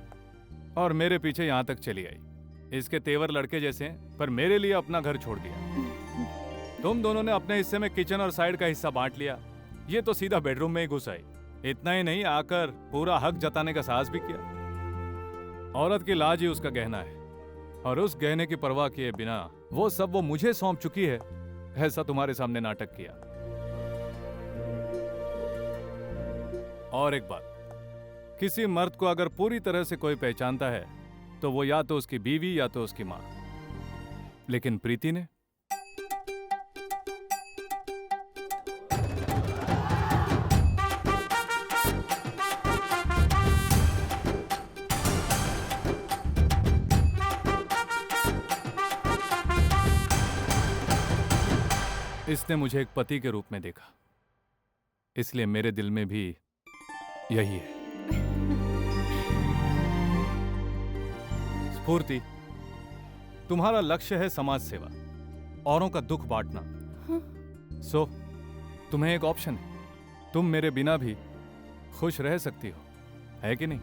S2: और मेरे पीछे यहां तक चली आई। इसके तेवर लड़के जैसे हैं, पर मेरे लिए अपना घर छोड़ दिया। तुम दोनों ने अपने हिस्से में किचन और साइड का हिस्सा बांट लिया। ये तो सीधा बेडरूम में ही घुस आई। इतना ही नहीं, आकर पूरा हक जताने का साहस भी किया। औरत की लाज ही उसका गहना है, और उस गहने की परवाह किए बिना वो सब वो मुझे सौंप चुकी है। ऐसा तुम्हारे सामने नाटक किया। और एक बात, किसी मर्द को अगर पूरी तरह से कोई पहचानता है तो वो या तो उसकी बीवी या तो उसकी मां। लेकिन प्रीति ने इसने मुझे एक पति के रूप में देखा, इसलिए मेरे दिल में भी यही है। स्फूर्ति, तुम्हारा लक्ष्य है समाज सेवा, औरों का दुख बांटना। सो तुम्हें एक ऑप्शन है। तुम मेरे बिना भी खुश रह सकती हो, है कि नहीं?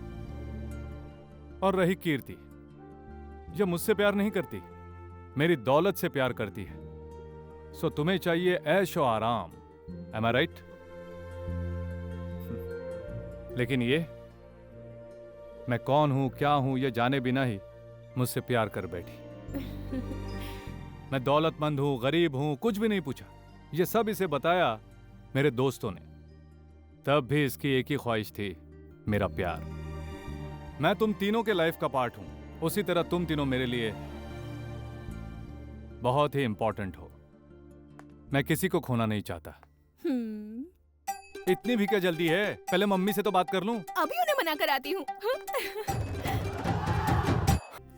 S2: और रही कीर्ति, यह मुझसे प्यार नहीं करती, मेरी दौलत से प्यार करती है। सो तुम्हें चाहिए ऐश और आराम। एम आई राइट? लेकिन ये, मैं कौन हूं, क्या हूं, यह जाने बिना ही मुझसे प्यार कर बैठी। मैं दौलतमंद हूं, गरीब हूं, कुछ भी नहीं पूछा। ये सब इसे बताया मेरे दोस्तों ने। तब भी इसकी एक ही ख्वाहिश थी, मेरा प्यार। मैं तुम तीनों के लाइफ का पार्ट हूं, उसी तरह तुम तीनों मेरे लिए बहुत ही इंपॉर्टेंट हो। मैं किसी को खोना नहीं चाहता। इतनी भी क्या जल्दी है? पहले मम्मी से तो बात कर लूं।
S9: अभी उन्हें मना कर आती हूँ।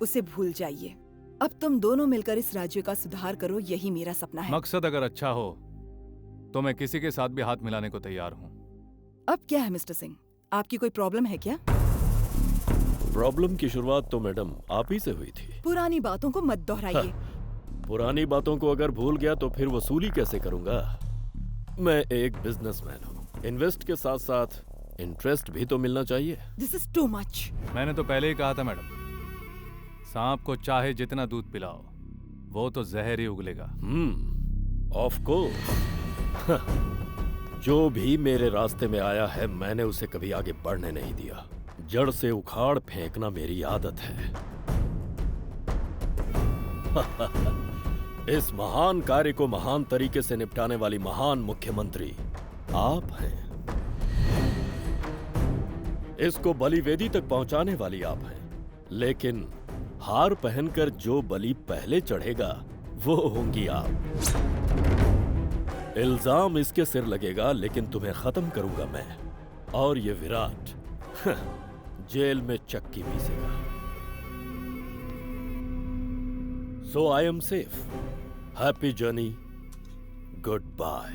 S14: उसे भूल जाइए। अब तुम दोनों मिलकर इस राज्य का सुधार करो, यही मेरा सपना है।
S2: मकसद अगर अच्छा हो तो मैं किसी के साथ भी हाथ मिलाने को तैयार हूँ।
S14: अब क्या है मिस्टर सिंह, आपकी कोई प्रॉब्लम है क्या?
S3: प्रॉब्लम की शुरुआत तो मैडम आप ही से हुई थी।
S14: पुरानी बातों को मत दोहराइए।
S3: पुरानी बातों को अगर भूल गया तो फिर वसूली कैसे करूंगा? मैं एक बिजनेसमैन हूँ। इन्वेस्ट के साथ साथ इंटरेस्ट भी तो मिलना चाहिए।
S14: This is too much.
S2: मैंने तो पहले ही कहा था मैडम, सांप को चाहे जितना दूध पिलाओ, वो तो जहर ही उगलेगा।
S3: Of course. जो भी मेरे रास्ते में आया है, मैंने उसे कभी आगे बढ़ने नहीं दिया। जड़ से उखाड़ फेंकना मेरी आदत है। इस महान कार्य को महान तरीके से निपटाने वाली महान मुख्यमंत्री आप हैं। इसको बलि वेदी तक पहुंचाने वाली आप हैं। लेकिन हार पहनकर जो बलि पहले चढ़ेगा वो होंगी आप। इल्जाम इसके सिर लगेगा, लेकिन तुम्हें खत्म करूंगा मैं। और ये विराट जेल में चक्की पीसेगा। So I am safe. Happy journey, good bye.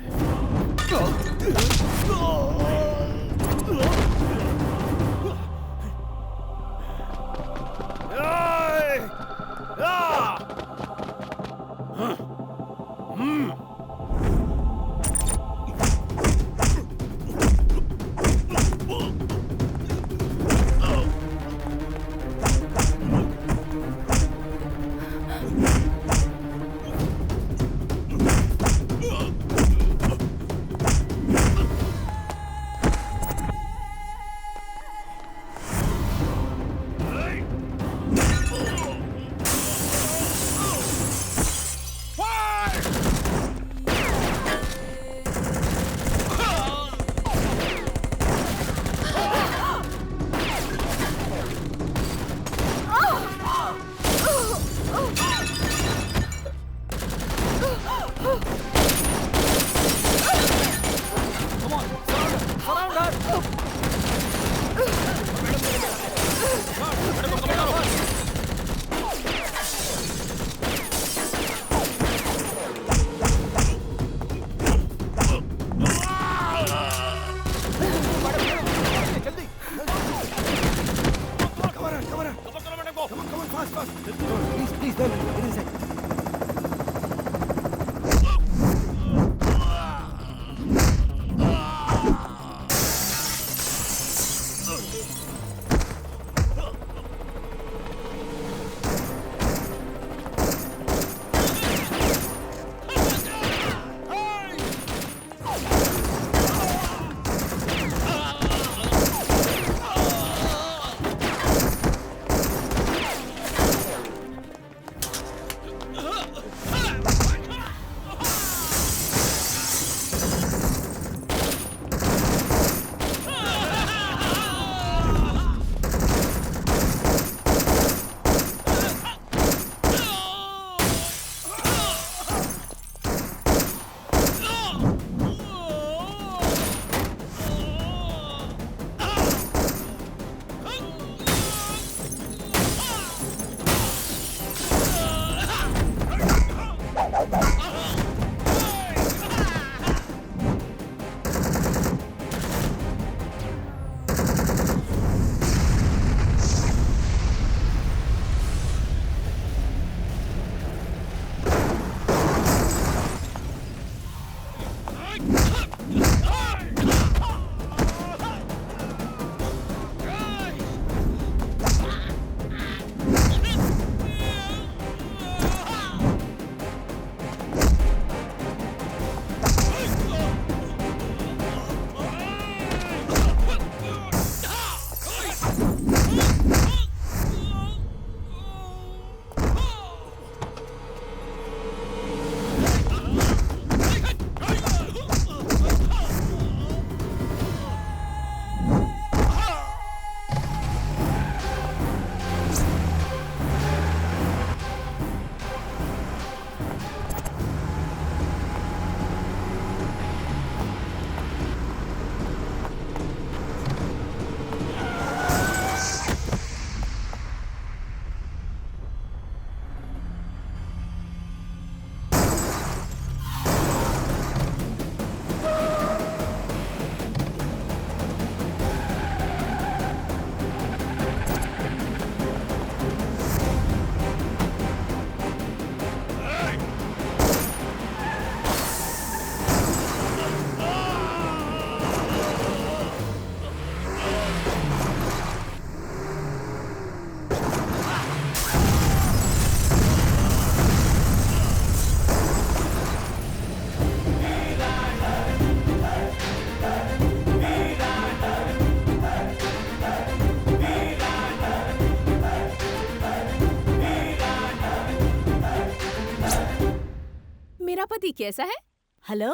S13: पति कैसा है?
S6: हेलो,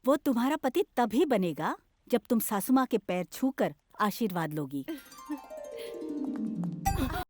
S6: वो तुम्हारा पति तभी बनेगा जब तुम सासू माँ के पैर छूकर आशीर्वाद लोगी।